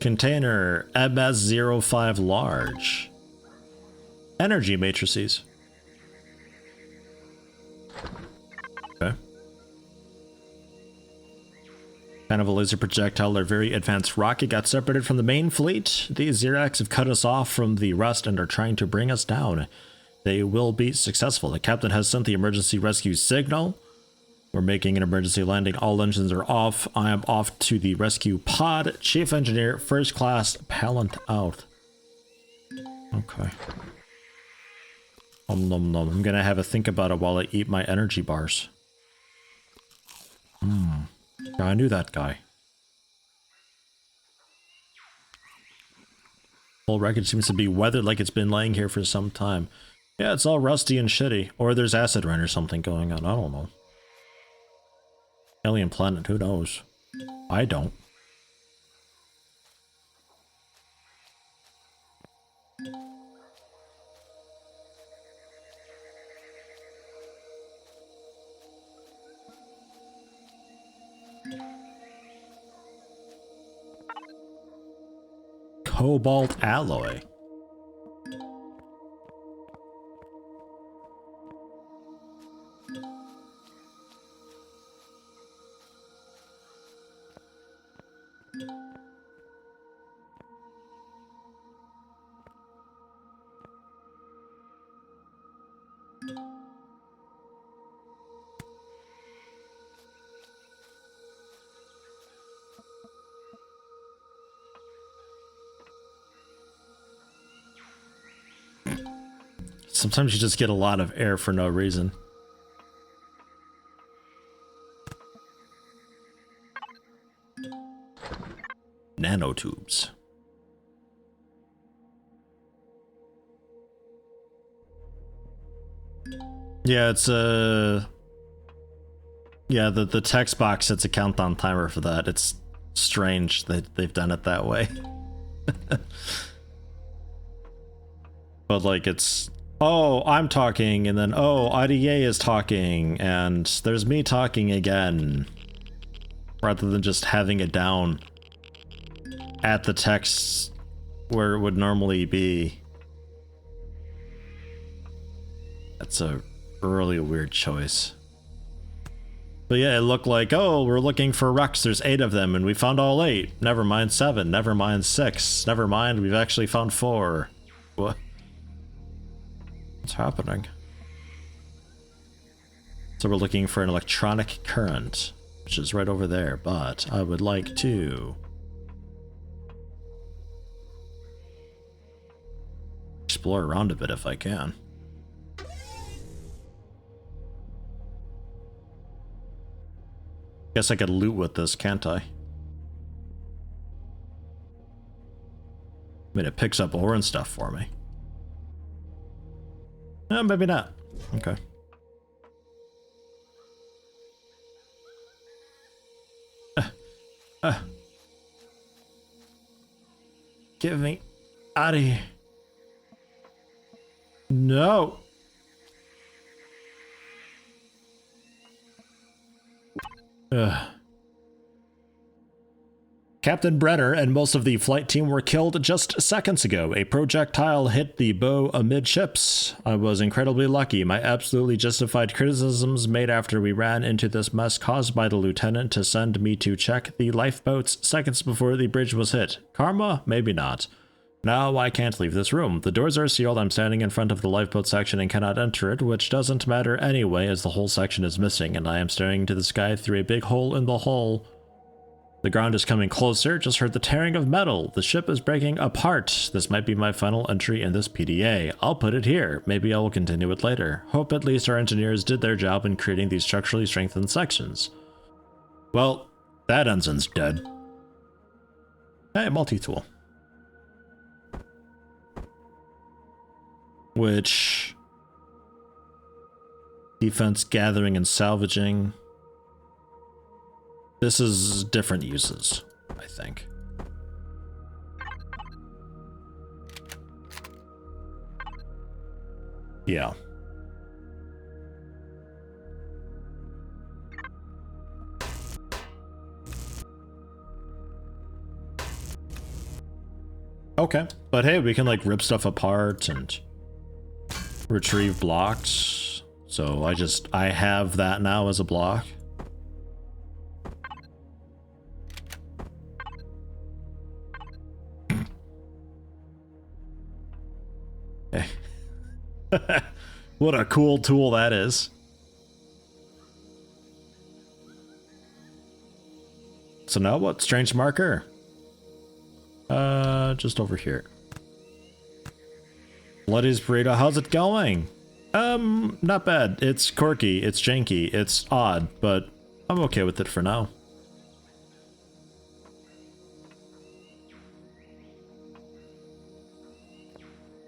Container MS05 large. Energy matrices. Okay. Kind of a laser projectile or very advanced rocket got separated from the main fleet. These Xerax have cut us off from the rest and are trying to bring us down. They will be successful. The captain has sent the emergency rescue signal. We're making an emergency landing. All engines are off. I am off to the rescue pod. Chief engineer, first class, pallant out. Okay. Nom nom. I'm gonna have a think about it while I eat my energy bars. Yeah, I knew that guy. Whole wreckage seems to be weathered like it's been laying here for some time. Yeah, it's all rusty and shitty. Or there's acid rain or something going on. I don't know. Alien planet, who knows? I don't. Cobalt alloy. Sometimes you just get a lot of air for no reason. Nanotubes. Yeah, it's yeah, the text box sets a countdown timer for that. It's strange that they've done it that way. But like it's Oh, I'm talking, and then, oh, IDA is talking, and there's me talking again. Rather than just having it down at the text where it would normally be. That's a really weird choice. But yeah, it looked like, oh, we're looking for wrecks, there's 8 of them, and we found all 8. Never mind 7, never mind 6, never mind, we've actually found 4. What? What's happening? So we're looking for an electronic current, which is right over there, but I would like to explore around a bit if I can. Guess I could loot with this, can't I? I mean, it picks up ore and stuff for me. Maybe not. Okay. Get me out of here. No. Captain Brenner and most of the flight team were killed just seconds ago. A projectile hit the bow amidships. I was incredibly lucky. My absolutely justified criticisms made after we ran into this mess caused by the lieutenant to send me to check the lifeboats seconds before the bridge was hit. Karma? Maybe not. Now I can't leave this room. The doors are sealed. I'm standing in front of the lifeboat section and cannot enter it, which doesn't matter anyway as the whole section is missing, and I am staring into the sky through a big hole in the hull. The ground is coming closer. Just heard the tearing of metal. The ship is breaking apart. This might be my final entry in this PDA. I'll put it here. Maybe I will continue it later. Hope at least our engineers did their job in creating these structurally strengthened sections. Well, that ensign's dead. Hey, multi-tool. Which... defense, gathering, and salvaging. This is different uses, I think. Yeah. Okay, but hey, we can like rip stuff apart and retrieve blocks. So I have that now as a block. What a cool tool that is. So now what? Strange marker? Just over here. Bloody's burrito, how's it going? Not bad. It's quirky, it's janky, it's odd, but I'm okay with it for now.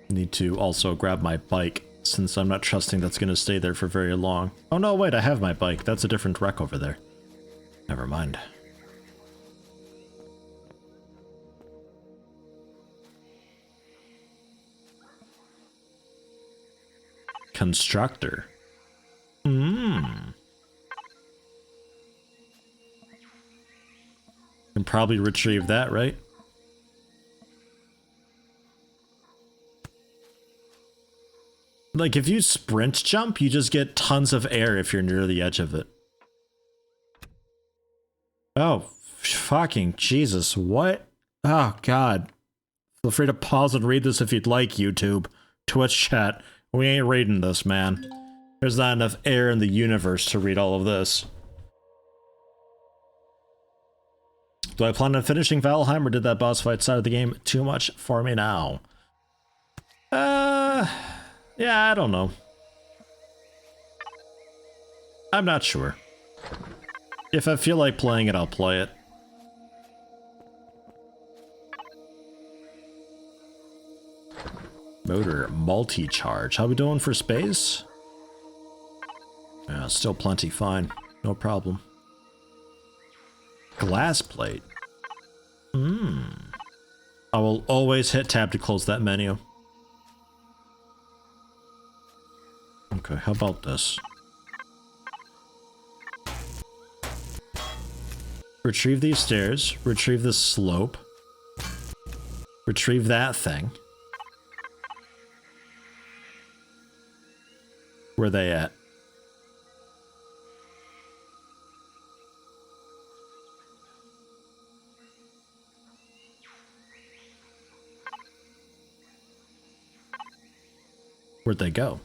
Need to also grab my bike, since I'm not trusting that's going to stay there for very long. Oh no, wait, I have my bike. That's a different wreck over there. Never mind. Constructor. Can probably retrieve that, right? Like, if you sprint jump, you just get tons of air if you're near the edge of it. Oh, fucking Jesus, what? Oh, God. Feel free to pause and read this if you'd like, YouTube. Twitch chat. We ain't reading this, man. There's not enough air in the universe to read all of this. Do I plan on finishing Valheim, or did that boss fight side of the game too much for me now? Yeah, I don't know. I'm not sure. If I feel like playing it, I'll play it. Motor multi-charge. How we doing for space? Yeah, still plenty fine. No problem. Glass plate. I will always hit tab to close that menu. Okay, how about this? Retrieve these stairs, retrieve this slope, retrieve that thing. Where are they at? Where'd they go?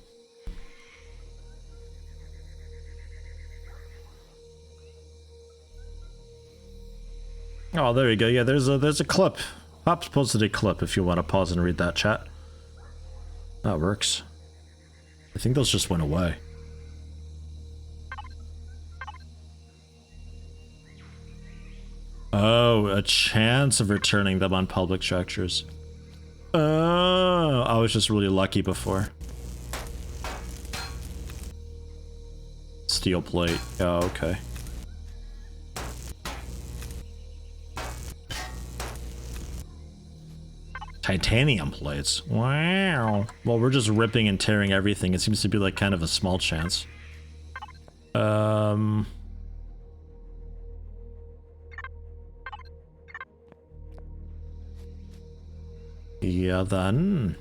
Oh, there you go. Yeah, there's a clip. Pop's posted a clip if you want to pause and read that, chat. That works. I think those just went away. Oh, a chance of returning them on public structures. Oh, I was just really lucky before. Steel plate. Oh, okay. Titanium plates. Wow. Well, we're just ripping and tearing everything. It seems to be like kind of a small chance. Yeah, then.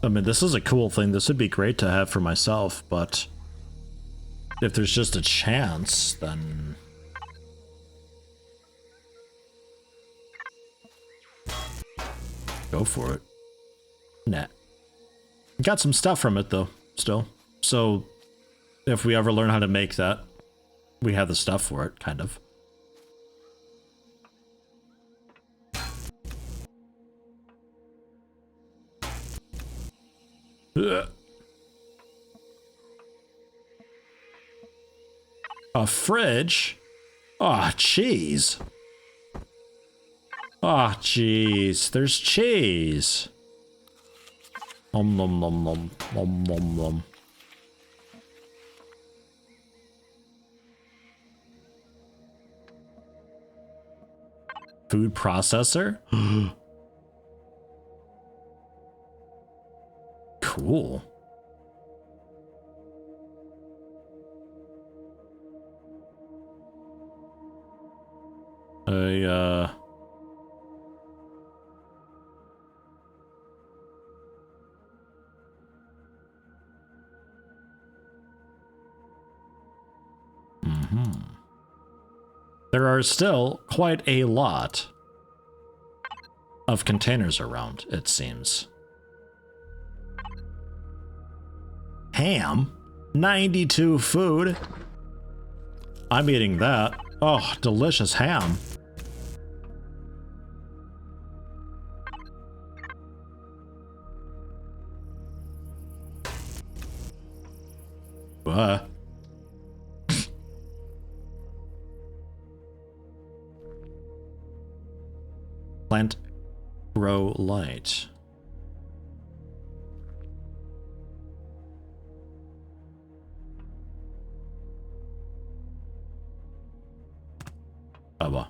I mean, this is a cool thing. This would be great to have for myself, but if there's just a chance, then... go for it. Nah. Got some stuff from it, though, still. So, if we ever learn how to make that, we have the stuff for it, kind of. Ugh. A fridge? Aw, oh, cheese. Aw, oh, cheese. There's cheese. Nom nom nom nom nom nom nom. Food processor? Cool. There are still quite a lot of containers around, it seems. Ham? 92 food? I'm eating that. Oh, delicious ham. Plant grow light. Oh,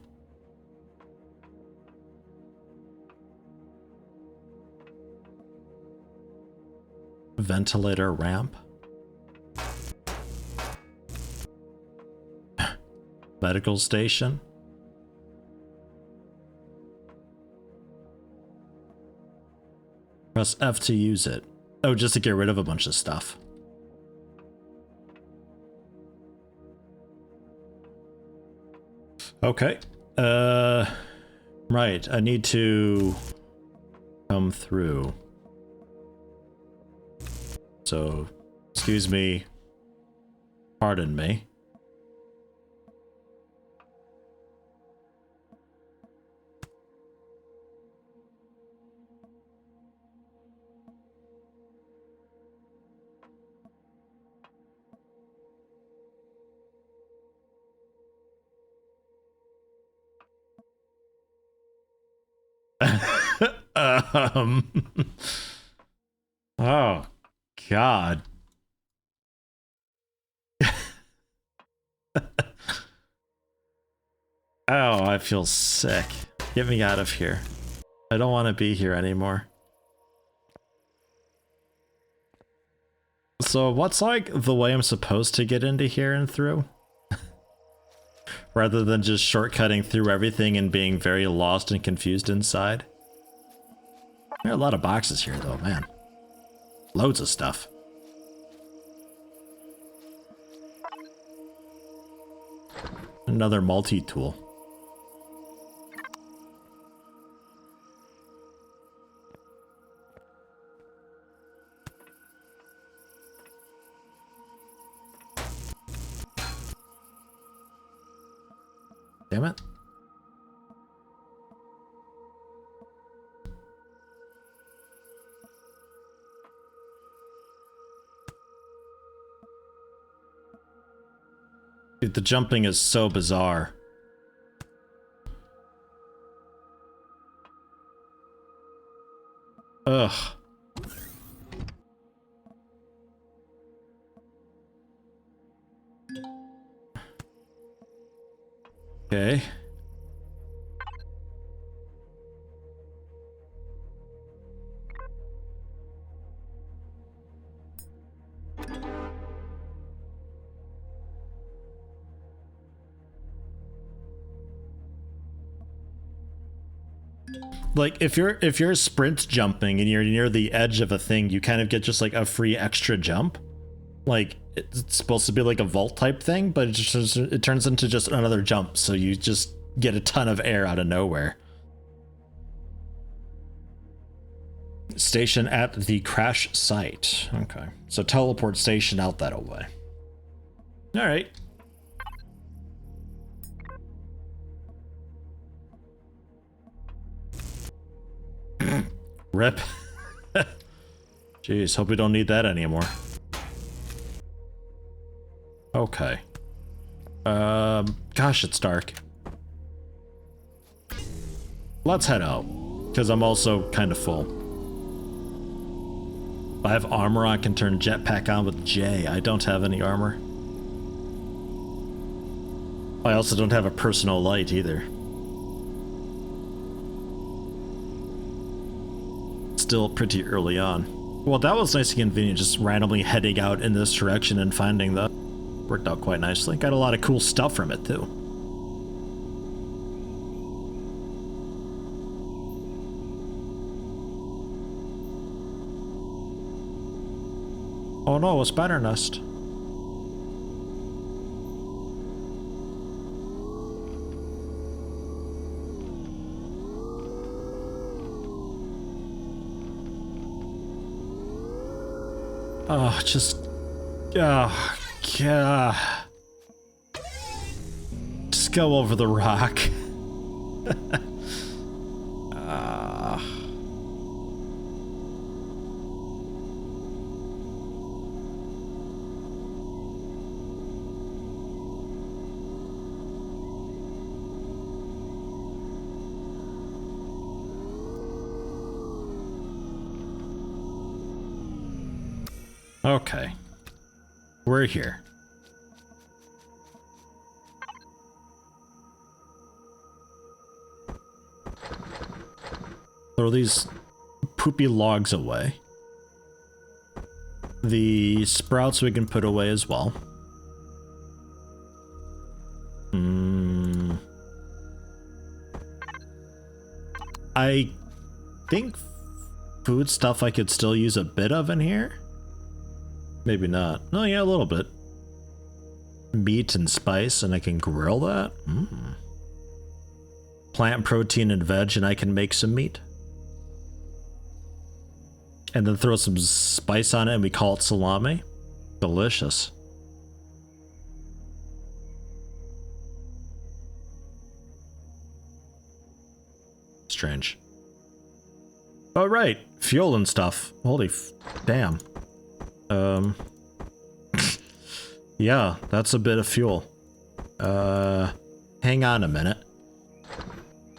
ventilator ramp. Medical station. Press F to use it. Oh, just to get rid of a bunch of stuff. Okay. Right. I need to come through. So, excuse me. Pardon me. Oh, God. Oh, I feel sick. Get me out of here. I don't want to be here anymore. So what's like the way I'm supposed to get into here and through? Rather than just shortcutting through everything and being very lost and confused inside. There are a lot of boxes here though, man. Loads of stuff. Another multi-tool. Damn it. Dude, the jumping is so bizarre. Ugh. Okay. Like if you're sprint jumping and you're near the edge of a thing, you kind of get just like a free extra jump. Like it's supposed to be like a vault type thing, but it turns into just another jump, so you just get a ton of air out of nowhere. Station at the crash site. Okay, so teleport station out that way. All right. Rip. Jeez, hope we don't need that anymore. Okay. Gosh, it's dark. Let's head out, because I'm also kind of full. If I have armor, I can turn jetpack on with J. I don't have any armor. I also don't have a personal light either. Still pretty early on. Well, that was nice and convenient, just randomly heading out in this direction and finding that. Worked out quite nicely. Got a lot of cool stuff from it, too. Oh no, a spider nest. Oh, just... Oh, God. Just go over the rock. Okay. We're here. Throw these poopy logs away. The sprouts we can put away as well. I think food stuff I could still use a bit of in here. Maybe not. Oh yeah, a little bit. Meat and spice, and I can grill that. Plant protein and veg, and I can make some meat. And then throw some spice on it, and we call it salami. Delicious. Strange. Oh right, fuel and stuff. Holy damn. Yeah, that's a bit of fuel. Hang on a minute.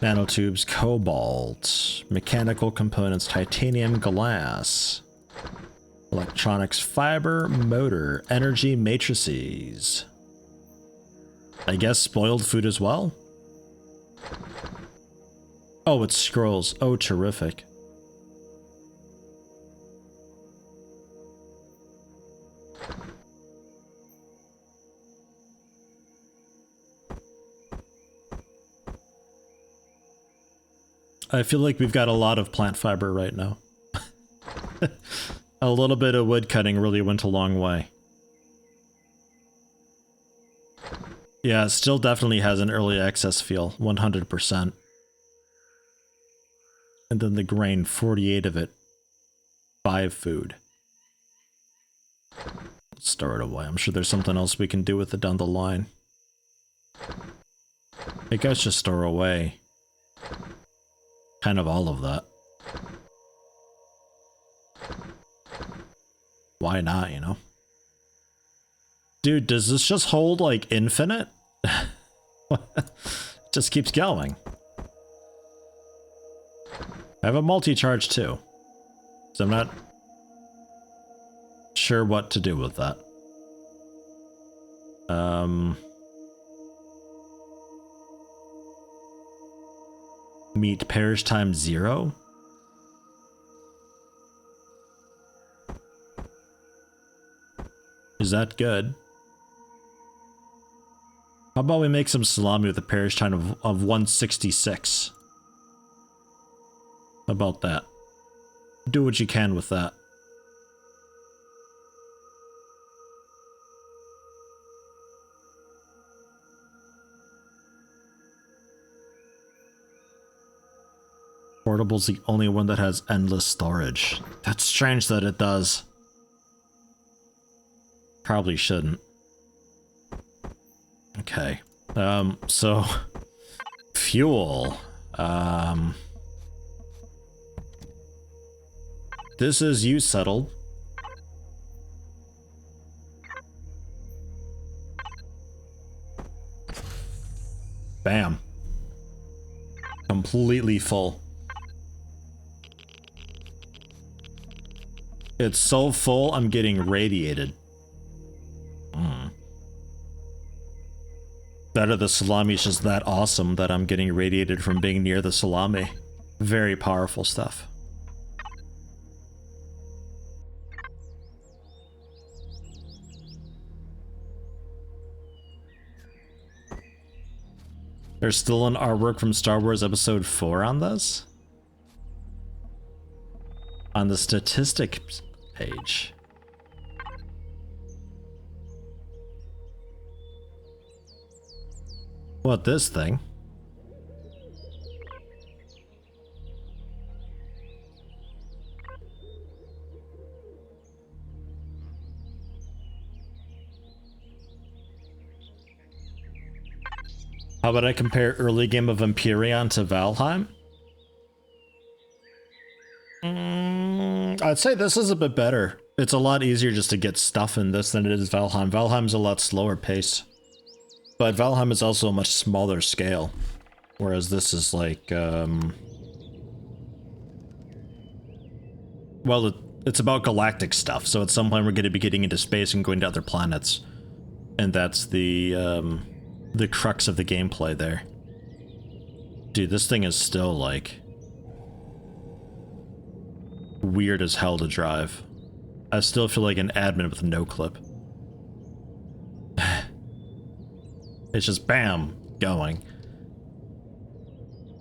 Nanotubes, cobalt, mechanical components, titanium, glass, electronics, fiber, motor, energy matrices. I guess spoiled food as well? Oh, it's scrolls. Oh, terrific. I feel like we've got a lot of plant fiber right now. A little bit of wood cutting really went a long way. Yeah, it still definitely has an early access feel, 100%. And then the grain, 48 of it. 5 food. Let's store it away. I'm sure there's something else we can do with it down the line. I guess just store away kind of all of that. Why not, you know? Dude, does this just hold, like, infinite? It just keeps going. I have a multi-charge, too. So I'm not sure what to do with that. Meat pairs times 0? Is that good? How about we make some salami with a parish time of 166? How about that? Do what you can with that. Portable's the only one that has endless storage. That's strange that it does. Probably shouldn't. Okay. So fuel. This is you settled. Bam. Completely full. It's so full, I'm getting radiated. That or the salami is just that awesome that I'm getting radiated from being near the salami. Very powerful stuff. There's still an artwork from Star Wars Episode 4 on this? On the statistics page. What, this thing? How about I compare early game of Empyrion to Valheim? I'd say this is a bit better. It's a lot easier just to get stuff in this than it is Valheim. Valheim's a lot slower pace. But Valheim is also a much smaller scale. Whereas this is like, well, it's about galactic stuff, so at some point we're going to be getting into space and going to other planets. And that's the crux of the gameplay there. Dude, this thing is still, like, weird as hell to drive. I still feel like an admin with no clip. It's just bam, going.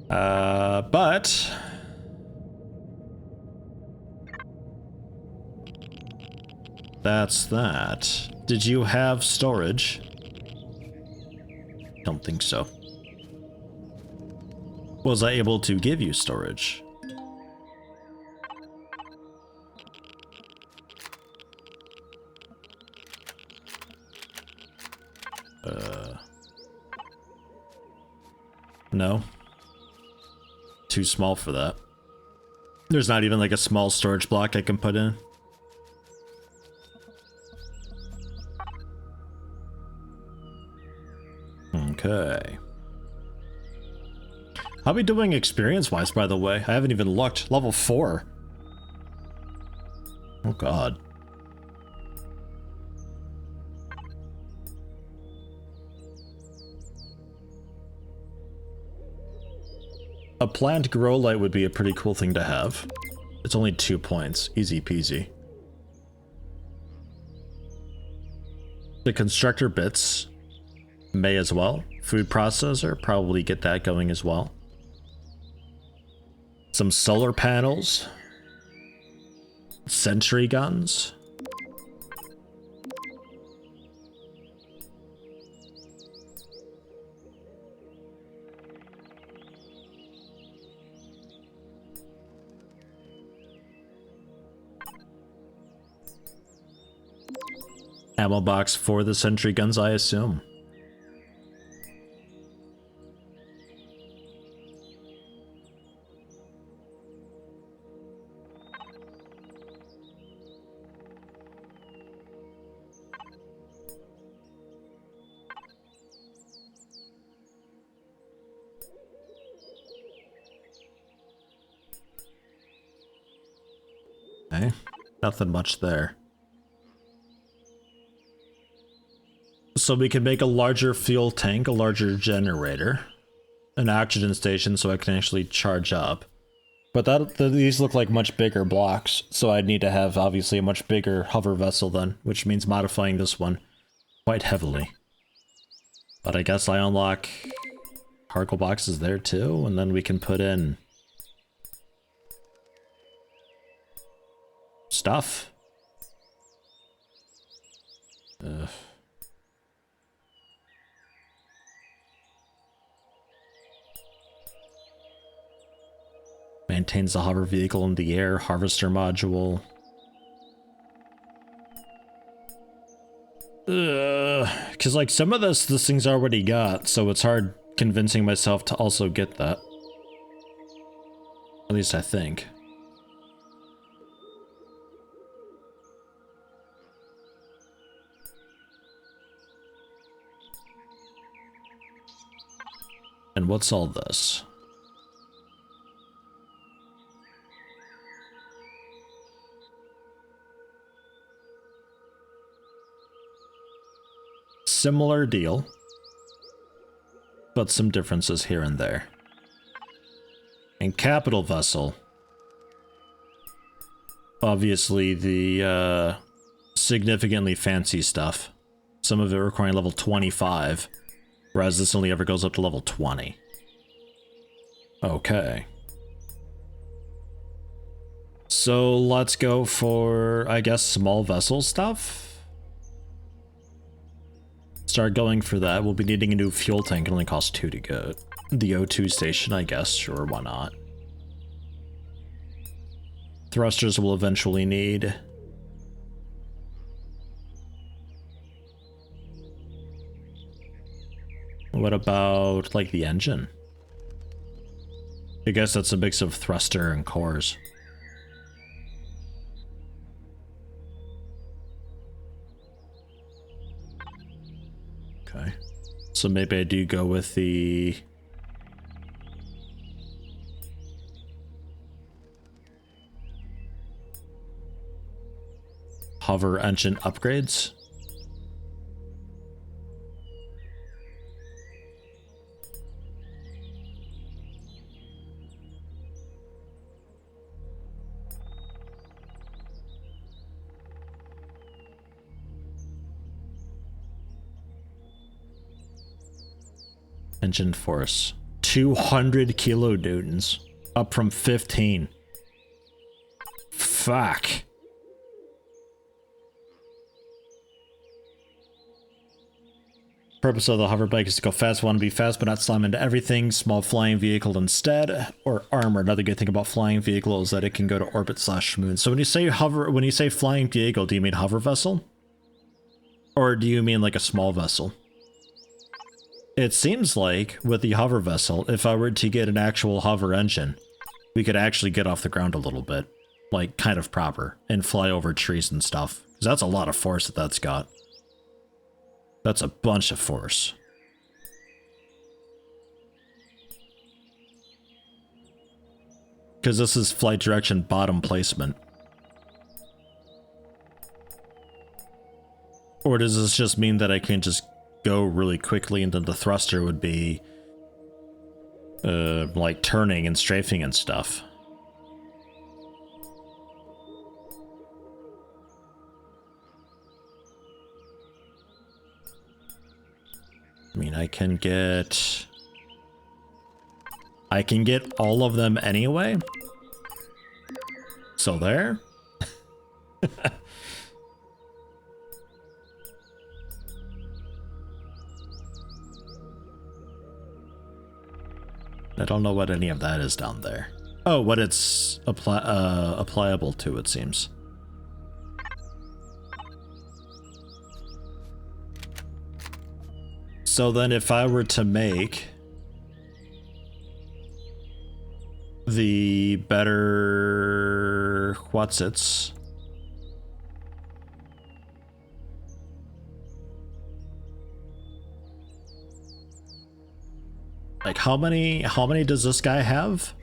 But that's that. Did you have storage? Don't think so. Was I able to give you storage? No. Too small for that. There's not even like a small storage block I can put in. Okay. How are we doing experience-wise, by the way? I haven't even looked. Level 4. Oh god. A plant grow light would be a pretty cool thing to have. It's only 2 points. Easy peasy. The constructor bits may as well. Food processor, probably get that going as well. Some solar panels. Sentry guns. Ammo box for the sentry guns, I assume. Okay, nothing much there. So we can make a larger fuel tank, a larger generator, an oxygen station so I can actually charge up. But these look like much bigger blocks, so I'd need to have obviously a much bigger hover vessel then, which means modifying this one quite heavily. But I guess I unlock cargo boxes there too, and then we can put in stuff. Maintains the hover vehicle in the air, harvester module. Because like some of this thing's already got, so it's hard convincing myself to also get that. At least I think. And what's all this? Similar deal, but some differences here and there. And capital vessel. Obviously the significantly fancy stuff. Some of it requiring level 25, whereas this only ever goes up to level 20. Okay. So let's go for, I guess, small vessel stuff. Start going for that. We'll be needing a new fuel tank. It only costs 2 to get. The O2 station, I guess. Sure, why not? Thrusters will eventually need. What about, like, the engine? I guess that's a mix of thruster and cores. Okay. So maybe I do go with the hover engine upgrades. Engine force 200 kilonewtons, up from 15. Fuck. Purpose of the hover bike is to go fast. Want to be fast but not slam into everything. Small flying vehicle instead, or armor. Another good thing about flying vehicle is that it can go to orbit / moon. So when you say hover, when you say flying vehicle, do you mean hover vessel, or do you mean like a small vessel? It seems like with the hover vessel, if I were to get an actual hover engine, we could actually get off the ground a little bit, like kind of proper, and fly over trees and stuff. Because that's a lot of force that that's got. That's a bunch of force. Because this is flight direction bottom placement. Or does this just mean that I can just go really quickly and then the thruster would be like turning and strafing and stuff. I mean, I can get all of them anyway. So there. I don't know what any of that is down there. Oh, what it's applicable to, it seems. So then if I were to make the better whatsits, like how many does this guy have?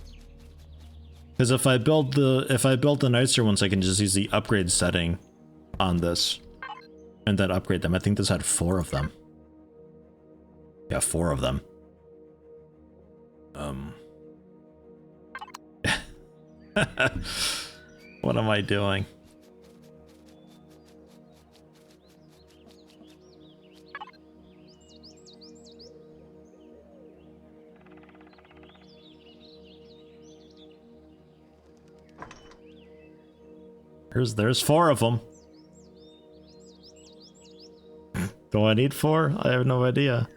Because if I build the nicer ones, I can just use the upgrade setting on this and then upgrade them. I think this had 4 of them. Yeah, 4 of them. What am I doing? There's 4 of them. Do I need 4? I have no idea.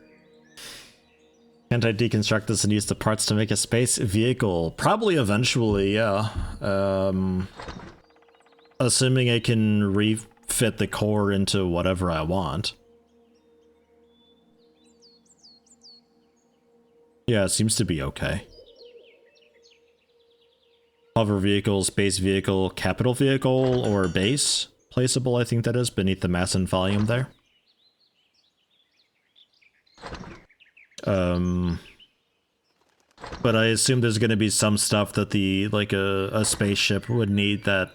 Can't I deconstruct this and use the parts to make a space vehicle? Probably eventually, yeah. Assuming I can refit the core into whatever I want. Yeah, it seems to be okay. Hover vehicle, space vehicle, capital vehicle, or base. Placeable, I think that is, beneath the mass and volume there. But I assume there's going to be some stuff that a spaceship would need that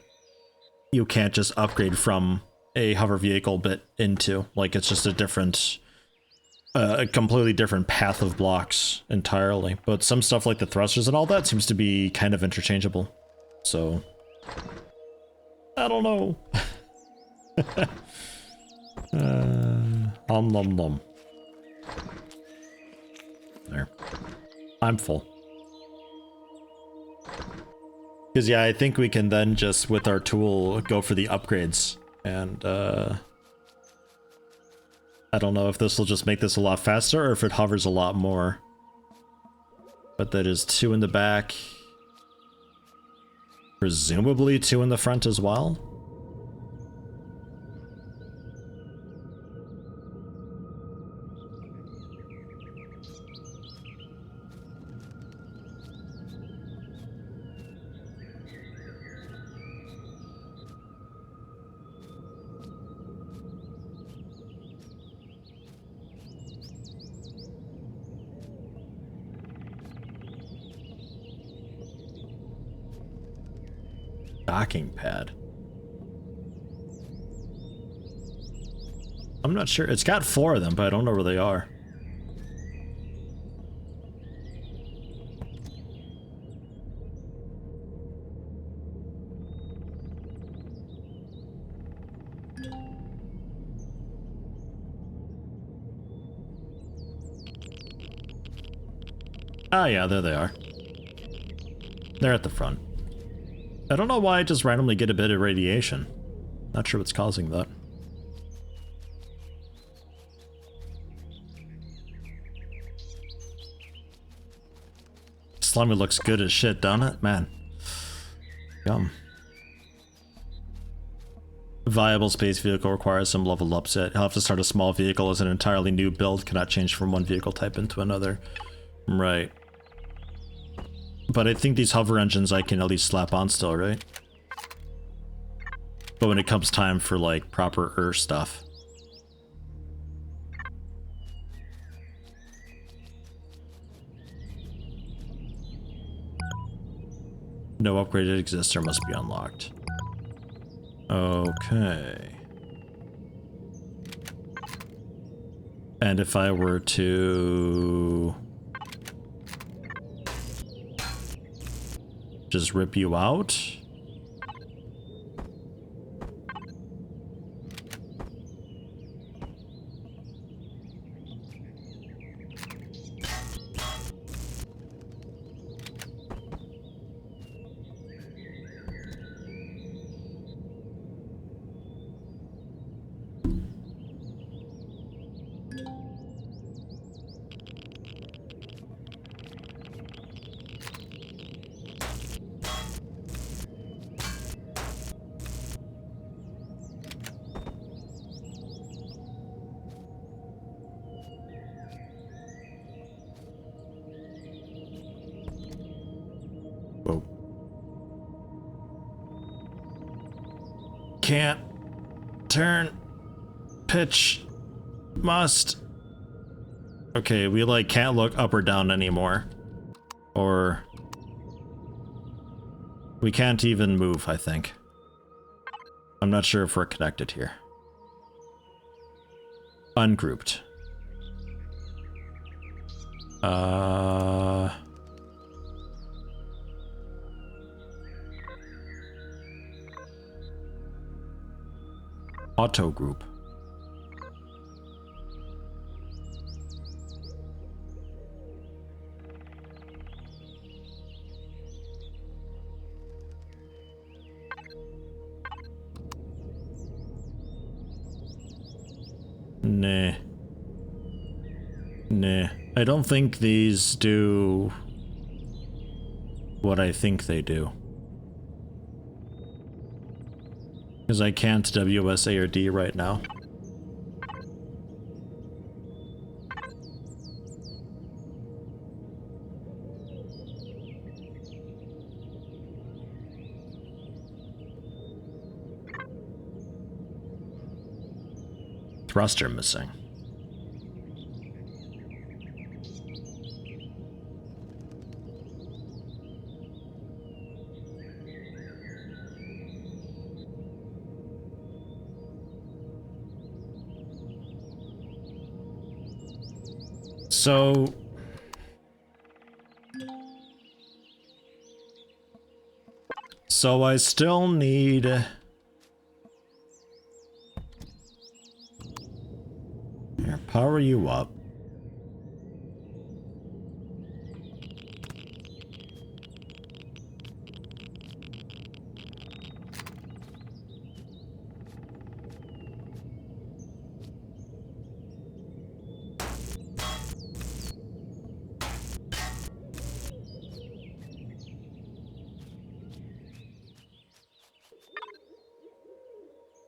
you can't just upgrade from a hover vehicle bit into. Like, it's just a different, a completely different path of blocks entirely. But some stuff like the thrusters and all that seems to be kind of interchangeable. So, I don't know. Nom nom nom. There. I'm full. Because, yeah, I think we can then just, with our tool, go for the upgrades. And, I don't know if this will just make this a lot faster or if it hovers a lot more. But that is 2 in the back. Presumably 2 in the front as well. Docking pad. I'm not sure. It's got 4 of them, but I don't know where they are. Ah, yeah, there they are. They're at the front. I don't know why I just randomly get a bit of radiation. Not sure what's causing that. Slimy looks good as shit, don't it? Man. Yum. Viable space vehicle requires some level up set. You'll have to start a small vehicle as an entirely new build. Cannot change from one vehicle type into another. Right. But I think these hover engines I can at least slap on still, right? But when it comes time for, like, proper stuff. No upgraded exists or must be unlocked. Okay. And if I were to Just rip you out? Whoa. Can't turn. Pitch. Must. Okay, we like can't look up or down anymore. Or we can't even move, I think. I'm not sure if we're connected here. Ungrouped. Auto group. Nah. Nah. I don't think these do what I think they do. Because I can't WSA or D right now. Thruster missing. So I still need here, power you up.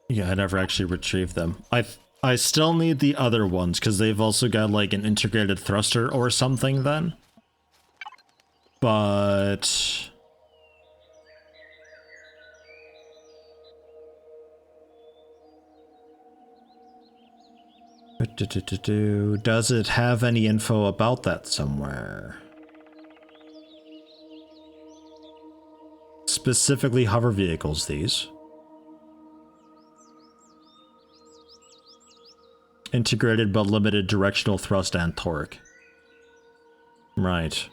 Yeah, I never actually retrieved them. I still need the other ones because they've also got like an integrated thruster or something then. But does it have any info about that somewhere? Specifically hover vehicles, these. Integrated but limited directional thrust and torque. Right.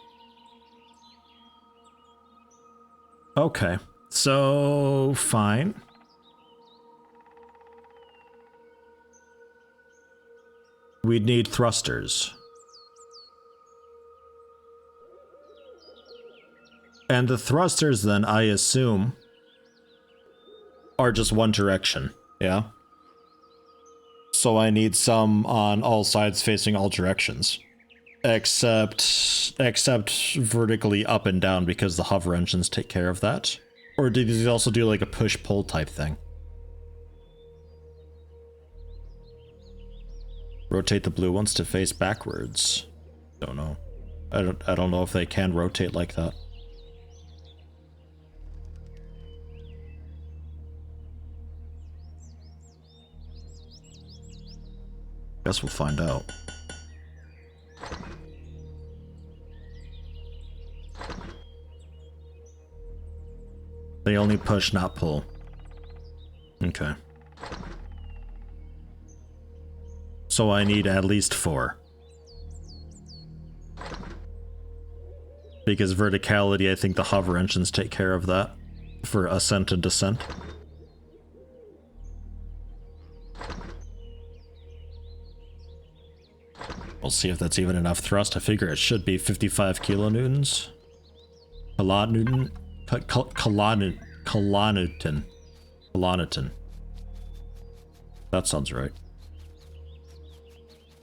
Okay. So, fine. We'd need thrusters. And the thrusters then, I assume, are just one direction. Yeah? So I need some on all sides facing all directions. Except vertically up and down because the hover engines take care of that. Or did these also do like a push-pull type thing? Rotate the blue ones to face backwards. Don't know. I don't know if they can rotate like that. Guess we'll find out. They only push, not pull. Okay. So I need at least 4. Because verticality, I think the hover engines take care of that for ascent and descent. We'll see if that's even enough thrust. I figure it should be 55 kilonewtons. Kilonewton. Kilonewton. That sounds right.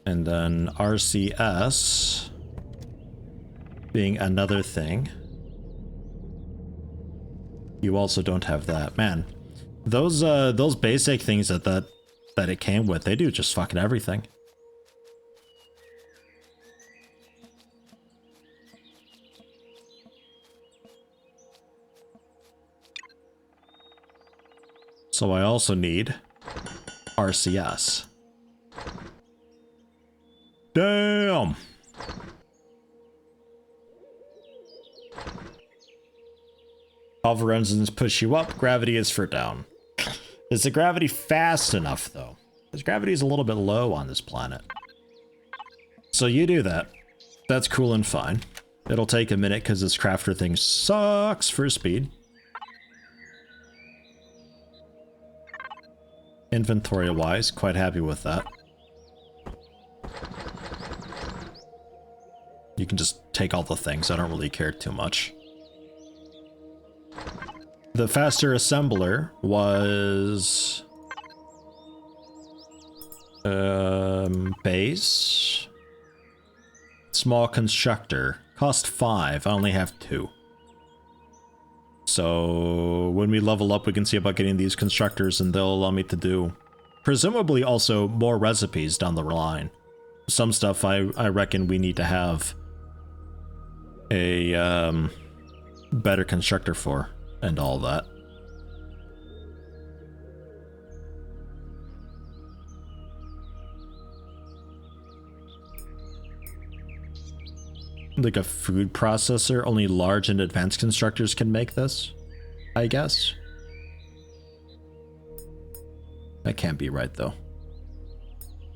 And then RCS being another thing. You also don't have that. Man, those basic things that it came with, they do just fucking everything. So I also need RCS. Damn! Hover engines push you up, gravity is for down. Is the gravity fast enough, though? Because gravity is a little bit low on this planet. So you do that. That's cool and fine. It'll take a minute because this crafter thing sucks for speed. Inventory-wise, quite happy with that. You can just take all the things, I don't really care too much. The faster assembler was... base... Small constructor. Cost 5, I only have 2. So when we level up, we can see about getting these constructors, and they'll allow me to do presumably also more recipes down the line. Some stuff I reckon we need to have a better constructor for, and all that. Like a food processor, only large and advanced constructors can make this, I guess. That can't be right, though.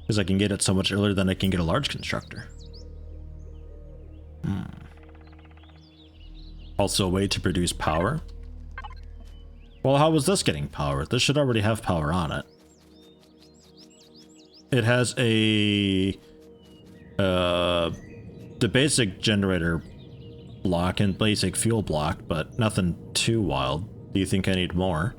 Because I can get it so much earlier than I can get a large constructor. Also a way to produce power. Well, how was this getting power? This should already have power on it. It has a... the basic generator block and basic fuel block, but nothing too wild. Do you think I need more?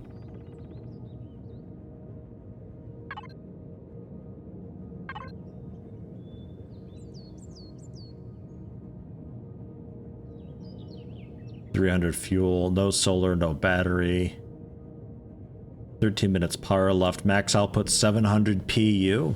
$300 fuel, no solar, no battery. 13 minutes power left, max output 700 PU.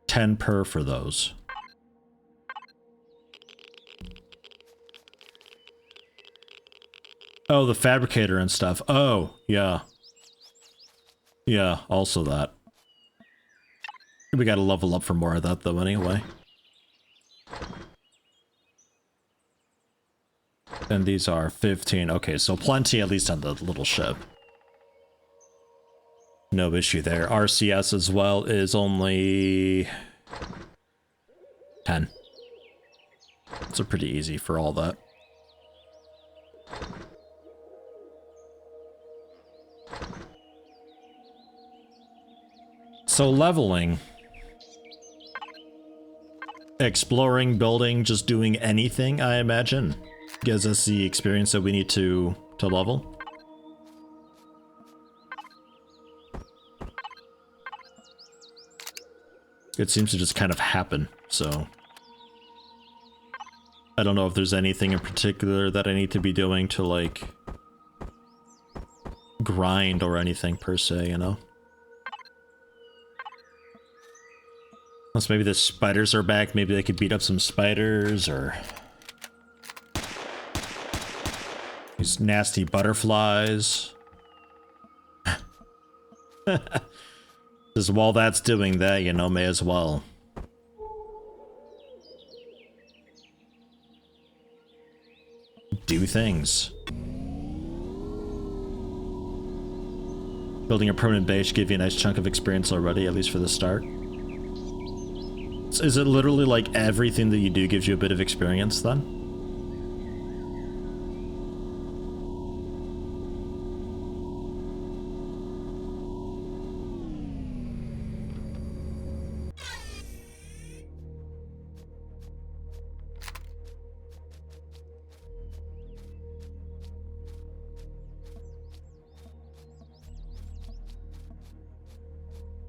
$10 per for those. Oh, the fabricator and stuff. Oh, yeah. Yeah, also that. We gotta level up for more of that, though, anyway. And these are 15. Okay, so plenty at least on the little ship. No issue there. RCS as well is only 10. So pretty easy for all that. So leveling, exploring, building, just doing anything, I imagine, gives us the experience that we need to level. It seems to just kind of happen, so I don't know if there's anything in particular that I need to be doing to, like, grind or anything per se, you know? Unless maybe the spiders are back, maybe they could beat up some spiders, or these nasty butterflies. Just while that's doing that, you know, may as well do things. Building a permanent base should give you a nice chunk of experience already, at least for the start. So is it literally like everything that you do gives you a bit of experience then?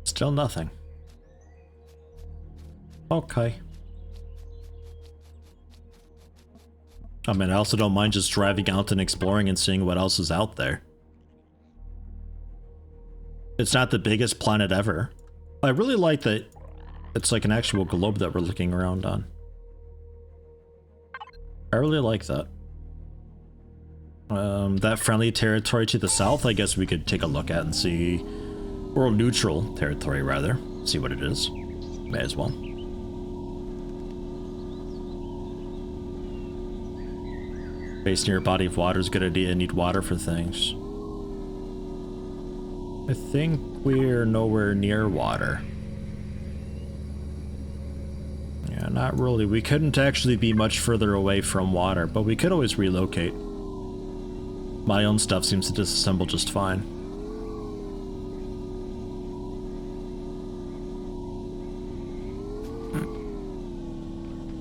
Still nothing. Okay. I mean, I also don't mind just driving out and exploring and seeing what else is out there. It's not the biggest planet ever. I really like that it's like an actual globe that we're looking around on. I really like that. That friendly territory to the south, I guess we could take a look at and see. Or neutral territory, rather. See what it is. May as well. Base near a body of water is a good idea. Need water for things. I think we're nowhere near water. Yeah, not really. We couldn't actually be much further away from water, but we could always relocate. My own stuff seems to disassemble just fine.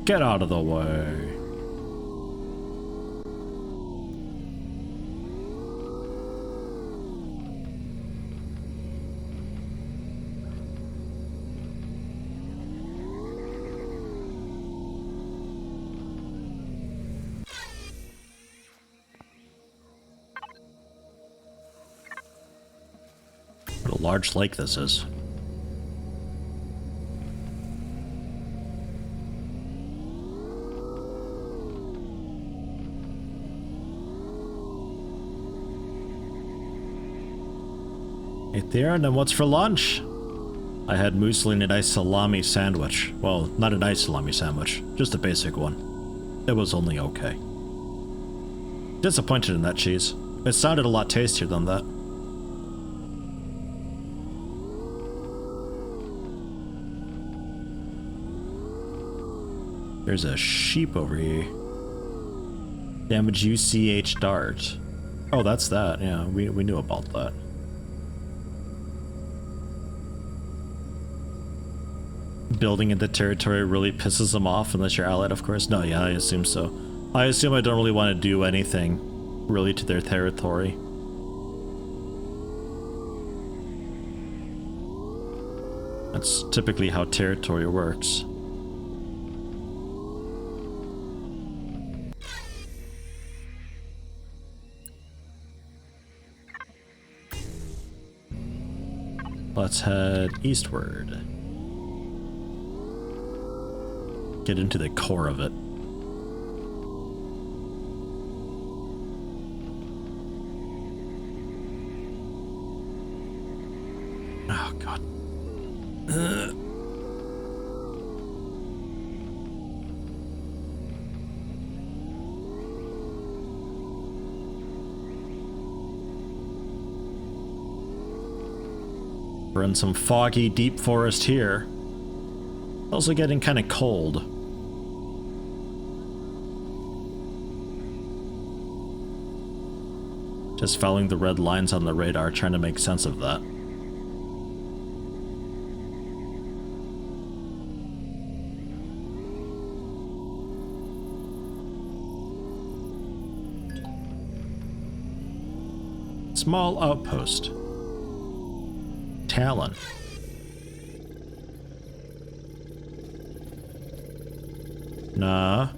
Get out of the way. What a large lake this is. Right there, and then what's for lunch? I had muesli and a nice salami sandwich. Well, not a nice salami sandwich, just a basic one. It was only okay. Disappointed in that cheese. It sounded a lot tastier than that. There's a sheep over here. Damage UCH dart. Oh, that's that. Yeah, we knew about that. Building in the territory really pisses them off, unless you're allied, of course. No, yeah, I assume so. I assume I don't really want to do anything really to their territory. That's typically how territory works. Let's head eastward. Get into the core of it. Oh, God. We're in some foggy, deep forest here. Also getting kind of cold. Just following the red lines on the radar, trying to make sense of that. Small outpost. Talon. Nah.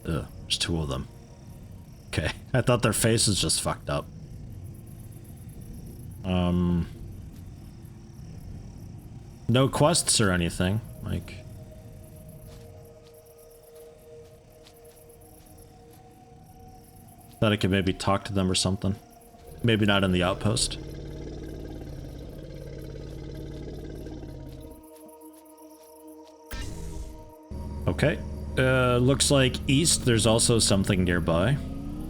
Ugh, there's two of them. Okay, I thought their faces just fucked up. No quests or anything, like... Thought I could maybe talk to them or something. Maybe not in the outpost. Okay. Looks like east, there's also something nearby.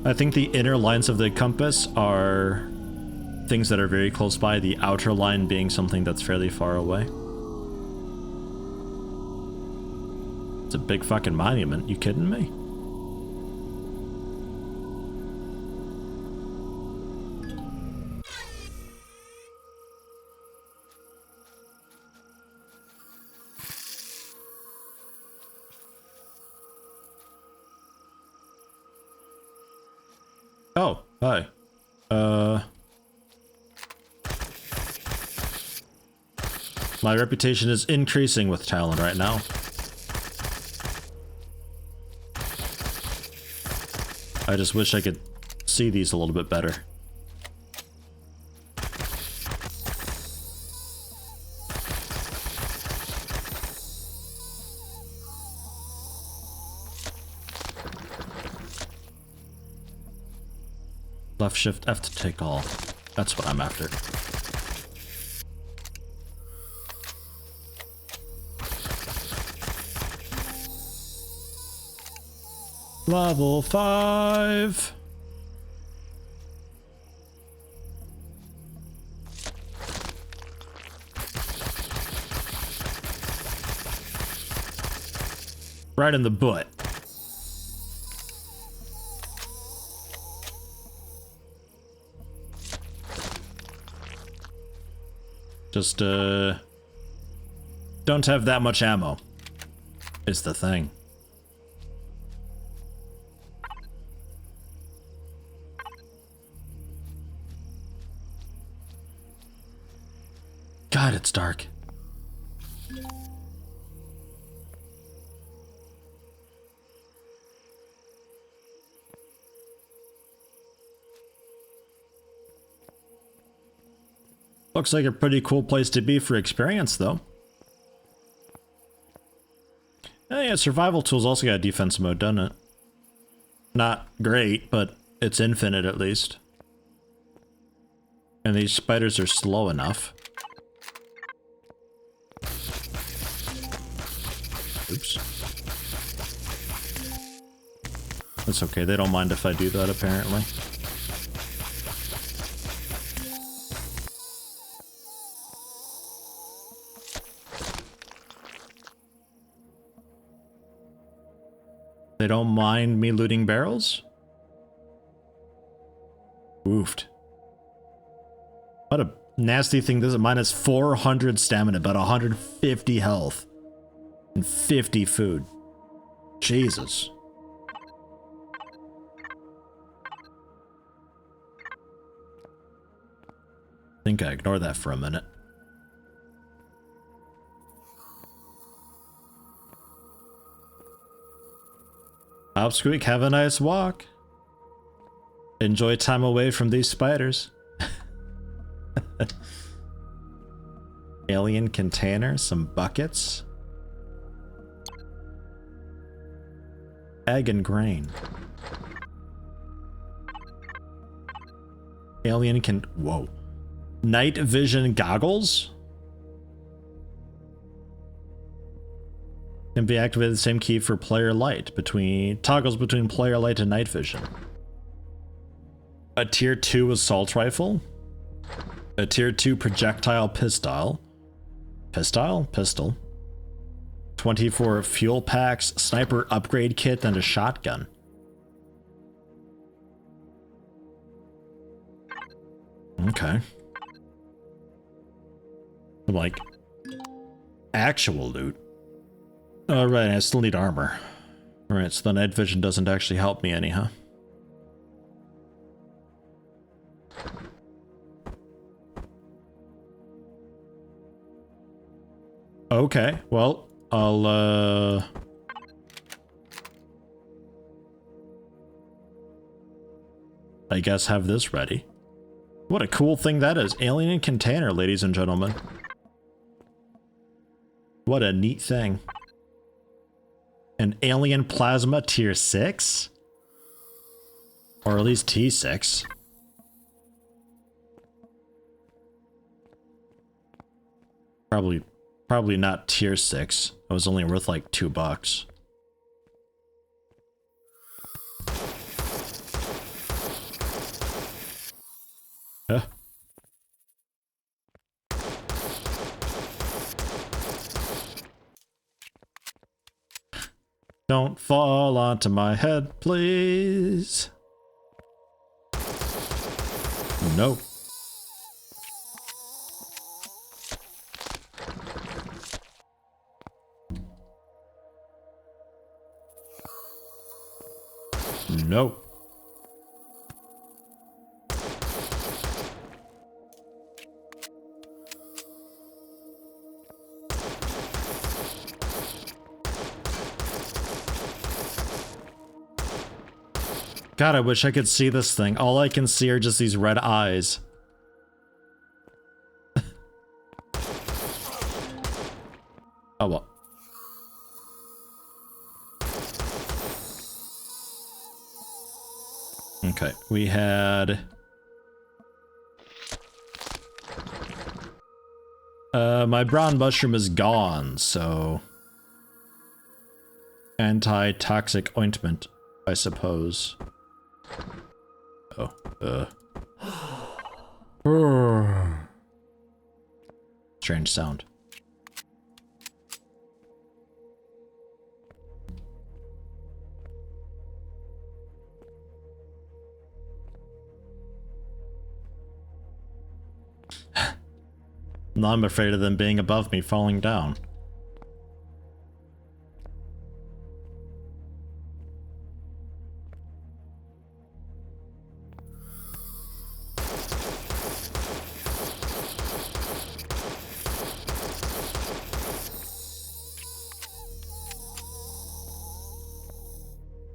I think the inner lines of the compass are things that are very close by, the outer line being something that's fairly far away. It's a big fucking monument, you kidding me? Oh, hi. My reputation is increasing with Talon right now. I just wish I could see these a little bit better. Left shift F to take all. That's what I'm after. Level 5. Right in the butt. Just, don't have that much ammo, is the thing. God, it's dark. Looks like a pretty cool place to be for experience, though. Yeah, survival tools also got a defense mode, doesn't it? Not great, but it's infinite at least. And these spiders are slow enough. Oops. That's okay, they don't mind if I do that, apparently. They don't mind me looting barrels? Oofed. What a nasty thing this is. Minus 400 stamina, but 150 health. And 50 food. Jesus. I think I ignore that for a minute. Hop squeak, have a nice walk. Enjoy time away from these spiders. Alien container, some buckets. Egg and grain. Alien can... Whoa. Night vision goggles? Can be activated the same key for player light. Toggles between player light and night vision. A tier 2 assault rifle. A tier 2 projectile pistol. Pistol. 24 fuel packs, sniper upgrade kit, and a shotgun. Okay. Like, actual loot. Alright, I still need armor. Alright, so the night vision doesn't actually help me any, huh? Okay, well, I'll, I guess have this ready. What a cool thing that is. Alien container, ladies and gentlemen. What a neat thing. An alien plasma tier 6? Or at least T6. Probably not tier 6. It was only worth like $2. Yeah. Don't fall onto my head, please. No. No. God, I wish I could see this thing. All I can see are just these red eyes. Oh well. Okay, we had... my brown mushroom is gone, so... Anti-toxic ointment, I suppose. Oh, strange sound. Now I'm afraid of them being above me, falling down.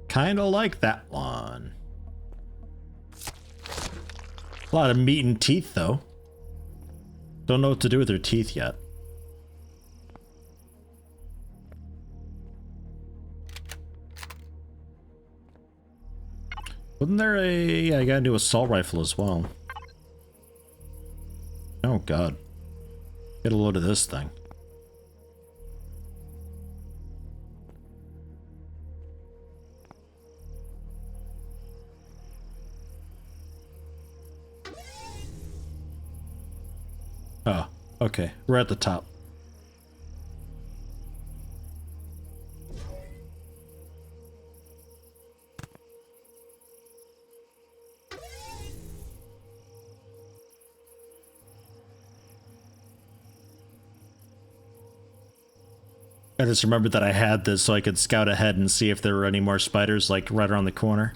Kinda like that one. A lot of meat and teeth, though. Don't know what to do with their teeth yet. Wasn't there a... Yeah, I got a new assault rifle as well. Oh god. Get a load of this thing. Oh, okay. We're at the top. I just remembered that I had this so I could scout ahead and see if there were any more spiders, like, right around the corner.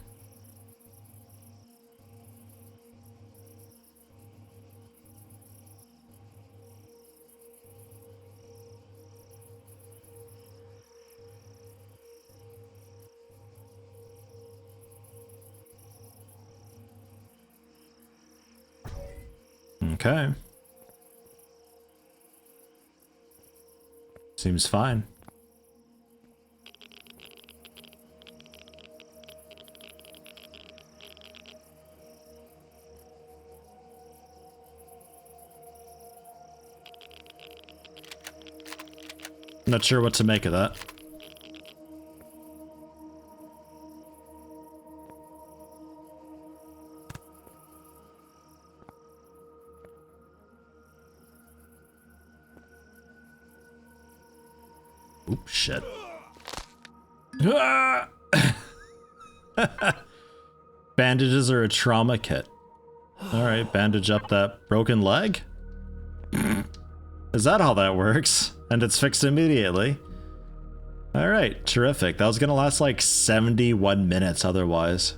Okay. Seems fine. Not sure what to make of that. Oops, shit. Ah! Bandages are a trauma kit. Alright, bandage up that broken leg? Is that how that works? And it's fixed immediately. Alright, terrific. That was gonna last like 71 minutes otherwise.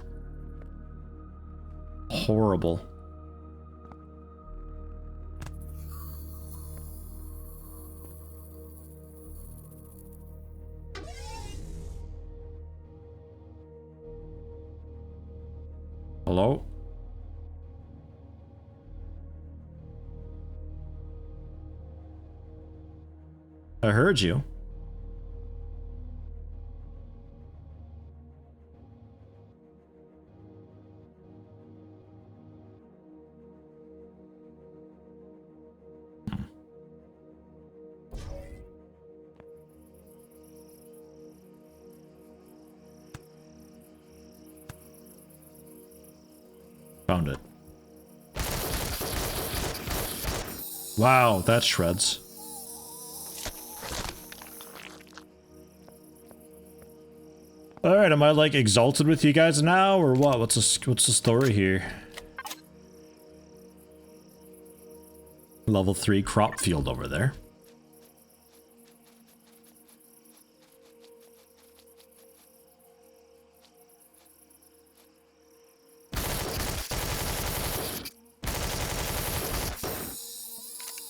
Horrible. Hello? I heard you. Found it. Wow, that shreds. Alright, am I like exalted with you guys now or what? What's the story here? Level 3 crop field over there.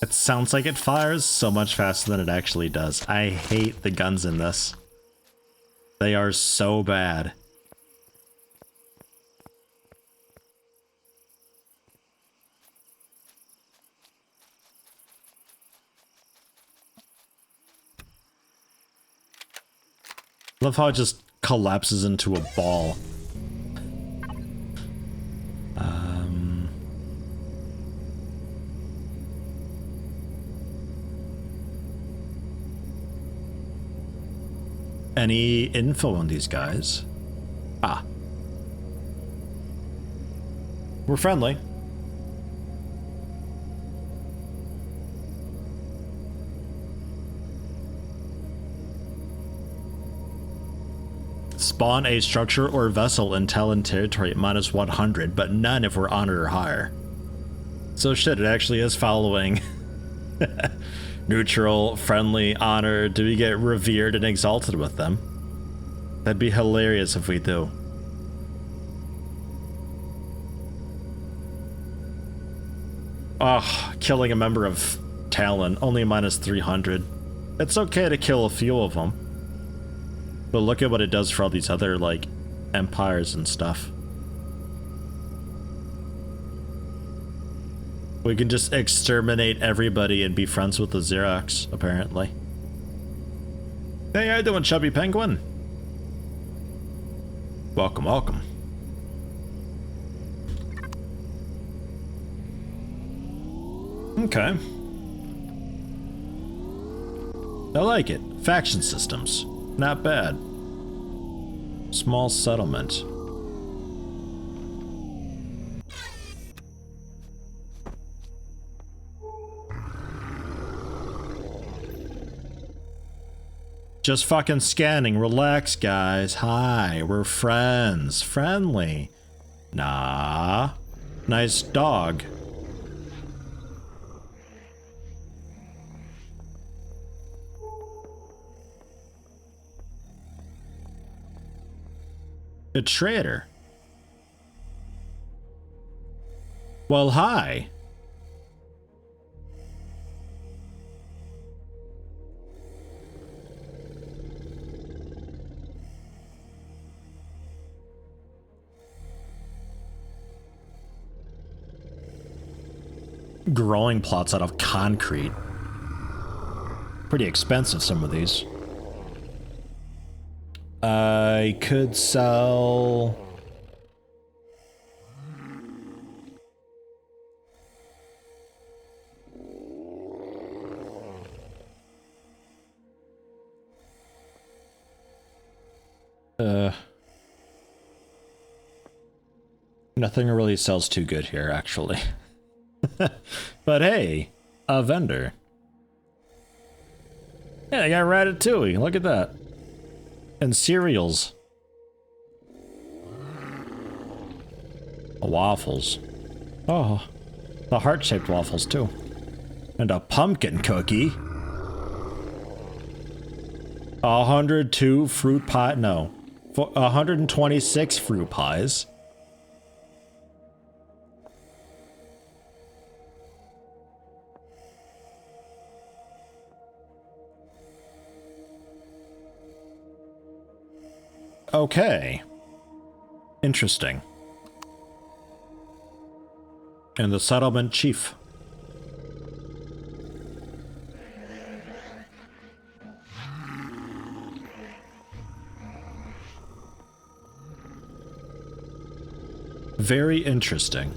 It sounds like it fires so much faster than it actually does. I hate the guns in this. They are so bad. Love how it just collapses into a ball. Any info on these guys? Ah. We're friendly. Spawn a structure or vessel in Talon territory at -100, but none if we're honored or higher. So shit, it actually is following. Neutral, friendly, honored. Do we get revered and exalted with them? That'd be hilarious if we do. Oh, killing a member of Talon, only -300. It's okay to kill a few of them. But look at what it does for all these other, like, empires and stuff. We can just exterminate everybody and be friends with the Xerox, apparently. Hey, how you doing, Chubby Penguin? Welcome, welcome. Okay. I like it. Faction systems. Not bad. Small settlement. Just fucking scanning. Relax, guys. Hi, we're friends. Friendly. Nah. Nice dog. A traitor. Well, hi. Growing plots out of concrete. Pretty expensive, some of these. I could sell... Nothing really sells too good here, actually. But hey, a vendor. Yeah, I got ratatouille. Look at that. And cereals. Waffles. Oh, the heart-shaped waffles too. And a pumpkin cookie. 102 fruit pie. No, 126 fruit pies. Okay. Interesting. And the settlement chief. Very interesting.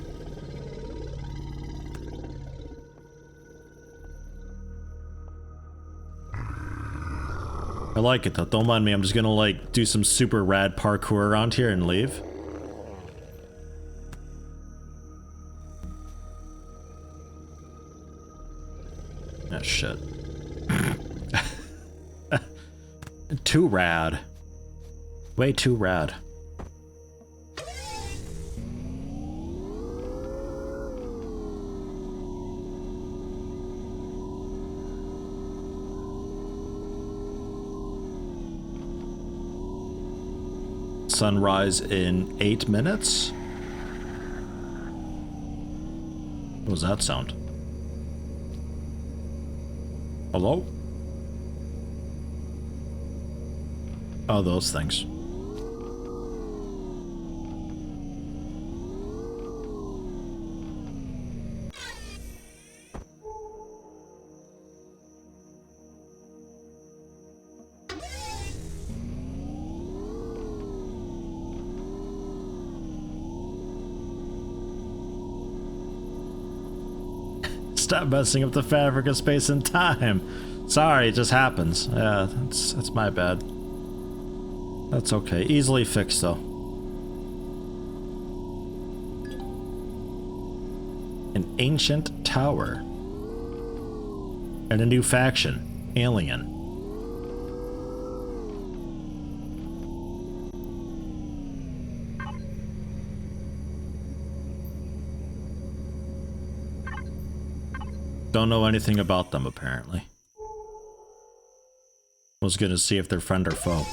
I like it though, don't mind me, I'm just gonna like do some super rad parkour around here and leave. Ah, shit. Too rad. Way too rad. Sunrise in 8 minutes? What was that sound? Hello? Oh, those things. Stop messing up the fabric of space and time. Sorry, it just happens. Yeah, that's my bad. That's okay. Easily fixed, though. An ancient tower. And a new faction. Alien. Don't know anything about them, apparently. Was gonna see if they're friend or foe.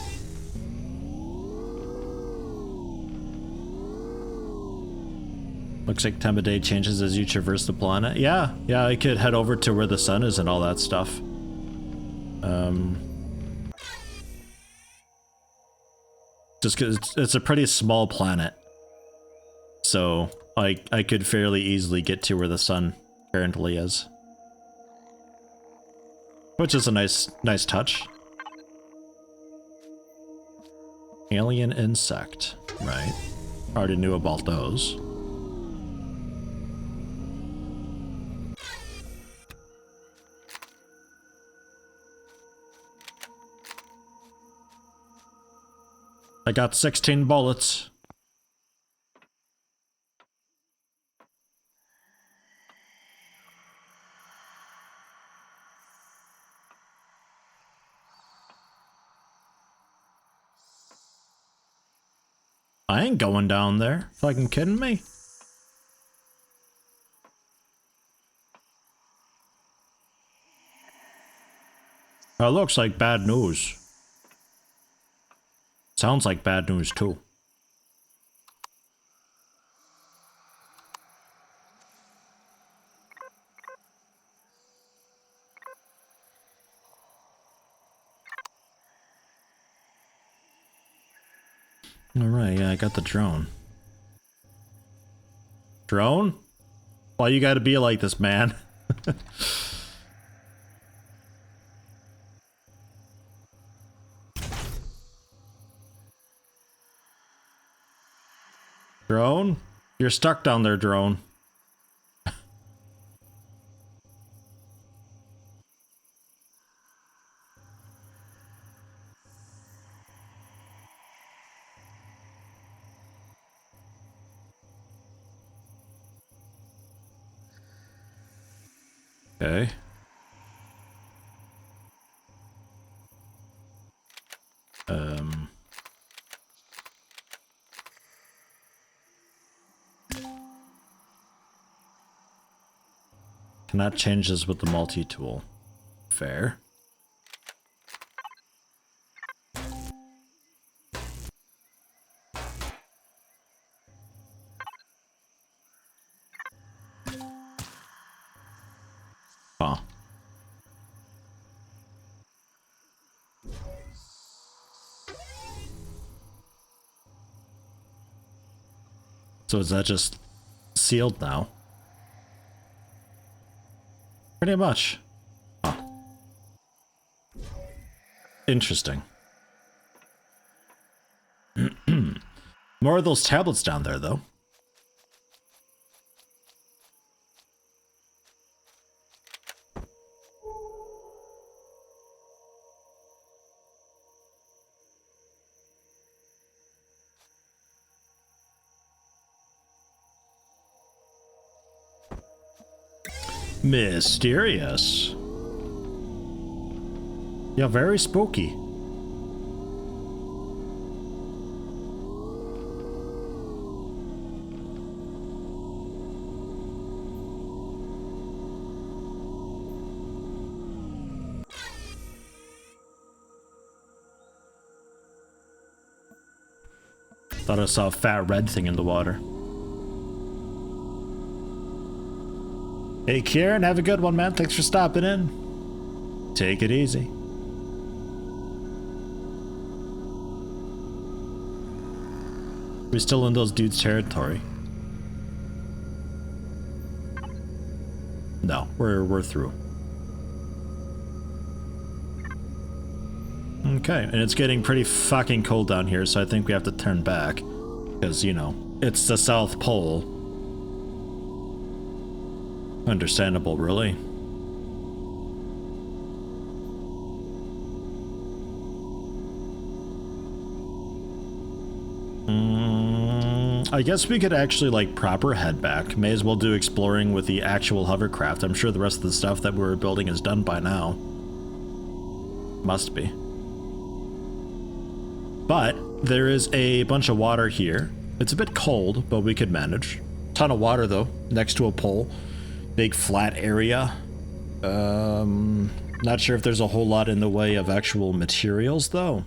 Looks like time of day changes as you traverse the planet. Yeah, I could head over to where the sun is and all that stuff. Just because it's a pretty small planet. So, I could fairly easily get to where the sun currently is. Which is a nice touch. Alien insect, right? Already knew about those. I got 16 bullets. I ain't going down there. Fucking kidding me? That looks like bad news. Sounds like bad news too. Alright, yeah, I got the drone. Drone? Why you gotta be like this, man? Drone? You're stuck down there, drone. Okay. Cannot change this with the multi-tool. Fair. Huh. So is that just sealed now? Pretty much. Huh. Interesting. More of those tablets down there, though. Mysterious. Yeah, very spooky. Thought I saw a fat red thing in the water. Hey Kieran, have a good one, man. Thanks for stopping in. Take it easy. We're still in those dudes' territory. No, we're through. Okay, and it's getting pretty fucking cold down here, so I think we have to turn back. Because, you know, it's the South Pole. Understandable, really. I guess we could actually, like, proper head back. May as well do exploring with the actual hovercraft. I'm sure the rest of the stuff that we were building is done by now. Must be. But there is a bunch of water here. It's a bit cold, but we could manage. Ton of water, though, next to a pole. Big flat area. Not sure if there's a whole lot in the way of actual materials, though.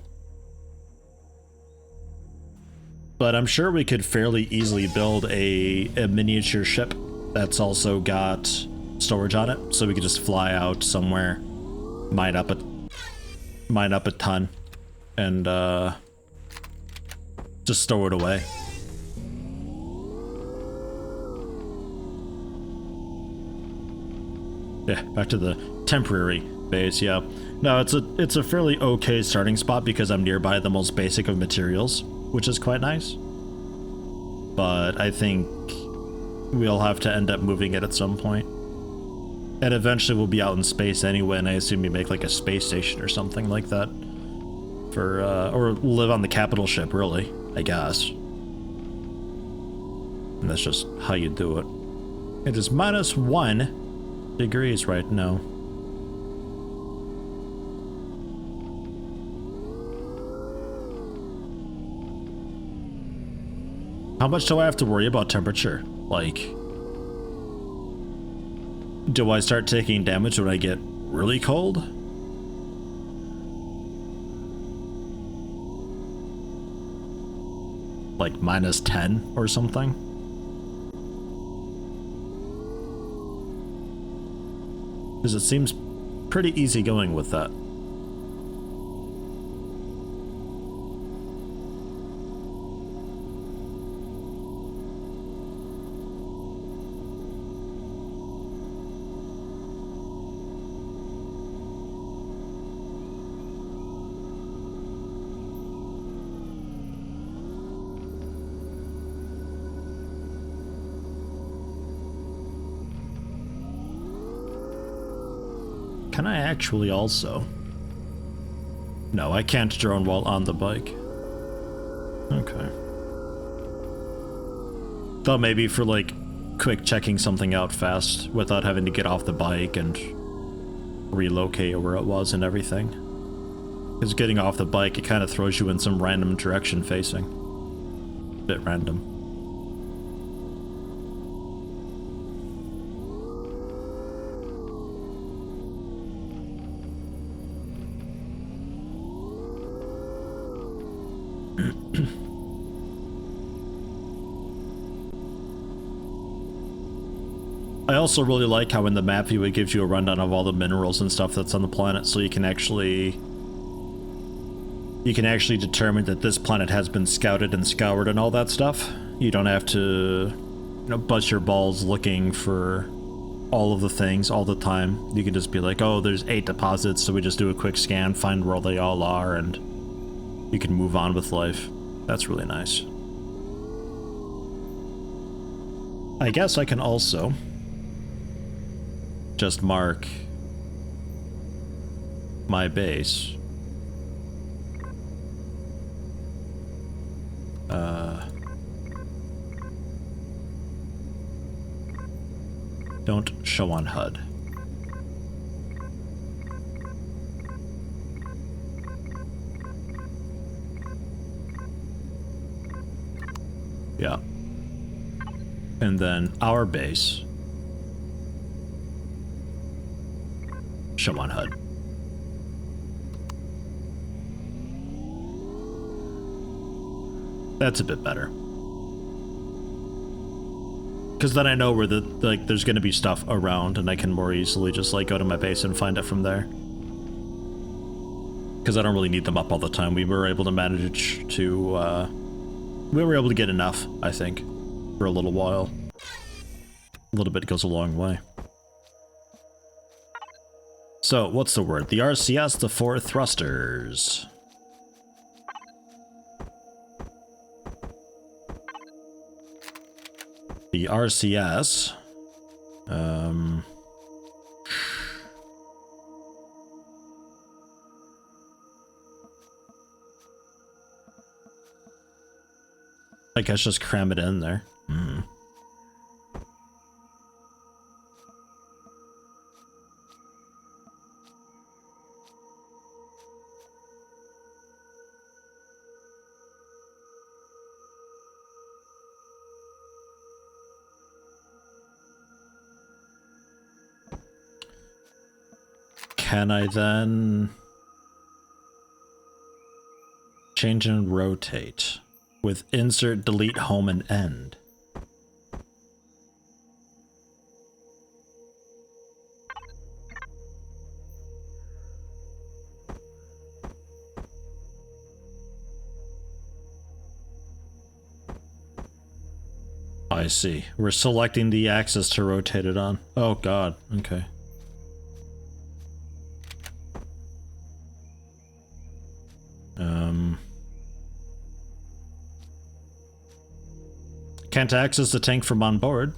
But I'm sure we could fairly easily build a miniature ship that's also got storage on it, so we could just fly out somewhere, mine up a ton, and just store it away. Yeah, back to the temporary base. Yeah, no, it's a fairly okay starting spot because I'm nearby the most basic of materials, which is quite nice. But I think we'll have to end up moving it at some point. And eventually we'll be out in space anyway, and I assume you make like a space station or something like that. For, or live on the capital ship, really, I guess. And that's just how you do it. It is -1 degrees right now. How much do I have to worry about temperature? Like, do I start taking damage when I get really cold? Like -10 or something? Because it seems pretty easy going with that. Can I actually also? No, I can't drone while on the bike. Okay. Thought maybe for like quick checking something out fast without having to get off the bike and relocate where it was and everything. Because getting off the bike, it kind of throws you in some random direction facing. Bit random. I also really like how in the map view it gives you a rundown of all the minerals and stuff that's on the planet, so you can actually determine that this planet has been scouted and scoured and all that stuff. You don't have to, you know, bust your balls looking for all of the things all the time. You can just be like, oh, there's 8 deposits, so we just do a quick scan, find where they all are, and you can move on with life. That's really nice. I guess I can also just mark my base. Don't show on HUD. Yeah. And then our base. Show on HUD. That's a bit better. Because then I know where there's going to be stuff around and I can more easily just like go to my base and find it from there. Because I don't really need them up all the time. We were able to manage to, we were able to get enough, I think, for a little while. A little bit goes a long way. So, what's the word? The RCS, the 4 thrusters. The RCS, I guess just cram it in there. Can I then change and rotate with insert, delete, home, and end? I see. We're selecting the axis to rotate it on. Oh god, okay. Can't access the tank from on board.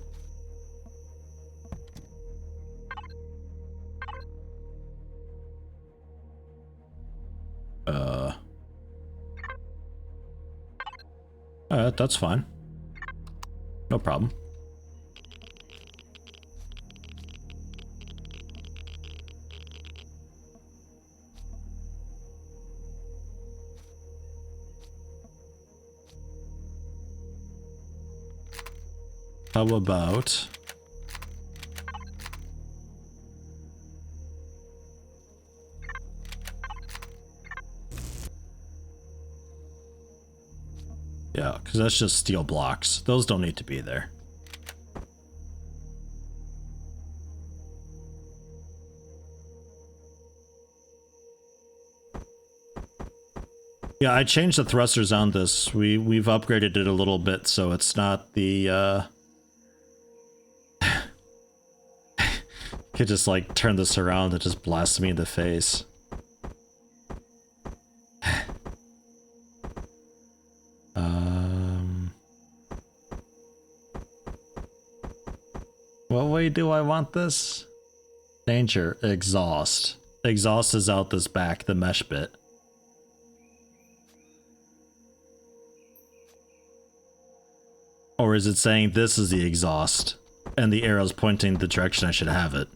That's fine. No problem. How about yeah, because that's just steel blocks. Those don't need to be there. Yeah, I changed the thrusters on this. We've upgraded it a little bit so it's not the could just like turn this around and just blast me in the face. What way do I want this? Danger, exhaust. Exhaust is out this back, the mesh bit. Or is it saying this is the exhaust and the arrow's pointing the direction I should have it?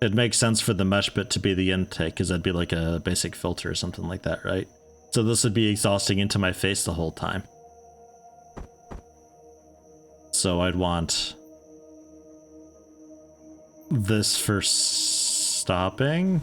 It makes sense for the mesh bit to be the intake, because that'd be like a basic filter or something like that, right? So this would be exhausting into my face the whole time. So I'd want this for stopping.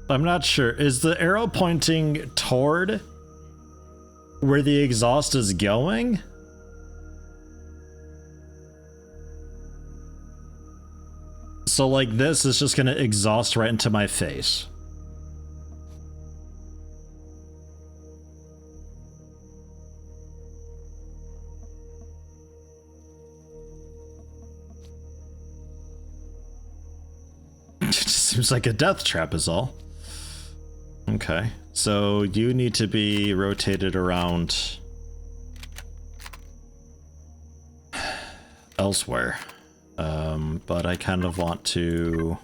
I'm not sure. Is the arrow pointing toward where the exhaust is going? So like this is just gonna exhaust right into my face. It just seems like a death trap is all. Okay, so you need to be rotated around elsewhere, but I kind of want to...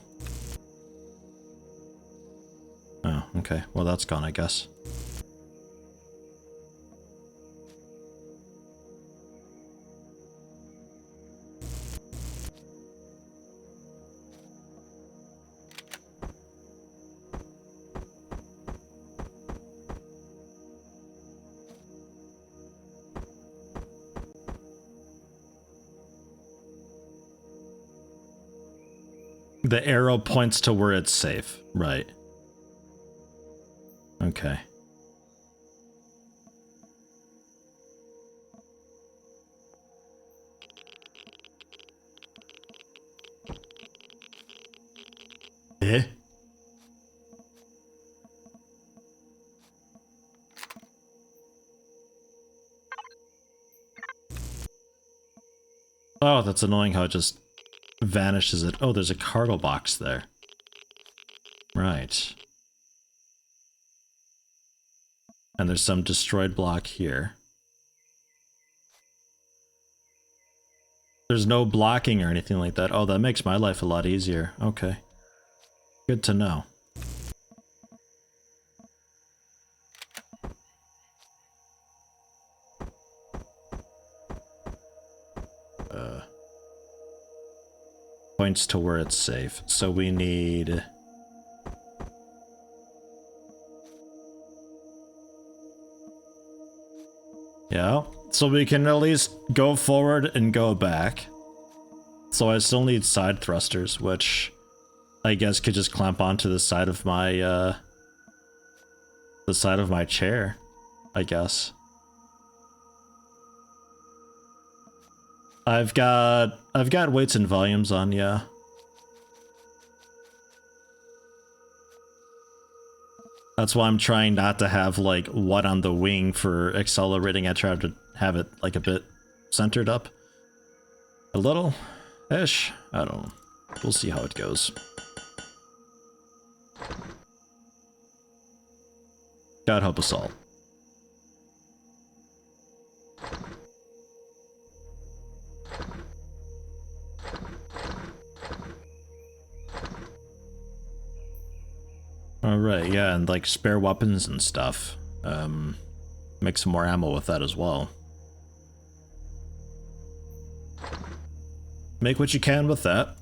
Oh. Okay, well that's gone, I guess. The arrow points to where it's safe, right? Okay. Eh? Oh, that's annoying how it just vanishes it. Oh, there's a cargo box there. Right. And there's some destroyed block here. There's no blocking or anything like that. Oh, that makes my life a lot easier. Okay. Good to know. Points to where it's safe. So we need... Yeah, so we can at least go forward and go back. So I still need side thrusters, which I guess could just clamp onto the side of my chair, I guess. I've got weights and volumes on, yeah. That's why I'm trying not to have like one on the wing for accelerating. I try to have it like a bit centered up. A little-ish? I don't know. We'll see how it goes. God help us all. Alright, yeah, and like spare weapons and stuff. Make some more ammo with that as well. Make what you can with that.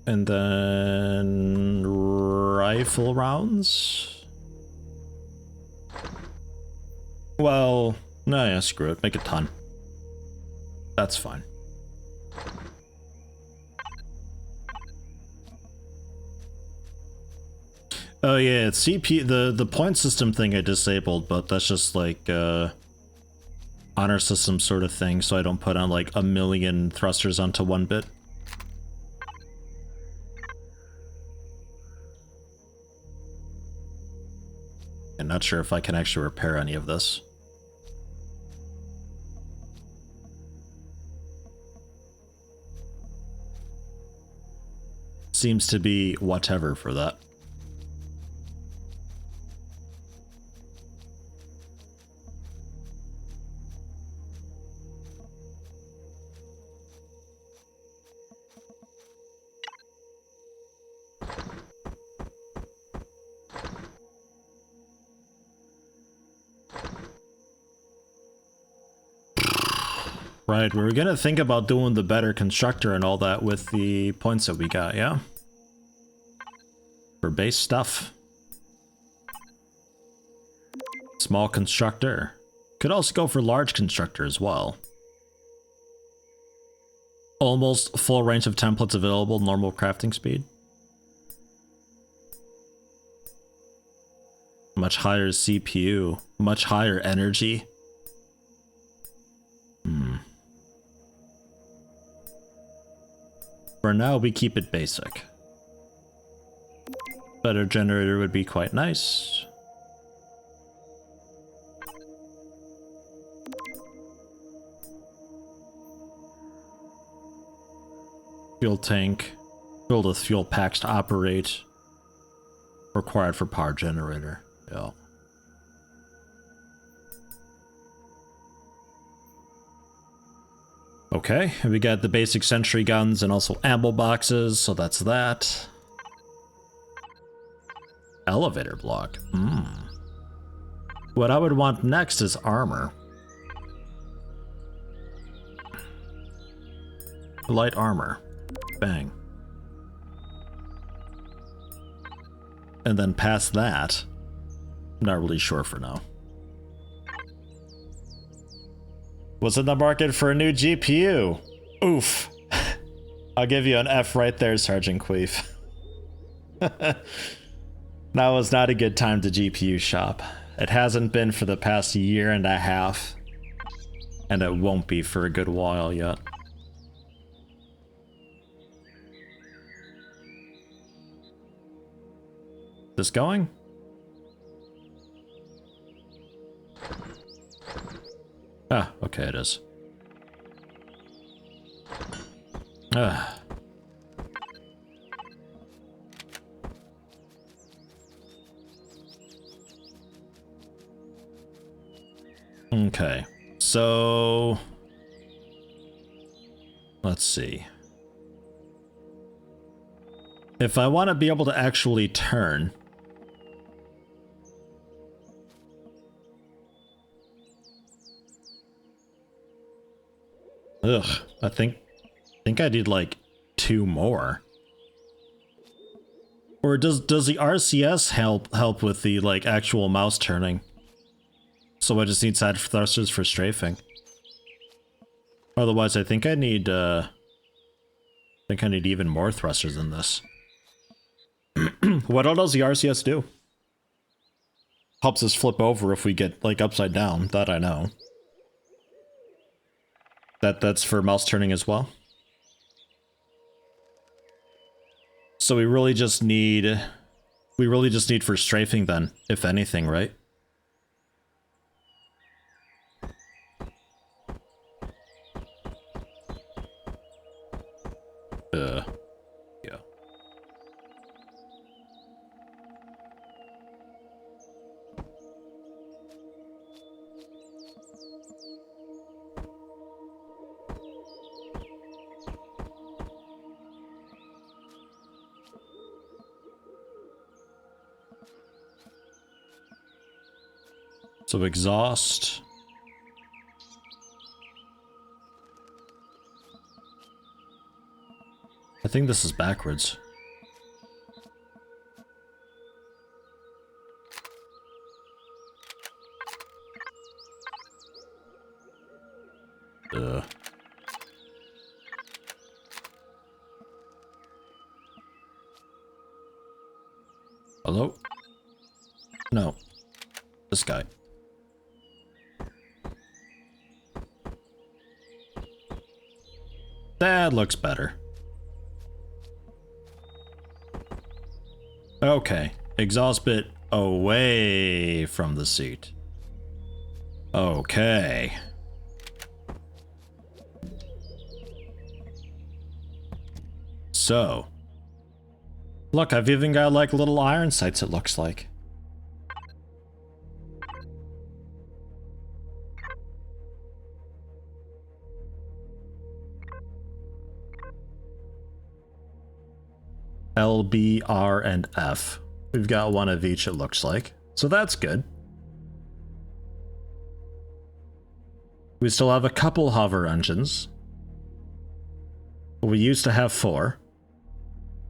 And then... rifle rounds? Well, no, yeah, screw it. Make a ton. That's fine. Oh yeah, it's CP, the point system thing I disabled, but that's just like honor system sort of thing, so I don't put on like a million thrusters onto one bit. I'm not sure if I can actually repair any of this. Seems to be whatever for that. Right, we were gonna think about doing the better constructor and all that with the points that we got, yeah? For base stuff. Small constructor. Could also go for large constructor as well. Almost full range of templates available, normal crafting speed. Much higher CPU, much higher energy. For now, we keep it basic. Better generator would be quite nice. Fuel tank. Filled with fuel packs to operate. Required for power generator. Yeah. Okay, we got the basic sentry guns and also ammo boxes, so that's that. Elevator block. What I would want next is armor. Light armor. Bang. And then past that, I'm not really sure for now. What's in the market for a new GPU? Oof. I'll give you an F right there, Sergeant Queef. Now is not a good time to GPU shop. It hasn't been for the past year and a half. And it won't be for a good while yet. This going? Ah, okay, it is. Ah. Okay, so let's see. If I want to be able to actually turn, I think I need like 2 more. Or does the RCS help with the like actual mouse turning? So I just need side thrusters for strafing. Otherwise, I think I need even more thrusters than this. What all does the RCS do? Helps us flip over if we get like upside down. That I know. That's for mouse turning as well. So we really just need for strafing then, if anything, right? Yeah. So exhaust. I think this is backwards. Hello? No. This guy. That looks better. Okay. Exhaust bit away from the seat. Okay. So. Look, I've even got like little iron sights, it looks like. L, B, R, and F. We've got one of each, it looks like. So that's good. We still have a couple hover engines. We used to have 4.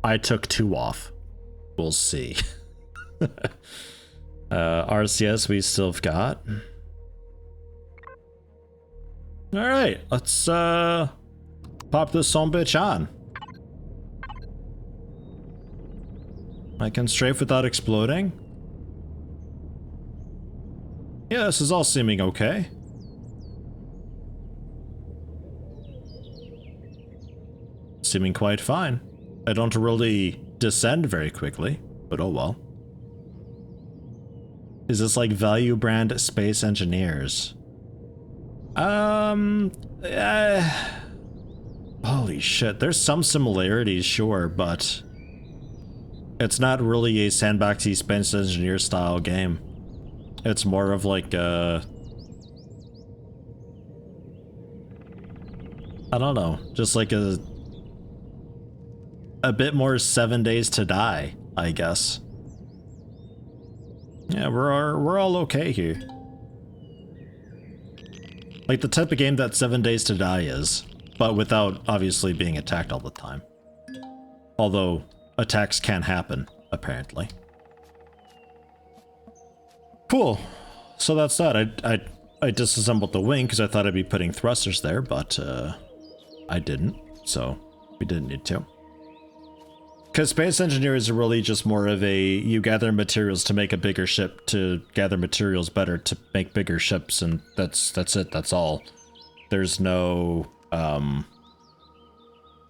I took 2 off. We'll see. RCS we still have got. Alright, let's pop this sumbitch on. I can strafe without exploding. Yeah, this is all seeming okay. Seeming quite fine. I don't really descend very quickly, but oh well. Is this like value brand space engineers? Holy shit, there's some similarities, sure, but it's not really a sandboxy space engineer style game. It's more of like I don't know, just like a bit more 7 Days to Die, I guess. Yeah, we're all okay here. Like the type of game that 7 Days to Die is, but without obviously being attacked all the time. Although attacks can happen, apparently. Cool. So that's that. I disassembled the wing because I thought I'd be putting thrusters there, but I didn't. So we didn't need to. Because space engineers are really just more of a, you gather materials to make a bigger ship, to gather materials better to make bigger ships, and that's it, that's all. There's no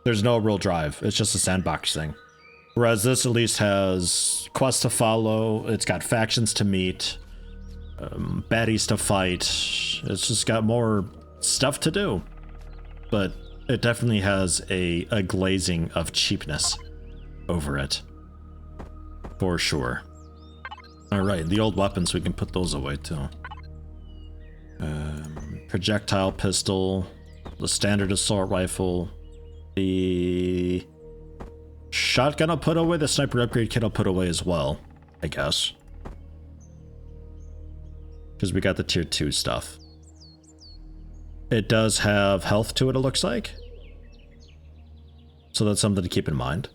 real drive. It's just a sandbox thing. Whereas this at least has quests to follow, it's got factions to meet, baddies to fight. It's just got more stuff to do. But it definitely has a glazing of cheapness over it, for sure. Alright, the old weapons, we can put those away too. Projectile pistol, the standard assault rifle, the shotgun I'll put away, the sniper upgrade kit I'll put away as well, I guess. Because we got the tier 2 stuff. It does have health to it, it looks like. So that's something to keep in mind.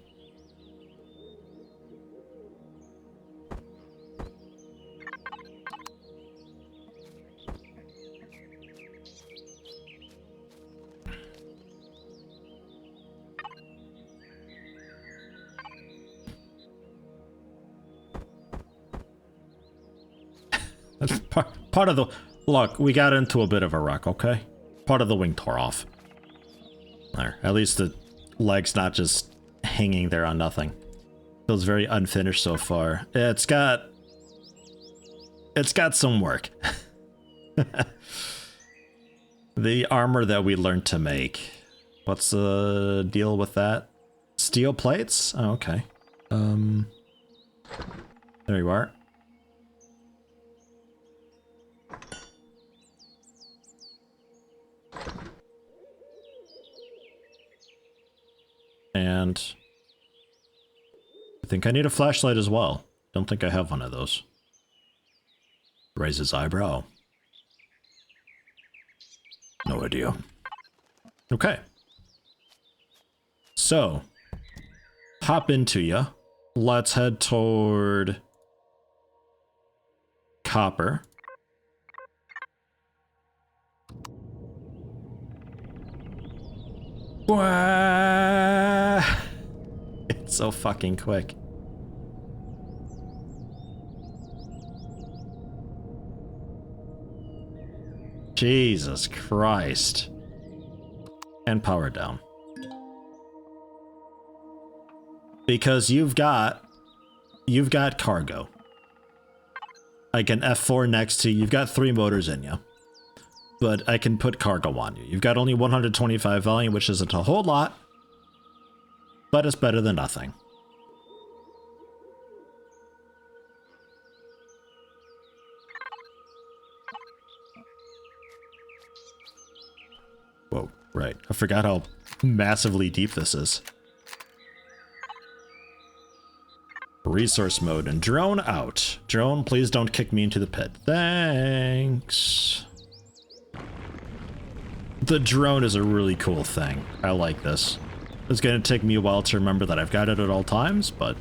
That's part of the... Look, we got into a bit of a wreck, okay? Part of the wing tore off. There. At least the leg's not just hanging there on nothing. Feels very unfinished so far. It's got some work. The armor that we learned to make. What's the deal with that? Steel plates? Oh, okay. There you are. And I think I need a flashlight as well. Don't think I have one of those. Raise his eyebrow. No idea. Okay. So, hop into ya. Let's head toward copper. It's so fucking quick. Jesus Christ. And power down. Because you've got cargo. Like an F4 next to you. You've got 3 motors in you. But I can put cargo on you. You've got only 125 volume, which isn't a whole lot, but it's better than nothing. Whoa, right. I forgot how massively deep this is. Resource mode and drone out. Drone, please don't kick me into the pit. Thanks. The drone is a really cool thing. I like this. It's going to take me a while to remember that I've got it at all times, but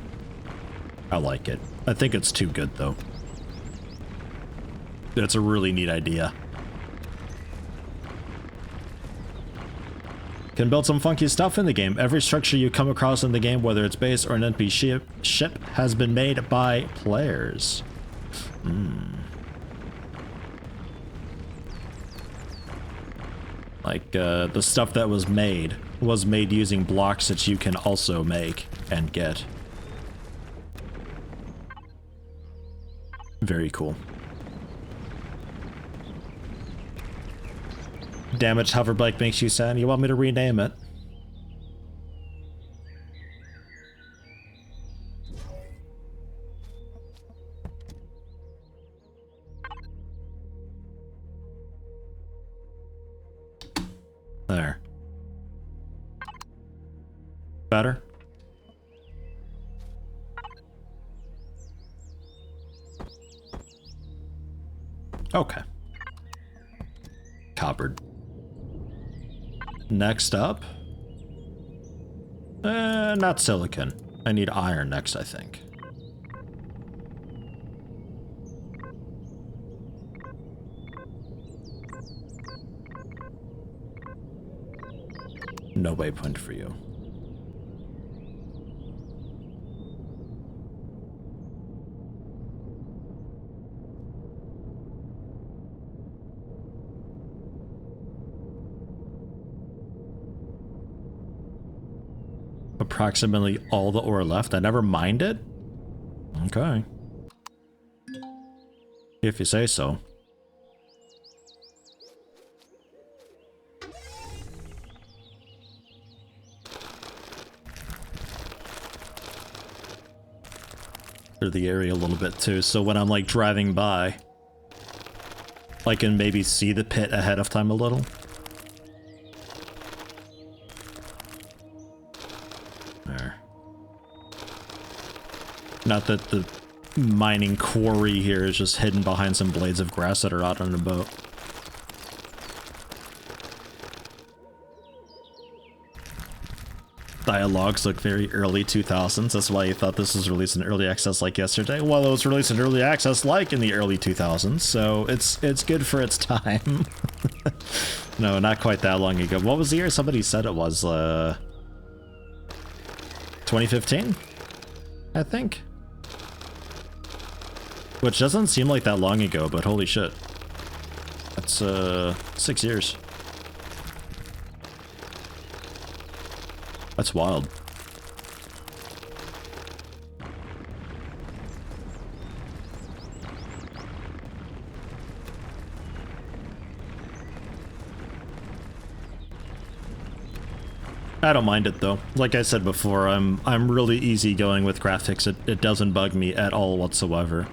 I like it. I think it's too good, though. It's a really neat idea. Can build some funky stuff in the game. Every structure you come across in the game, whether it's base or an NPC ship, has been made by players. Like, the stuff that was made using blocks that you can also make and get. Very cool. Damaged hover bike makes you sad. You want me to rename it? There. Better? Okay. Coppered. Next up. Not silicon. I need iron next, I think. No waypoint for you. Approximately all the ore left. I never minded. Okay. If you say so. Clear the area a little bit too, so when I'm like driving by, I can maybe see the pit ahead of time a little. There. Not that the mining quarry here is just hidden behind some blades of grass that are out on a boat. Dialogues look very early 2000s. That's why you thought this was released in early access like yesterday. Well, it was released in early access like in the early 2000s, so it's good for its time. No, not quite that long ago. What was the year? Somebody said it was 2015, I think. Which doesn't seem like that long ago, but holy shit. That's 6 years. That's wild. I don't mind it though. Like I said before, I'm really easygoing with graphics. It doesn't bug me at all whatsoever.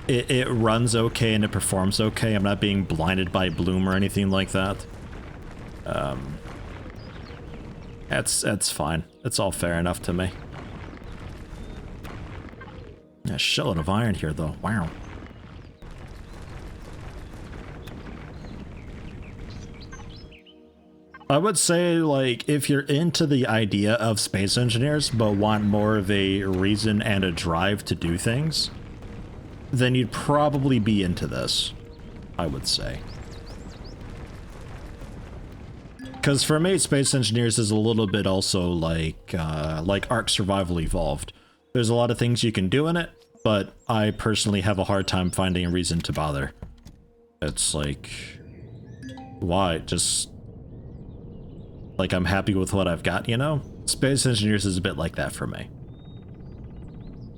It runs okay and it performs okay. I'm not being blinded by bloom or anything like that. That's fine. It's all fair enough to me. Yeah, shitload of iron here though. Wow. I would say, like, if you're into the idea of space engineers but want more of a reason and a drive to do things, then you'd probably be into this, I would say. Because for me, Space Engineers is a little bit also like Ark Survival Evolved. There's a lot of things you can do in it, but I personally have a hard time finding a reason to bother. It's like, why? Just, like, I'm happy with what I've got, you know? Space Engineers is a bit like that for me.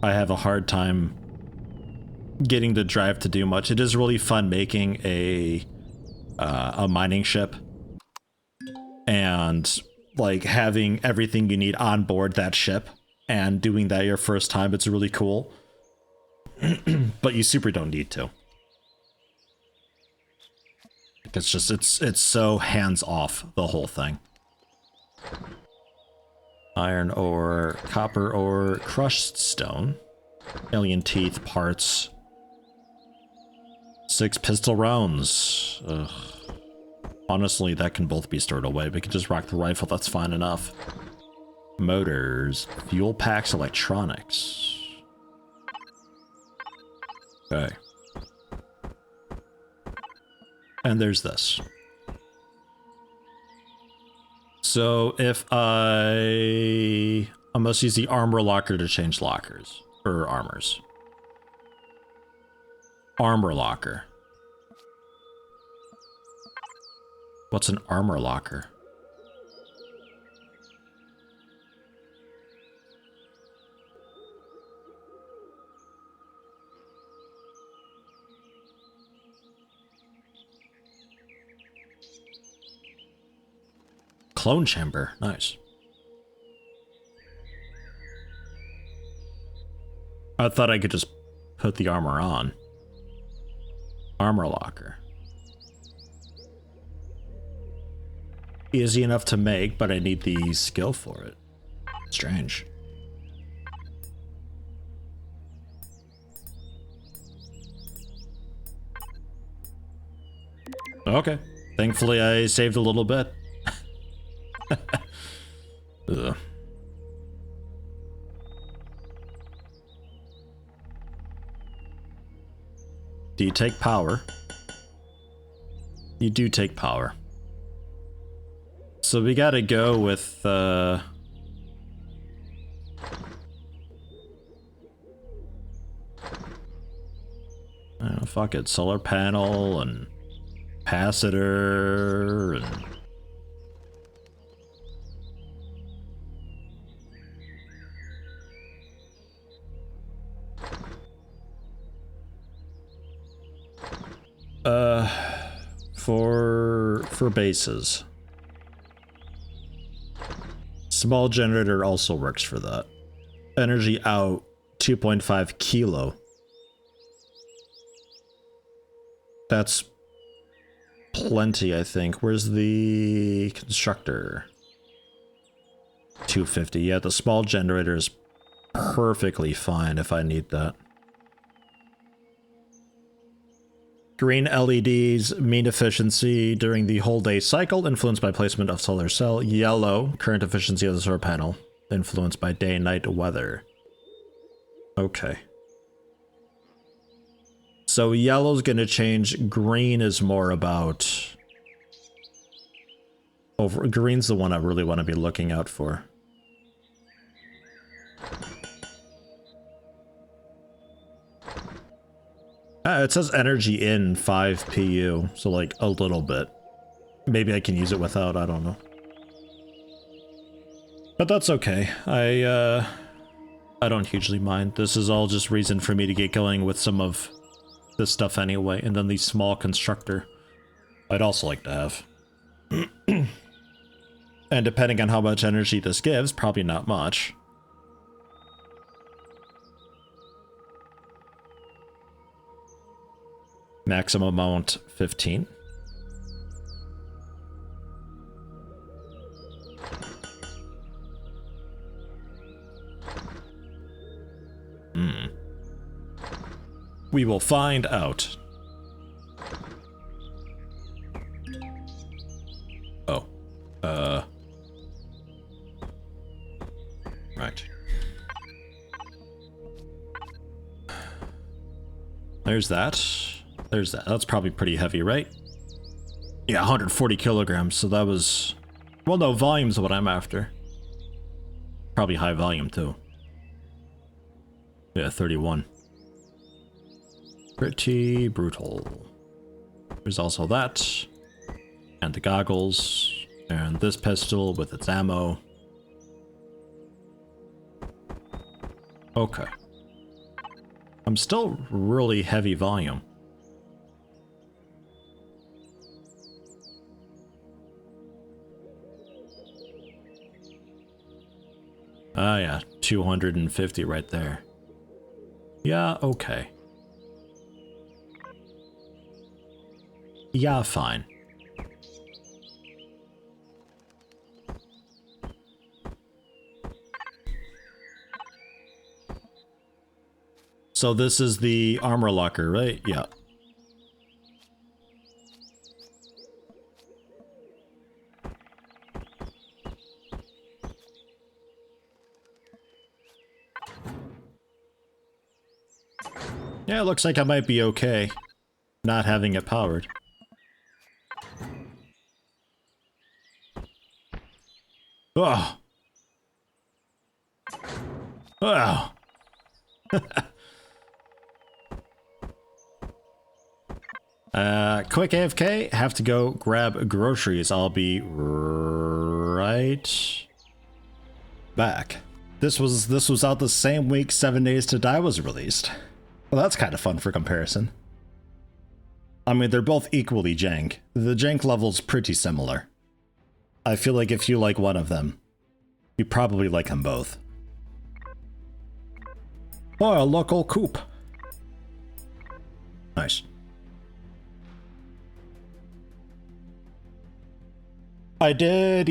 I have a hard time getting the drive to do much. It is really fun making a mining ship. And like having everything you need on board that ship and doing that your first time, it's really cool. But you super don't need to. It's just, it's so hands off, the whole thing. Iron ore, copper ore, crushed stone, alien teeth, parts, 6 pistol rounds. Ugh. Honestly, that can both be stored away. We can just rock the rifle, that's fine enough. Motors, fuel packs, electronics. Okay. And there's this. So if I must use the armor locker to change lockers, or armors. Armor locker. What's an armor locker? Clone chamber, nice. I thought I could just put the armor on. Armor locker. Easy enough to make, but I need the skill for it. Strange. Okay. Thankfully, I saved a little bit. Ugh. Do you take power? You do take power. So we gotta go with, I don't know, fuck it. Solar panel and capacitor and... For bases. Small generator also works for that. Energy out 2.5 kilo. That's plenty, I think. Where's the constructor? 250. Yeah, the small generator is perfectly fine if I need that. Green LEDs, mean efficiency during the whole day cycle, influenced by placement of solar cell. Yellow, current efficiency of the solar panel, influenced by day and night weather. Okay. So yellow's gonna change. Green is more about... Green's the one I really want to be looking out for. It says energy in 5 PU, so like a little bit. Maybe I can use it without, I don't know. But that's okay. I don't hugely mind. This is all just reason for me to get going with some of this stuff anyway. And then the small constructor I'd also like to have. And depending on how much energy this gives, probably not much. Maximum amount 15. We will find out. Oh. Right. There's that. There's that. That's probably pretty heavy, right? Yeah, 140 kilograms, so that was... Well, no, volume's what I'm after. Probably high volume, too. Yeah, 31. Pretty brutal. There's also that. And the goggles. And this pistol with its ammo. Okay. I'm still really heavy volume. Ah, yeah, 250 right there. Yeah, okay. Yeah, fine. So this is the armor locker, right? Yeah. Yeah, it looks like I might be okay not having it powered. Oh. Oh. Quick AFK, have to go grab groceries. I'll be right back. This was out the same week 7 Days to Die was released. Well, that's kind of fun for comparison. I mean, they're both equally jank. The jank level's pretty similar. I feel like if you like one of them, you probably like them both. Oh, a local coop. Nice. I did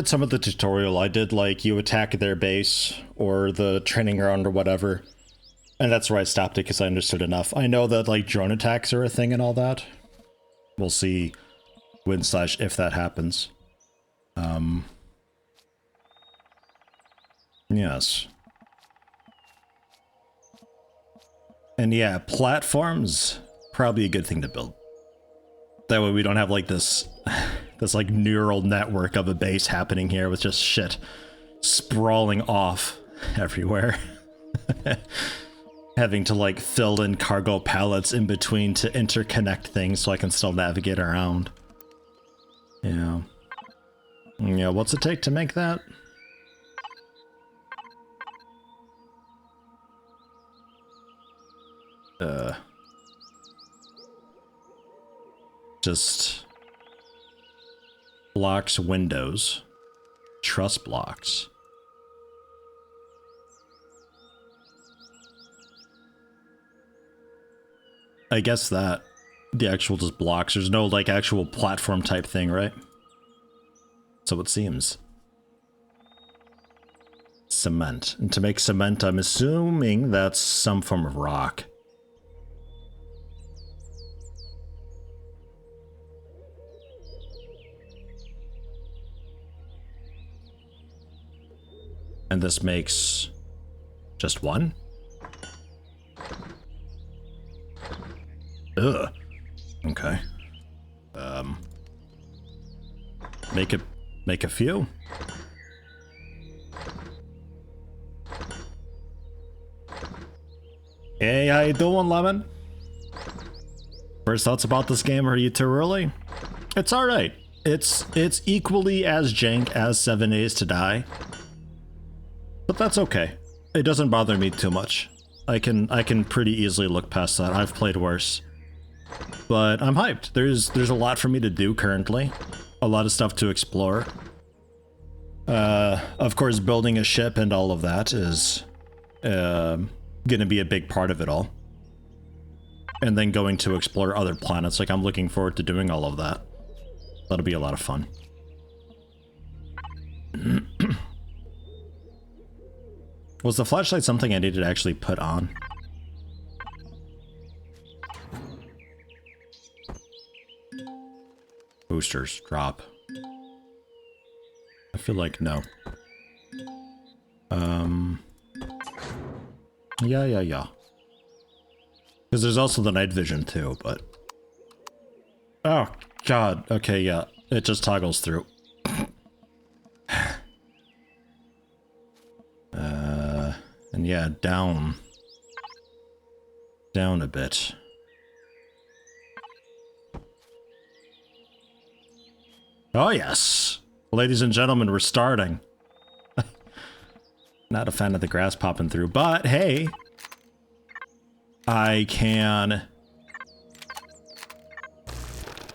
some of the tutorial. I did, like, you attack their base or the training ground or whatever. And that's where I stopped it because I understood enough. I know that, like, drone attacks are a thing and all that. We'll see when / if that happens. Yes. And yeah, platforms, probably a good thing to build. That way we don't have like this like neural network of a base happening here with just shit sprawling off everywhere. Having to like fill in cargo pallets in between to interconnect things so I can still navigate around. Yeah. Yeah, what's it take to make that? Just blocks, windows, truss blocks. I guess that the actual just blocks. There's no like actual platform type thing, right? So it seems. Cement. And to make cement, I'm assuming that's some form of rock. And this makes just one? Ugh. Okay. Make a few. Hey, how you doing, Lemon? First thoughts about this game, are you too early? It's alright. It's equally as jank as 7 Days to Die. But that's okay. It doesn't bother me too much. I can pretty easily look past that. I've played worse. But I'm hyped. There's a lot for me to do currently. A lot of stuff to explore. Of course, building a ship and all of that is gonna be a big part of it all. And then going to explore other planets. Like, I'm looking forward to doing all of that. That'll be a lot of fun. Was the flashlight something I needed to actually put on? Boosters, drop. I feel like no. Yeah. Because there's also the night vision too, but... Oh, God. Okay, yeah. It just toggles through. And yeah, down. Down a bit. Oh, yes. Ladies and gentlemen, we're starting. Not a fan of the grass popping through, but hey, I can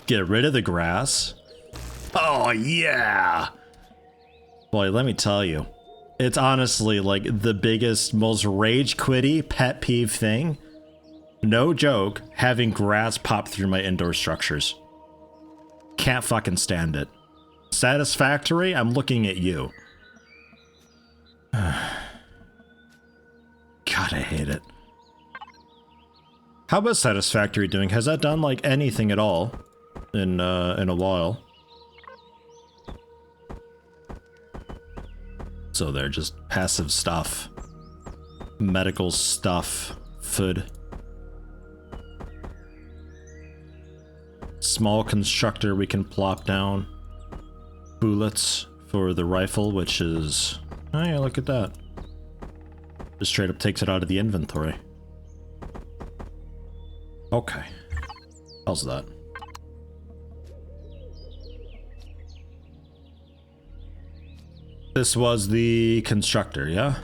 get rid of the grass. Oh, yeah. Boy, let me tell you, it's honestly like the biggest, most rage quitty pet peeve thing. No joke, having grass pop through my indoor structures. Can't fucking stand it. Satisfactory? I'm looking at you. God, I hate it. How about Satisfactory doing? Has that done like anything at all in a while? So they're just passive stuff. Medical stuff. Food. Small constructor we can plop down. Bullets for the rifle, which is... Oh yeah, look at that. Just straight up takes it out of the inventory. Okay. How's that? This was the constructor, yeah?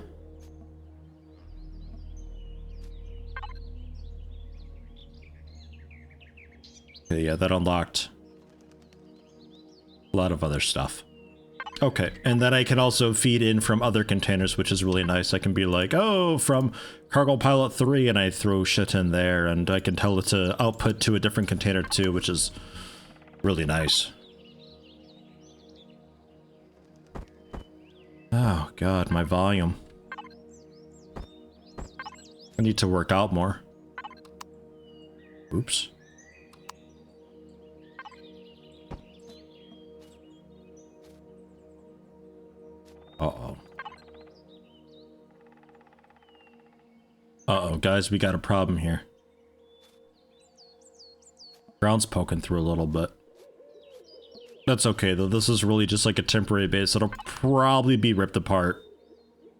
Okay, yeah, that unlocked a lot of other stuff. Okay, and then I can also feed in from other containers, which is really nice. I can be like, oh, from Cargo Pilot 3, and I throw shit in there, and I can tell it to output to a different container too, which is really nice. Oh god, my volume. I need to work out more. Oops. Uh-oh. Uh-oh, guys, we got a problem here. Ground's poking through a little bit. That's okay, though. This is really just like a temporary base. It'll probably be ripped apart.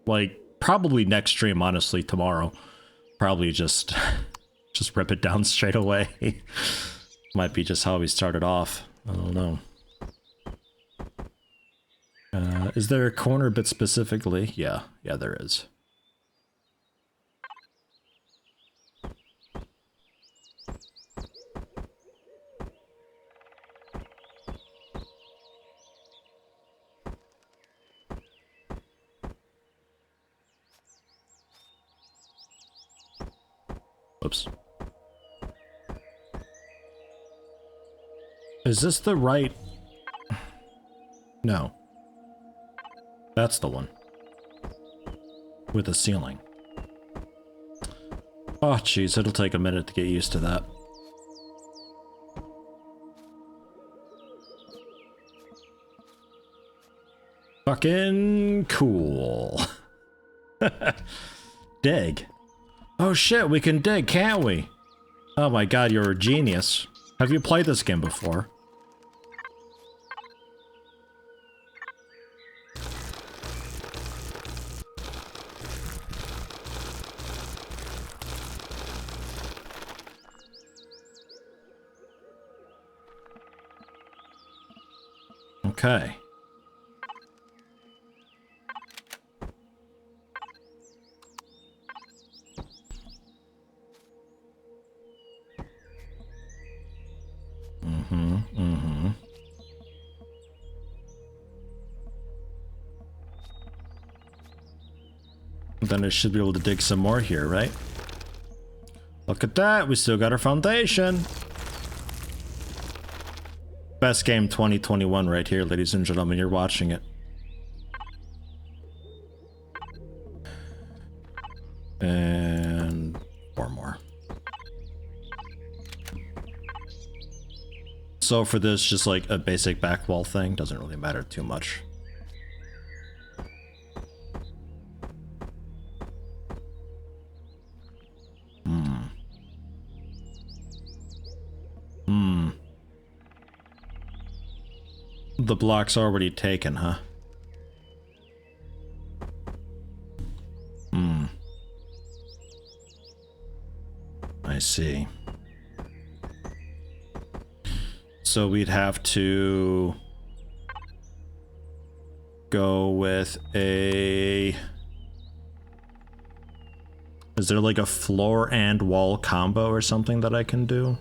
Like, probably next stream, honestly, tomorrow. Probably just rip it down straight away. Might be just how we started off. I don't know. Is there a corner bit specifically? Yeah, there is. Oops. Is this the right? No. That's the one. With the ceiling. Oh, jeez, it'll take a minute to get used to that. Fucking cool. Dig. Oh shit, we can dig, can't we? Oh my god, you're a genius. Have you played this game before? Okay. Then I should be able to dig some more here, right? Look at that, we still got our foundation. Best game 2021 right here, ladies and gentlemen, you're watching it. And 4 more. So for this, just like a basic back wall thing, doesn't really matter too much. The block's already taken, huh? I see. So we'd have to go with a... Is there like a floor and wall combo or something that I can do?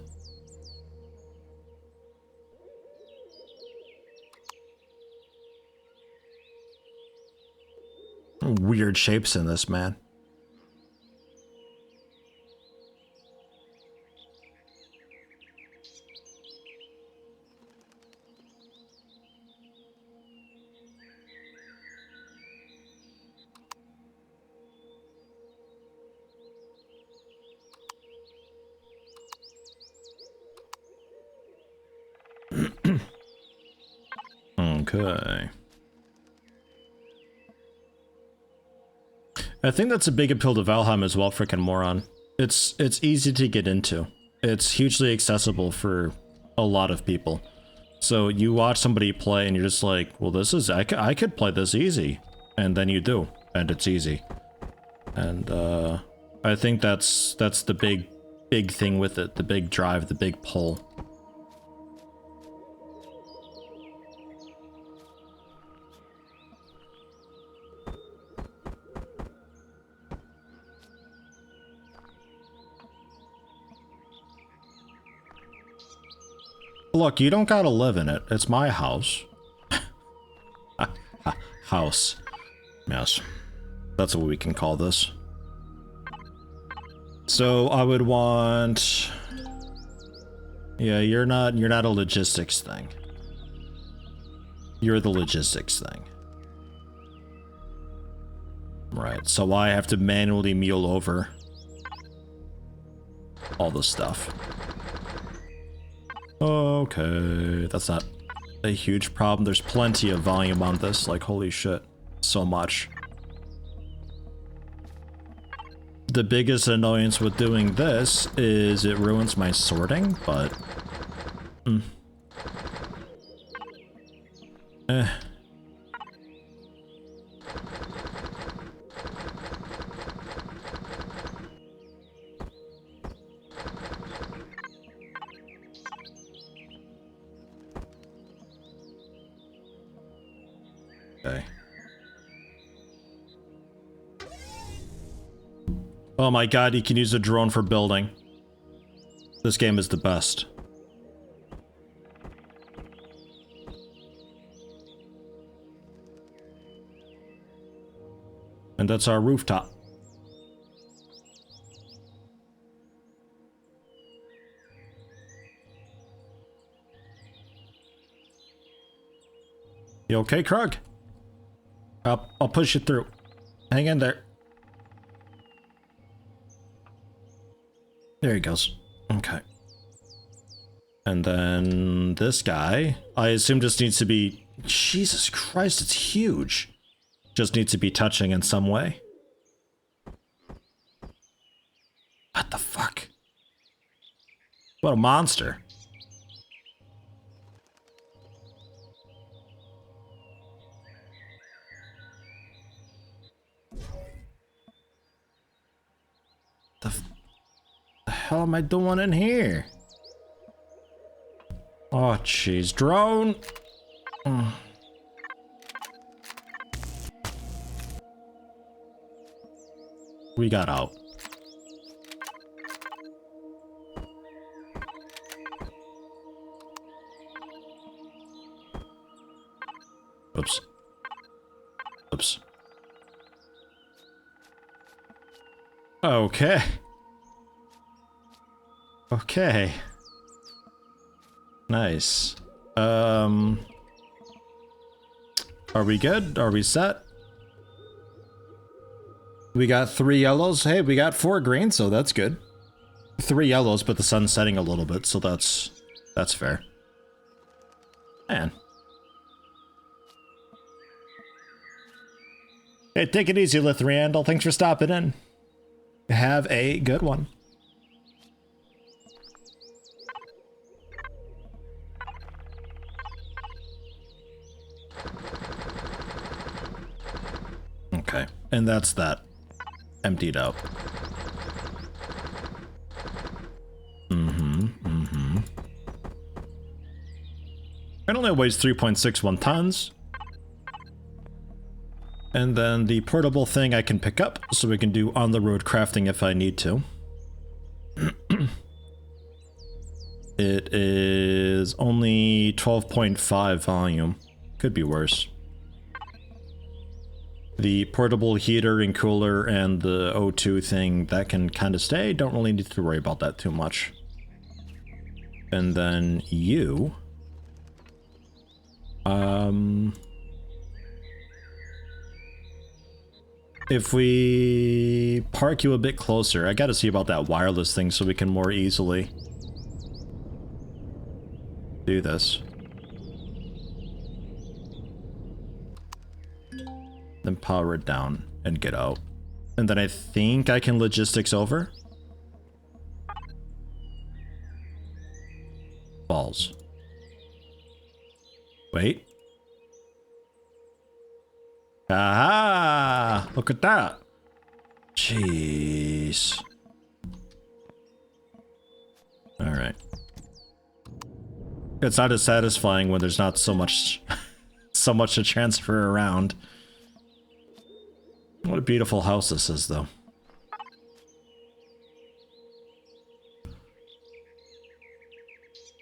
Weird shapes in this, man. Okay. I think that's a big appeal to Valheim as well, frickin' moron. It's easy to get into. It's hugely accessible for a lot of people. So you watch somebody play and you're just like, well, this is, I could play this easy. And then you do, and it's easy. And I think that's the big thing with it, the big drive, the big pull. Look, you don't gotta live in it. It's my house. House. Yes. That's what we can call this. So I would want... Yeah, you're not a logistics thing. You're the logistics thing. Right, so I have to manually mule over all the stuff. Okay, that's not a huge problem. There's plenty of volume on this, like holy shit. so much. The biggest annoyance with doing this is it ruins my sorting, but... Okay. Oh my god, you can use a drone for building. This game is the best. And that's our rooftop. You okay, Krug? I'll push you through. Hang in there. There he goes. Okay. And then this guy, I assume just needs to be... Jesus Christ, it's huge. Just needs to be touching in some way. What the fuck? What a monster. The hell am I doing in here? Oh, jeez. Drone! We got out. Oops. Oops. Okay. Okay. Nice. Are we good? Are we set? We got 3 yellows. Hey, we got 4 greens, so that's good. 3 yellows, but the sun's setting a little bit, so that's fair. Man. Hey, take it easy, Lithriandel. Thanks for stopping in. Have a good one. Okay, and that's that. Emptied out. It only weighs 3.61 tons. And then the portable thing I can pick up, so we can do on-the-road crafting if I need to. It is only 12.5 volume. Could be worse. The portable heater and cooler and the O2 thing, that can kind of stay. Don't really need to worry about that too much. And then you... if we park you a bit closer, I gotta see about that wireless thing so we can more easily do this. Then power it down and get out. And then I think I can logistics over. Balls. Wait. Aha! Look at that. Jeez. Alright. It's not as satisfying when there's not so much to transfer around. What a beautiful house this is, though.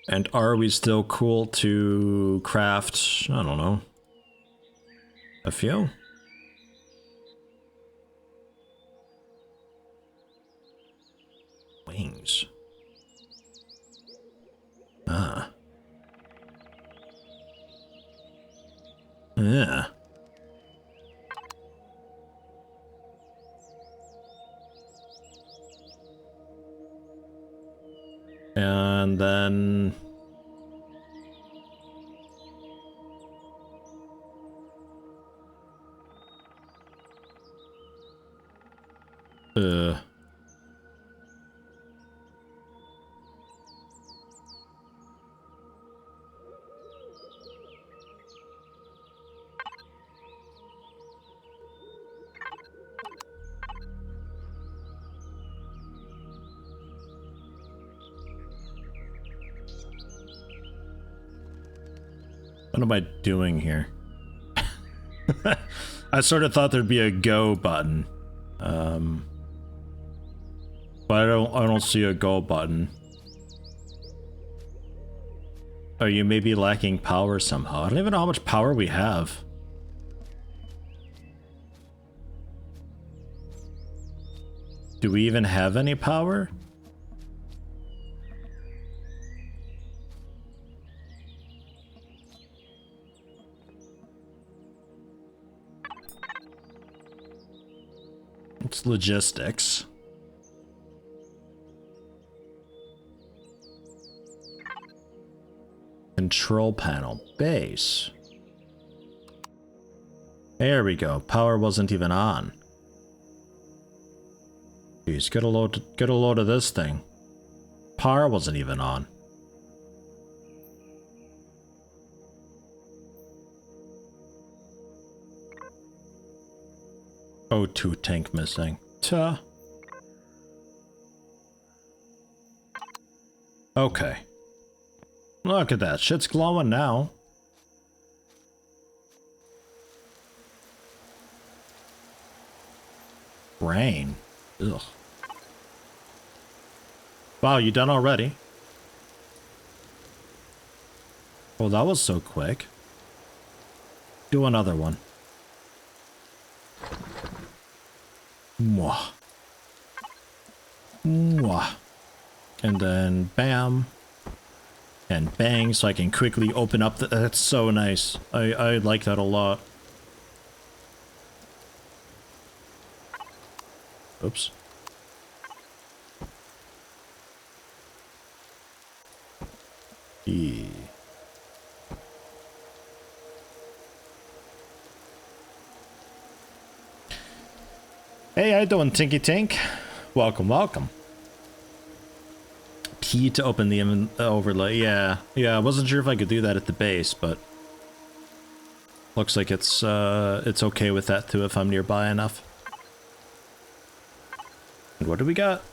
And are we still cool to craft, I don't know, a few? Wings. Ah. Yeah. And then... Uh. What am I doing here? I sort of thought there'd be a go button. But I don't see a go button. Are you maybe lacking power somehow? I don't even know how much power we have. Do we even have any power? It's logistics. Control panel, base. There we go. Power wasn't even on. Jeez, get a load of this thing. Power wasn't even on. O2 tank missing. Tuh. Okay. Look at that. Shit's glowing now. Rain. Ugh. Wow, you done already? Oh, that was so quick. Do another one. Mwah. Mwah. And then bam. And bang, so I can quickly open up the... That's so nice. I like that a lot. Oops. E. Hey, how you doing, Tinky Tink? Welcome, welcome. P to open the overlay. Yeah, I wasn't sure if I could do that at the base, but looks like it's okay with that too if I'm nearby enough. And what do we got?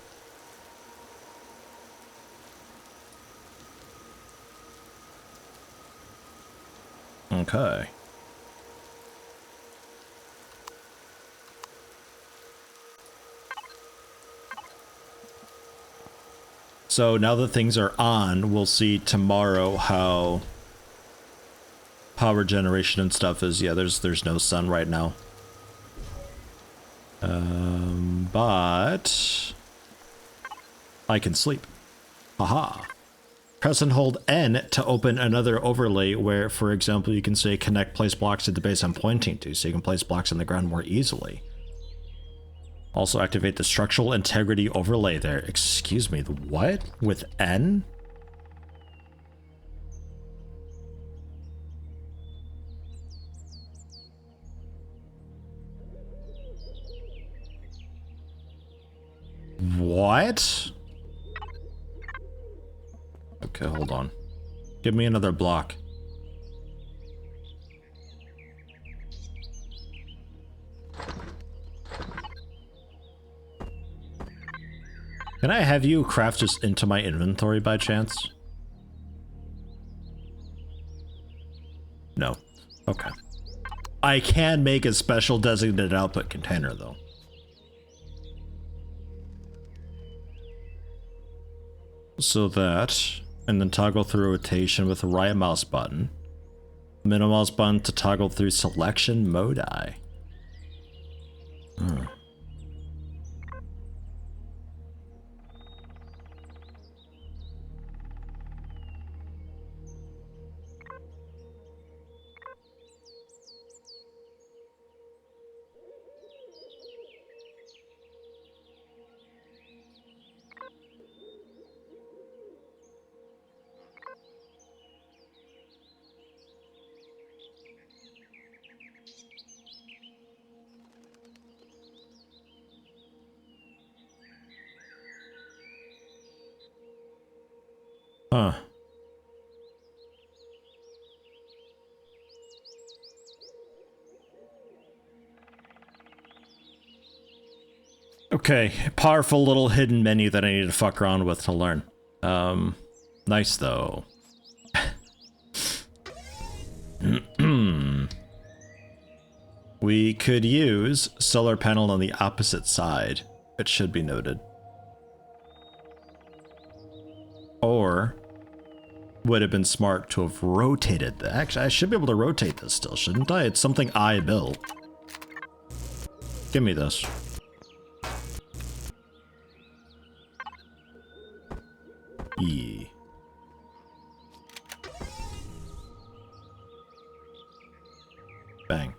Okay. So now that things are on, we'll see tomorrow how power generation and stuff is. Yeah, there's no sun right now. But I can sleep. Haha. Press and hold N to open another overlay where, for example, you can say connect place blocks at the base I'm pointing to, so you can place blocks on the ground more easily. Also activate the structural integrity overlay there. Excuse me, the what? With N? What? Okay, hold on. Give me another block. Can I have you craft just into my inventory by chance? No. Okay. I can make a special designated output container though. So that, and then toggle through rotation with the right mouse button. Middle mouse button to toggle through selection modi. Huh. Okay, powerful little hidden menu that I need to fuck around with to learn. Nice though. We could use solar panel on the opposite side. It should be noted. Or would have been smart to have rotated that. Actually, I should be able to rotate this still, shouldn't I? It's something I built. Give me this. E. Bang.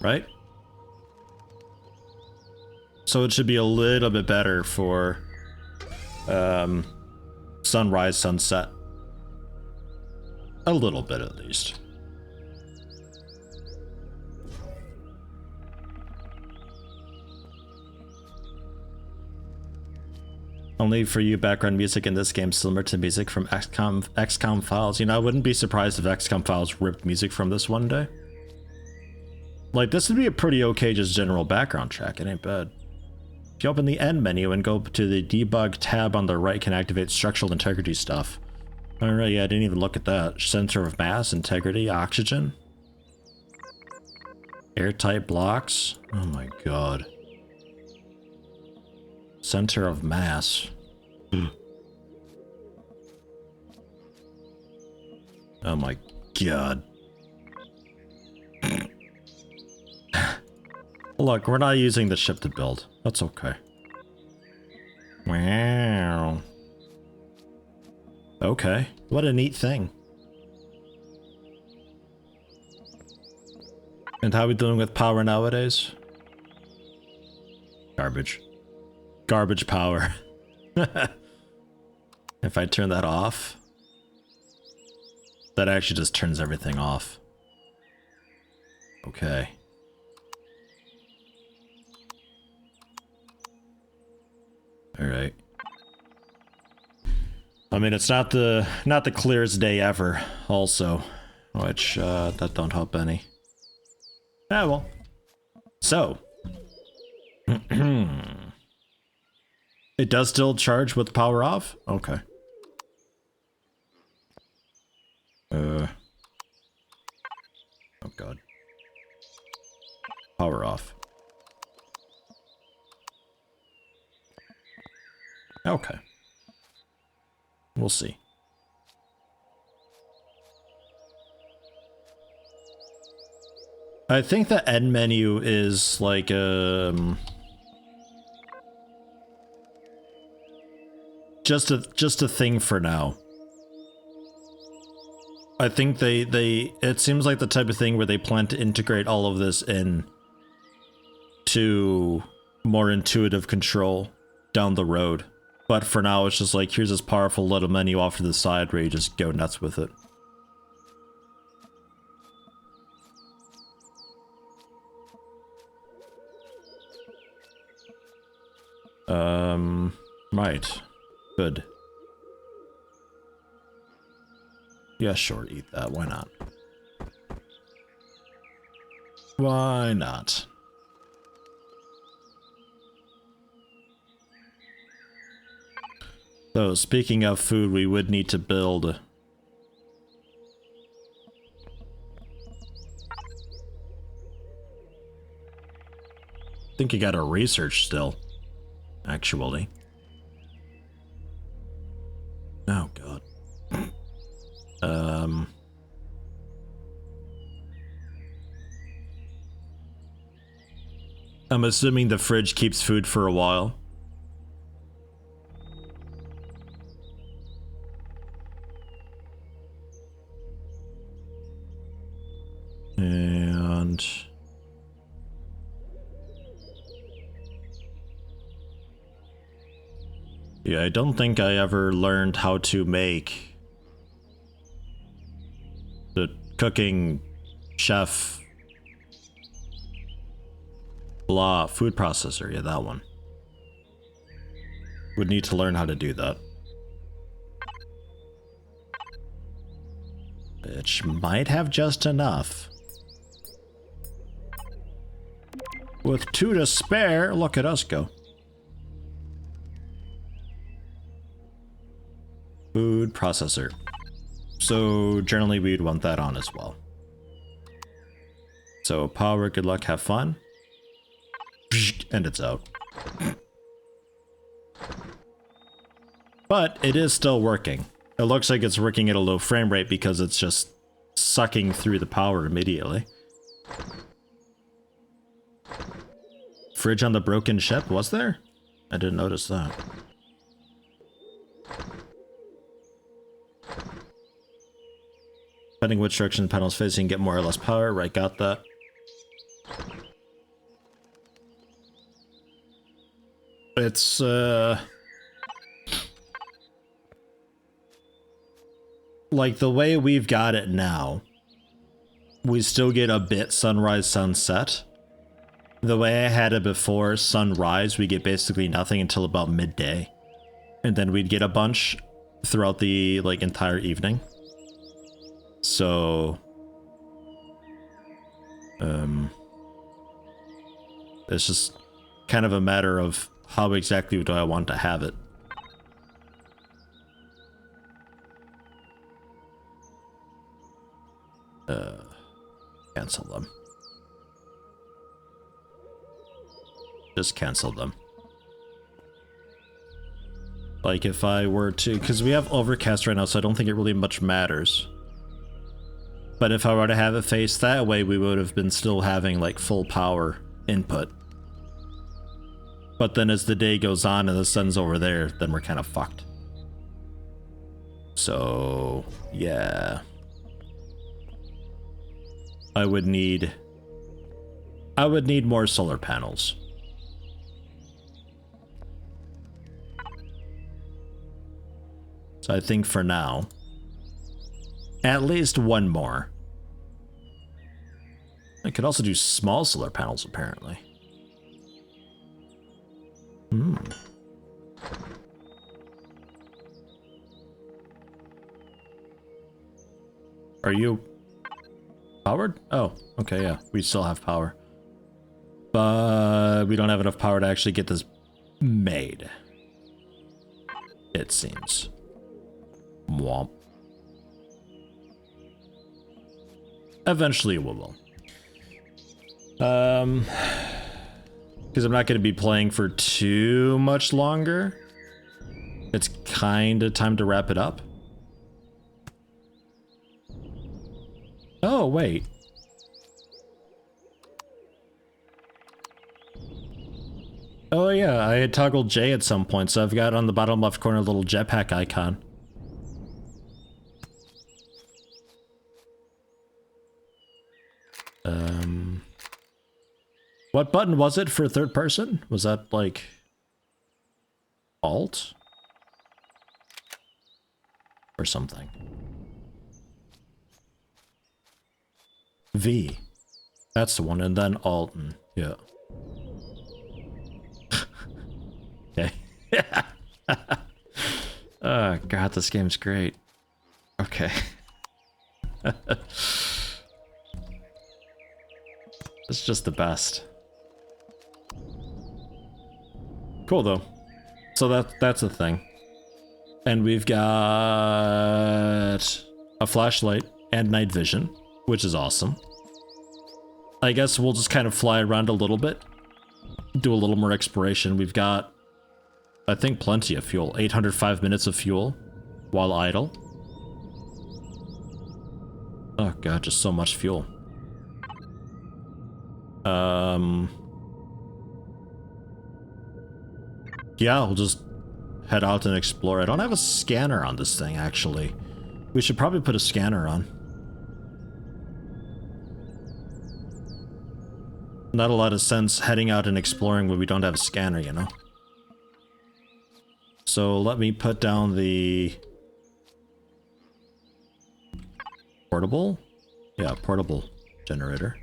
Right? So it should be a little bit better for sunrise, sunset. A little bit at least. Only for you, background music in this game similar to music from XCOM files. You know, I wouldn't be surprised if XCOM files ripped music from this one day. Like, this would be a pretty okay just general background track. It ain't bad. If you open the end menu and go to the debug tab on the right, can activate structural integrity stuff. Alright, yeah, I didn't even look at that. Center of mass, integrity, oxygen. Airtight blocks. Oh my god. Center of mass. Oh my god. Look, we're not using the ship to build. That's okay. Wow. Okay, what a neat thing. And how are we doing with power nowadays? Garbage. Garbage power. If I turn that off, that actually just turns everything off. Okay. All right. I mean, it's not the clearest day ever, also, which that don't help any. Ah, well. So, it does still charge with power off? Okay. Oh god. Power off. Okay. We'll see. I think the end menu is like just a thing for now. I think it seems like the type of thing where they plan to integrate all of this in to more intuitive control down the road. But for now, it's just like, here's this powerful little menu off to the side where you just go nuts with it. Right. Good. Yeah, sure, eat that. Why not? Why not? So, speaking of food, we would need to build... I think you gotta research still, actually. Oh, God. I'm assuming the fridge keeps food for a while. And... yeah, I don't think I ever learned how to make the cooking chef blah food processor. Yeah, that one. Would need to learn how to do that. which might have just enough. With 2 to spare, look at us go. Food processor. So generally we'd want that on as well. So power, good luck, have fun. And it's out. But it is still working. It looks like it's working at a low frame rate because it's just sucking through the power immediately. Fridge on the broken ship, was there? I didn't notice that. Depending which direction the panel's facing, get more or less power. Right, got that. It's, like, the way we've got it now, we still get a bit sunrise, sunset. The way I had it before, sunrise, we get basically nothing until about midday. And then we'd get a bunch throughout the, like, entire evening. So, it's just kind of a matter of how exactly do I want to have it. Cancel them. Just cancel them. Like if I were to, because we have overcast right now, so I don't think it really much matters. But if I were to have it face that way, we would have been still having like full power input. But then as the day goes on and the sun's over there, then we're kind of fucked. So, yeah. I would need more solar panels. So I think for now, at least one more. I could also do small solar panels, apparently. Are you powered? Oh, okay, yeah. We still have power. But we don't have enough power to actually get this made. It seems. Womp. Eventually we will. Because I'm not going to be playing for too much longer. It's kind of time to wrap it up. Oh, wait. Oh yeah, I had toggled J at some point, so I've got on the bottom left corner a little jetpack icon. What button was it for third person? Was that like Alt? Or something? V. That's the one, and then Alt, and yeah. Okay. Oh god, this game's great. Okay. It's just the best. Cool though. So that's a thing. And we've got a flashlight and night vision, which is awesome. I guess we'll just kind of fly around a little bit, do a little more exploration. We've got, I think, plenty of fuel. 805 minutes of fuel while idle. Oh god, just so much fuel. Yeah, we'll just head out and explore. I don't have a scanner on this thing, actually. We should probably put a scanner on. Not a lot of sense heading out and exploring when we don't have a scanner, you know? So let me put down the portable? Yeah, portable generator.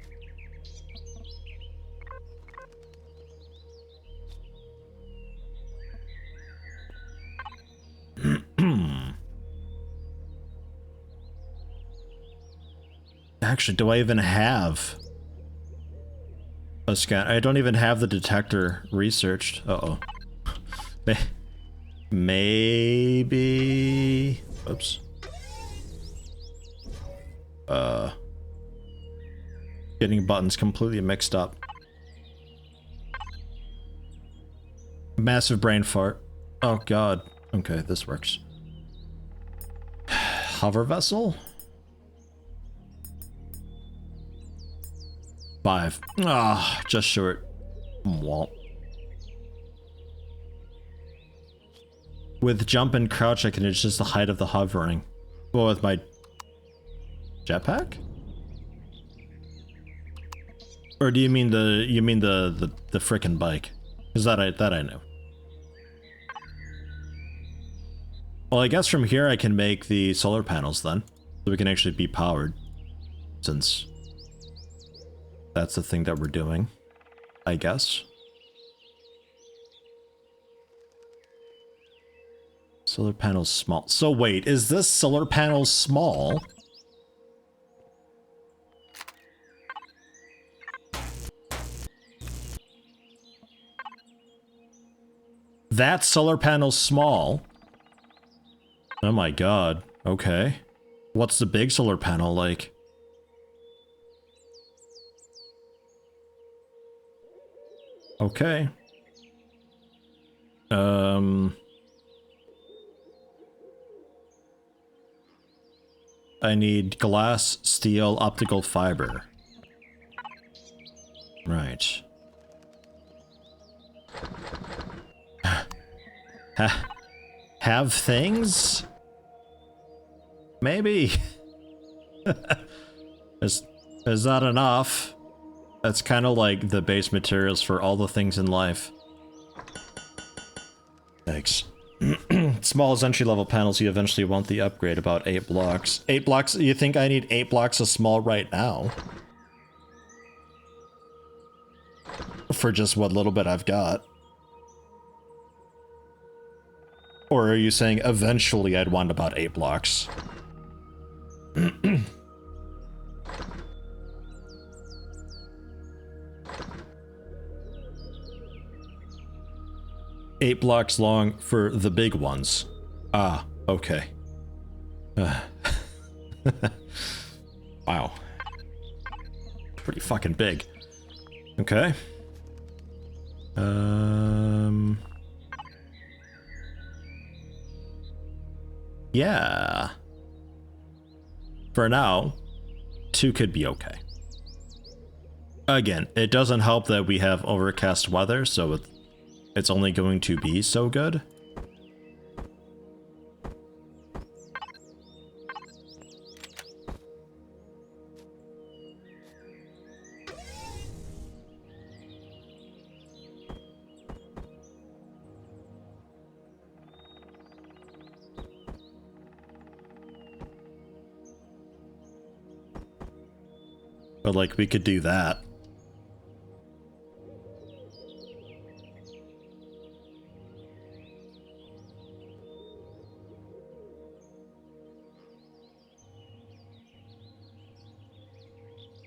Actually, do I even have a scan? I don't even have the detector researched. Uh-oh. Maybe... Oops. Getting buttons completely mixed up. Massive brain fart. Oh god. Okay, this works. Hover vessel? 5. Ah, just short. Womp. With jump and crouch, I can adjust the height of the hovering. Well, with my jetpack? Or do you mean the frickin' bike? Because that I know. Well, I guess from here I can make the solar panels then, so we can actually be powered, since that's the thing that we're doing, I guess. Solar panels small. So wait, is this solar panel small? That solar panel small? Oh my god. Okay. What's the big solar panel like? Okay. I need glass, steel, optical fiber. Right. Have things? Maybe. Is that enough? That's kind of like the base materials for all the things in life. Thanks. Small as entry-level panels, you eventually want the upgrade, about 8 blocks. 8 blocks? You think I need 8 blocks of small right now? For just what little bit I've got? Or are you saying eventually I'd want about 8 blocks? 8 blocks long for the big ones. Ah, okay. Wow. Pretty fucking big. Okay. Yeah. For now, 2 could be okay. Again, it doesn't help that we have overcast weather, so it's only going to be so good. But like, we could do that.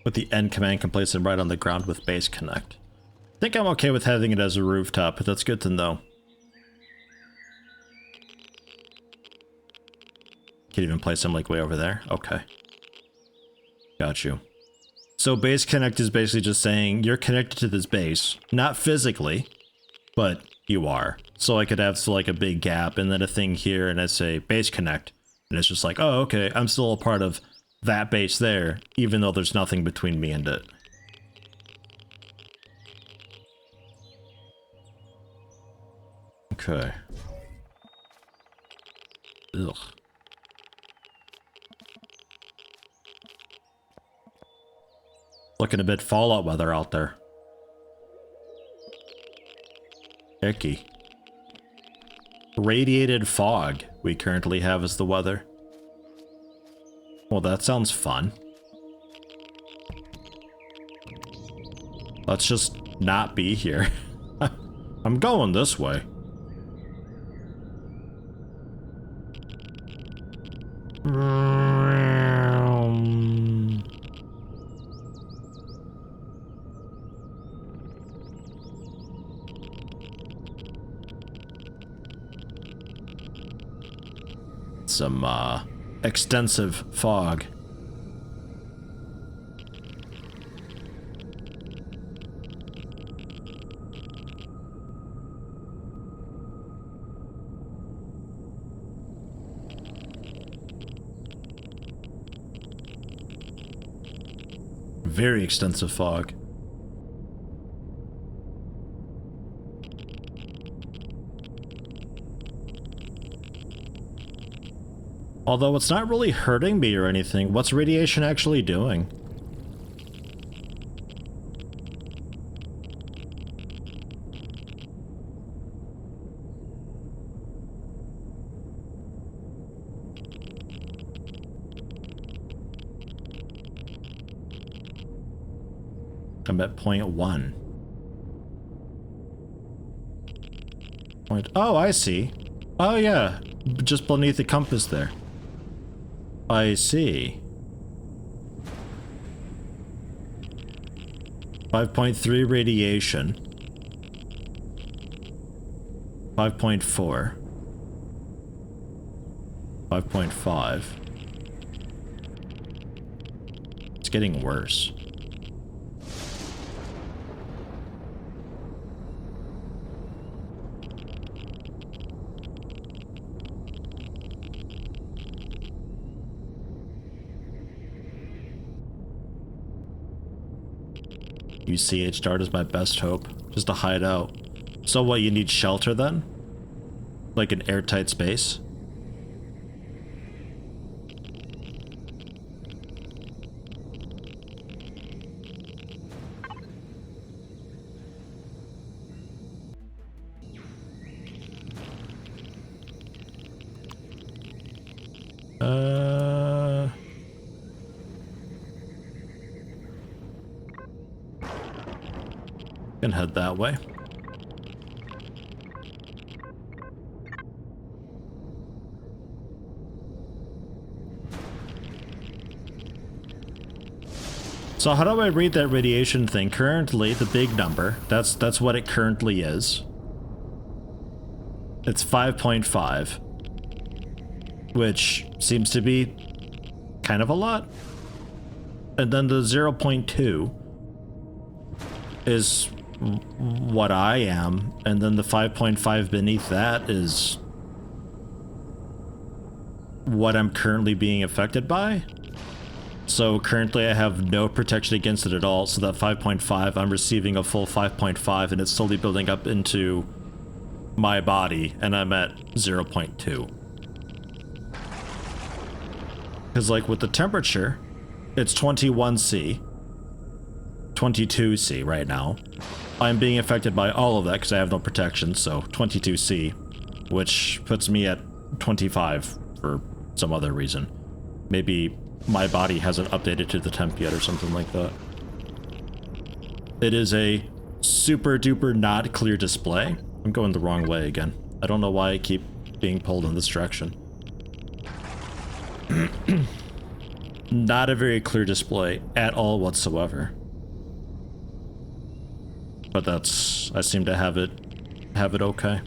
With the end command can place it right on the ground with base connect. I think I'm okay with having it as a rooftop, but that's good to know. Can even place them like way over there? Okay. Got you. So base connect is basically just saying you're connected to this base, not physically, but you are. So I could have like a big gap and then a thing here and I say base connect. And it's just like, oh, okay, I'm still a part of that base there, even though there's nothing between me and it. Okay. Ugh. Looking a bit Fallout weather out there. Icky. Radiated fog we currently have as the weather. Well, that sounds fun. Let's just not be here. I'm going this way. Some extensive fog. Very extensive fog. Although it's not really hurting me or anything. What's radiation actually doing? I'm at 0.1. Oh, I see. Oh, yeah. Just beneath the compass there. I see. 5.3 radiation. 5.4. 5.5. It's getting worse. UCH dart is my best hope. Just to hide out. So what, you need shelter then? Like an airtight space? Can head that way. So how do I read that radiation thing? Currently, the big number, that's what it currently is. It's 5.5, which seems to be kind of a lot. And then the 0.2 is what I am, and then the 5.5 beneath that is what I'm currently being affected by. So currently I have no protection against it at all, so that 5.5, I'm receiving a full 5.5, and it's slowly building up into my body, and I'm at 0.2. Because like with the temperature, it's 21°C, 22°C right now. I'm being affected by all of that because I have no protection, so 22°C, which puts me at 25 for some other reason. Maybe my body hasn't updated to the temp yet or something like that. It is a super duper not clear display. I'm going the wrong way again. I don't know why I keep being pulled in this direction. Not a very clear display at all whatsoever. But that's, I seem to have it okay.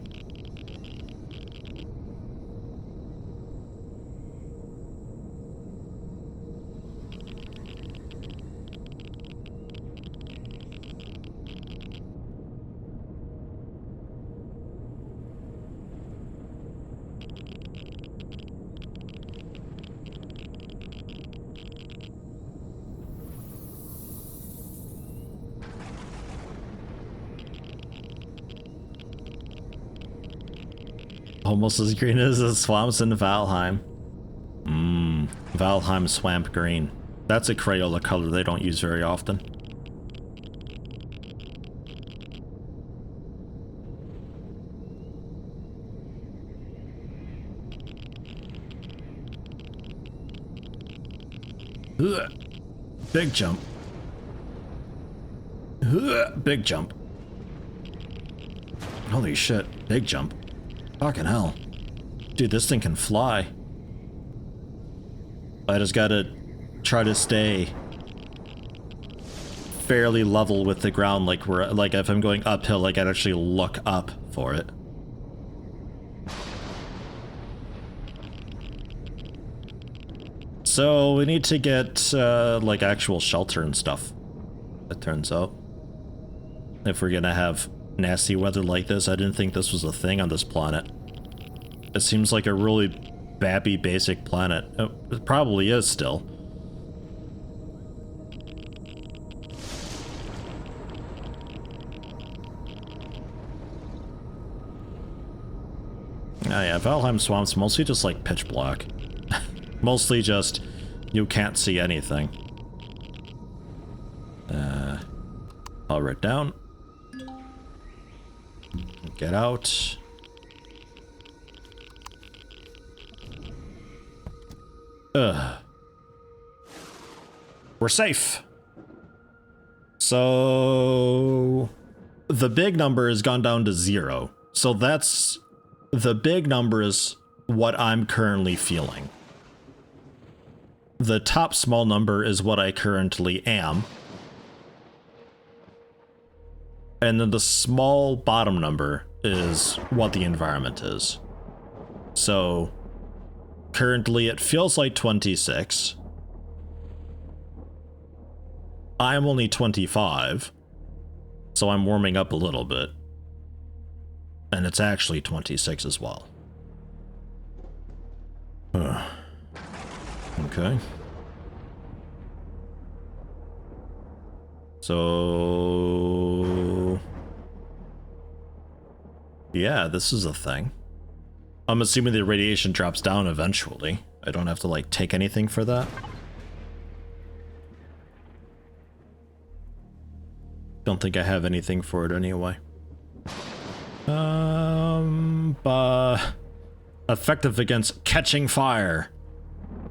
Almost as green as the swamps in Valheim. Valheim swamp green. That's a Crayola color they don't use very often. Ugh. Big jump. Ugh. Big jump. Holy shit, big jump. Fucking hell. Dude, this thing can fly. I just gotta try to stay fairly level with the ground, like if I'm going uphill, I gotta actually look up for it. So we need to get like actual shelter and stuff, it turns out. If we're gonna have nasty weather like this. I didn't think this was a thing on this planet. It seems like a really babby basic planet. It probably is still. Oh yeah, Valheim Swamp's mostly just like pitch black. Mostly just, you can't see anything. Power it down. Get out. Ugh. We're safe. So the big number has gone down to 0. So that's the big number is what I'm currently feeling. The top small number is what I currently am. And then the small bottom number is what the environment is. So currently it feels like 26. I'm only 25. So I'm warming up a little bit. And it's actually 26 as well. Okay. So yeah, this is a thing. I'm assuming the radiation drops down eventually. I don't have to like take anything for that. Don't think I have anything for it anyway. But effective against catching fire.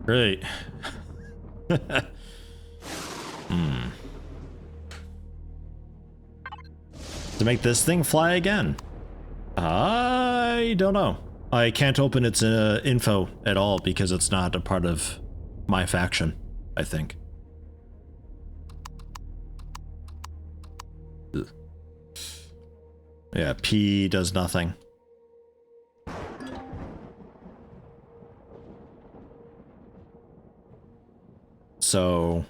Great. To make this thing fly again? I don't know. I can't open its info at all because it's not a part of my faction, I think. Ugh. Yeah, P does nothing. So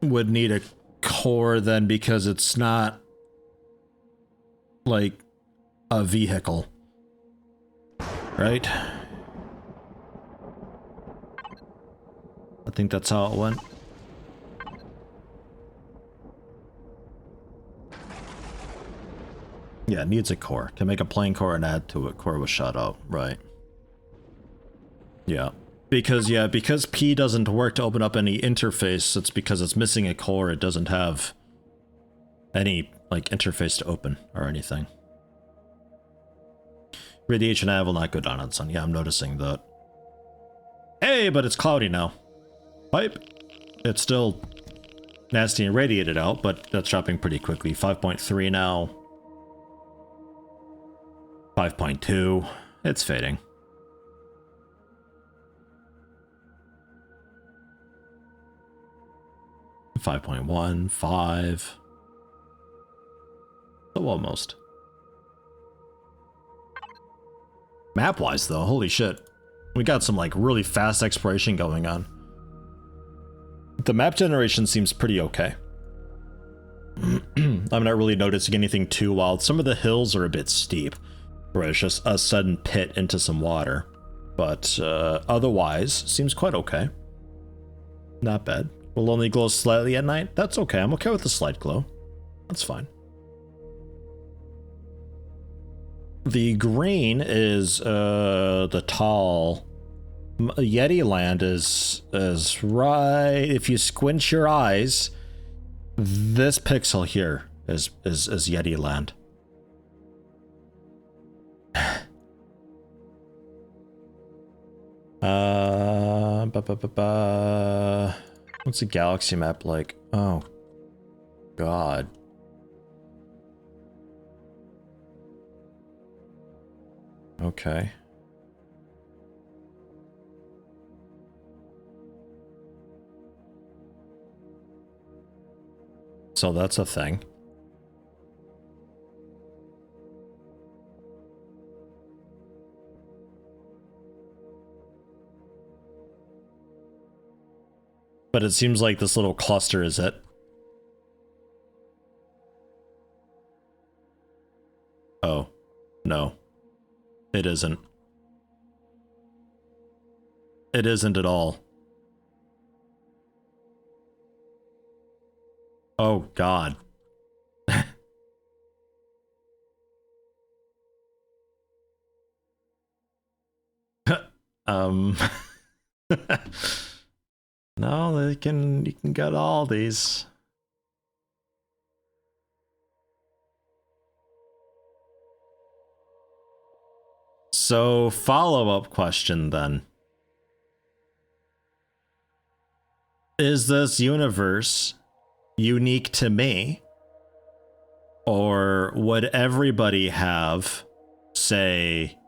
would need a core then because it's not like a vehicle, right? I think that's how it went. Yeah, it needs a core. To make a plain core and add to it, core was shut out, right? Yeah. Because P doesn't work to open up any interface, it's because it's missing a core, it doesn't have any, like, interface to open or anything. Radiation I will not go down on sun. Yeah, I'm noticing that. Hey, but it's cloudy now. Pipe. It's still nasty and radiated out, but that's dropping pretty quickly. 5.3 now. 5.2. It's fading. 5.1, 5. So almost. Map-wise, though, holy shit. We got some, like, really fast exploration going on. The map generation seems pretty okay. I'm not really noticing anything too wild. Some of the hills are a bit steep, where it's just a sudden pit into some water. But otherwise, seems quite okay. Not bad. Will only glow slightly at night? That's okay. I'm okay with the slight glow. That's fine. The green is the tall. Yeti land is right. If you squint your eyes, this pixel here is Yeti land. What's a galaxy map like? Oh, God. Okay. So that's a thing. But it seems like this little cluster is it. Oh, no. It isn't. It isn't at all. Oh, God. No, you can get all these. So, follow-up question then. Is this universe unique to me? Or would everybody have, say,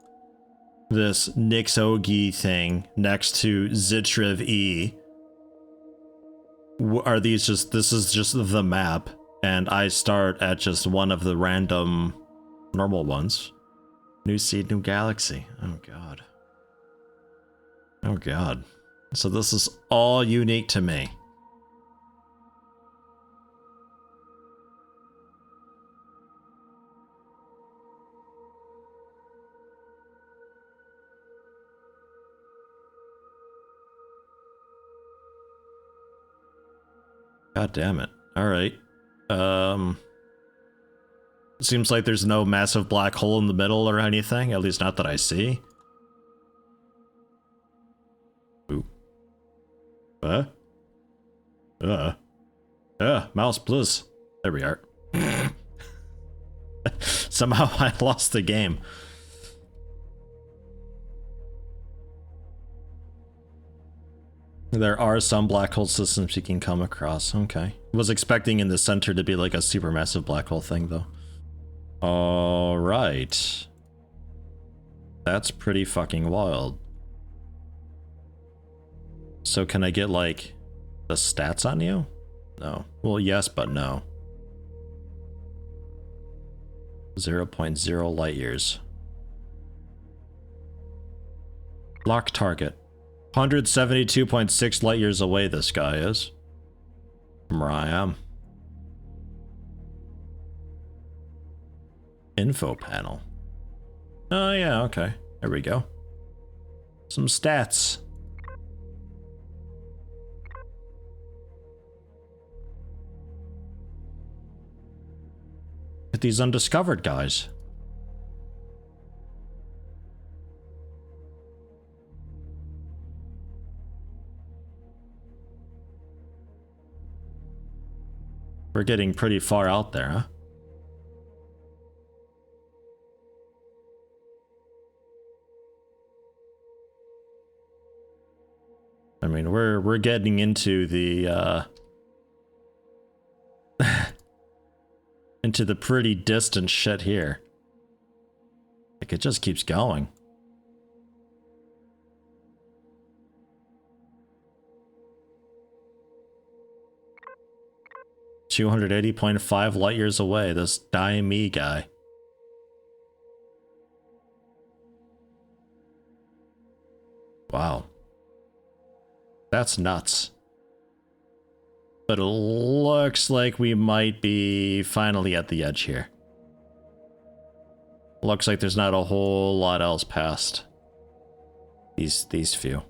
this Nixogi thing next to Zitriv E? Are these just, this is just the map, and I start at just one of the random normal ones? New seed, new galaxy. Oh god. Oh god. So this is all unique to me. God damn it. Alright. Seems like there's no massive black hole in the middle or anything, at least not that I see. Ooh. Mouse, please. There we are. Somehow I lost the game. There are some black hole systems you can come across. Okay. Was expecting in the center to be like a supermassive black hole thing, though. Alright. That's pretty fucking wild. So can I get, like, the stats on you? No. Well, yes, but no. 0.0 light years. Lock target. 172.6 light years away this guy is. From where I am. Info panel. Oh yeah, okay. There we go. Some stats. At these undiscovered guys. We're getting pretty far out there, huh? I mean, we're getting into the into the pretty distant shit here. Like, it just keeps going. .5 light years away, this Daimi guy. Wow. That's nuts. But it looks like we might be finally at the edge here. Looks like there's not a whole lot else past these few.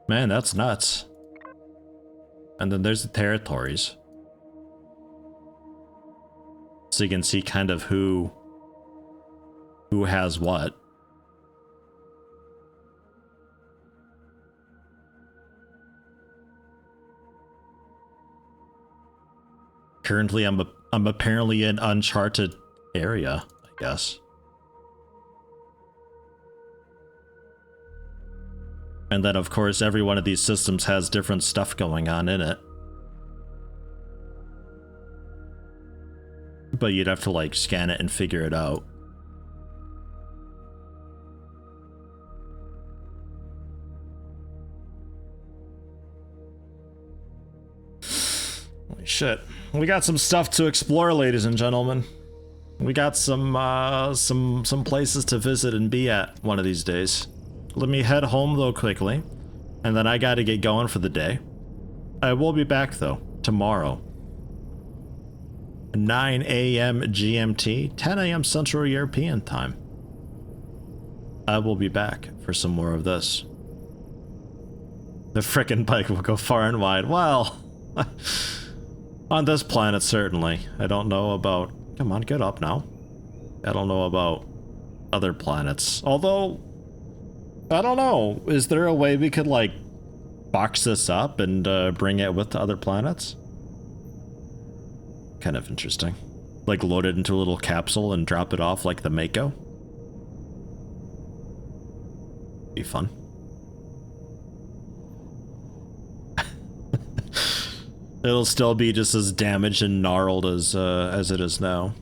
Man, that's nuts. And then there's the territories. So you can see kind of who has what. Currently, I'm apparently in uncharted area, I guess. And then, of course, every one of these systems has different stuff going on in it. But you'd have to, like, scan it and figure it out. Holy shit. We got some stuff to explore, ladies and gentlemen. We got some places to visit and be at one of these days. Let me head home, though, quickly. And then I gotta get going for the day. I will be back though, tomorrow. 9 a.m. GMT, 10 a.m. Central European time. I will be back for some more of this. The frickin' bike will go far and wide. Well, on this planet, certainly. I don't know about... Come on, get up now. I don't know about other planets. Although, I don't know. Is there a way we could, like, box this up and bring it with to other planets? Kind of interesting. Like, load it into a little capsule and drop it off like the Mako? Be fun. It'll still be just as damaged and gnarled as it is now.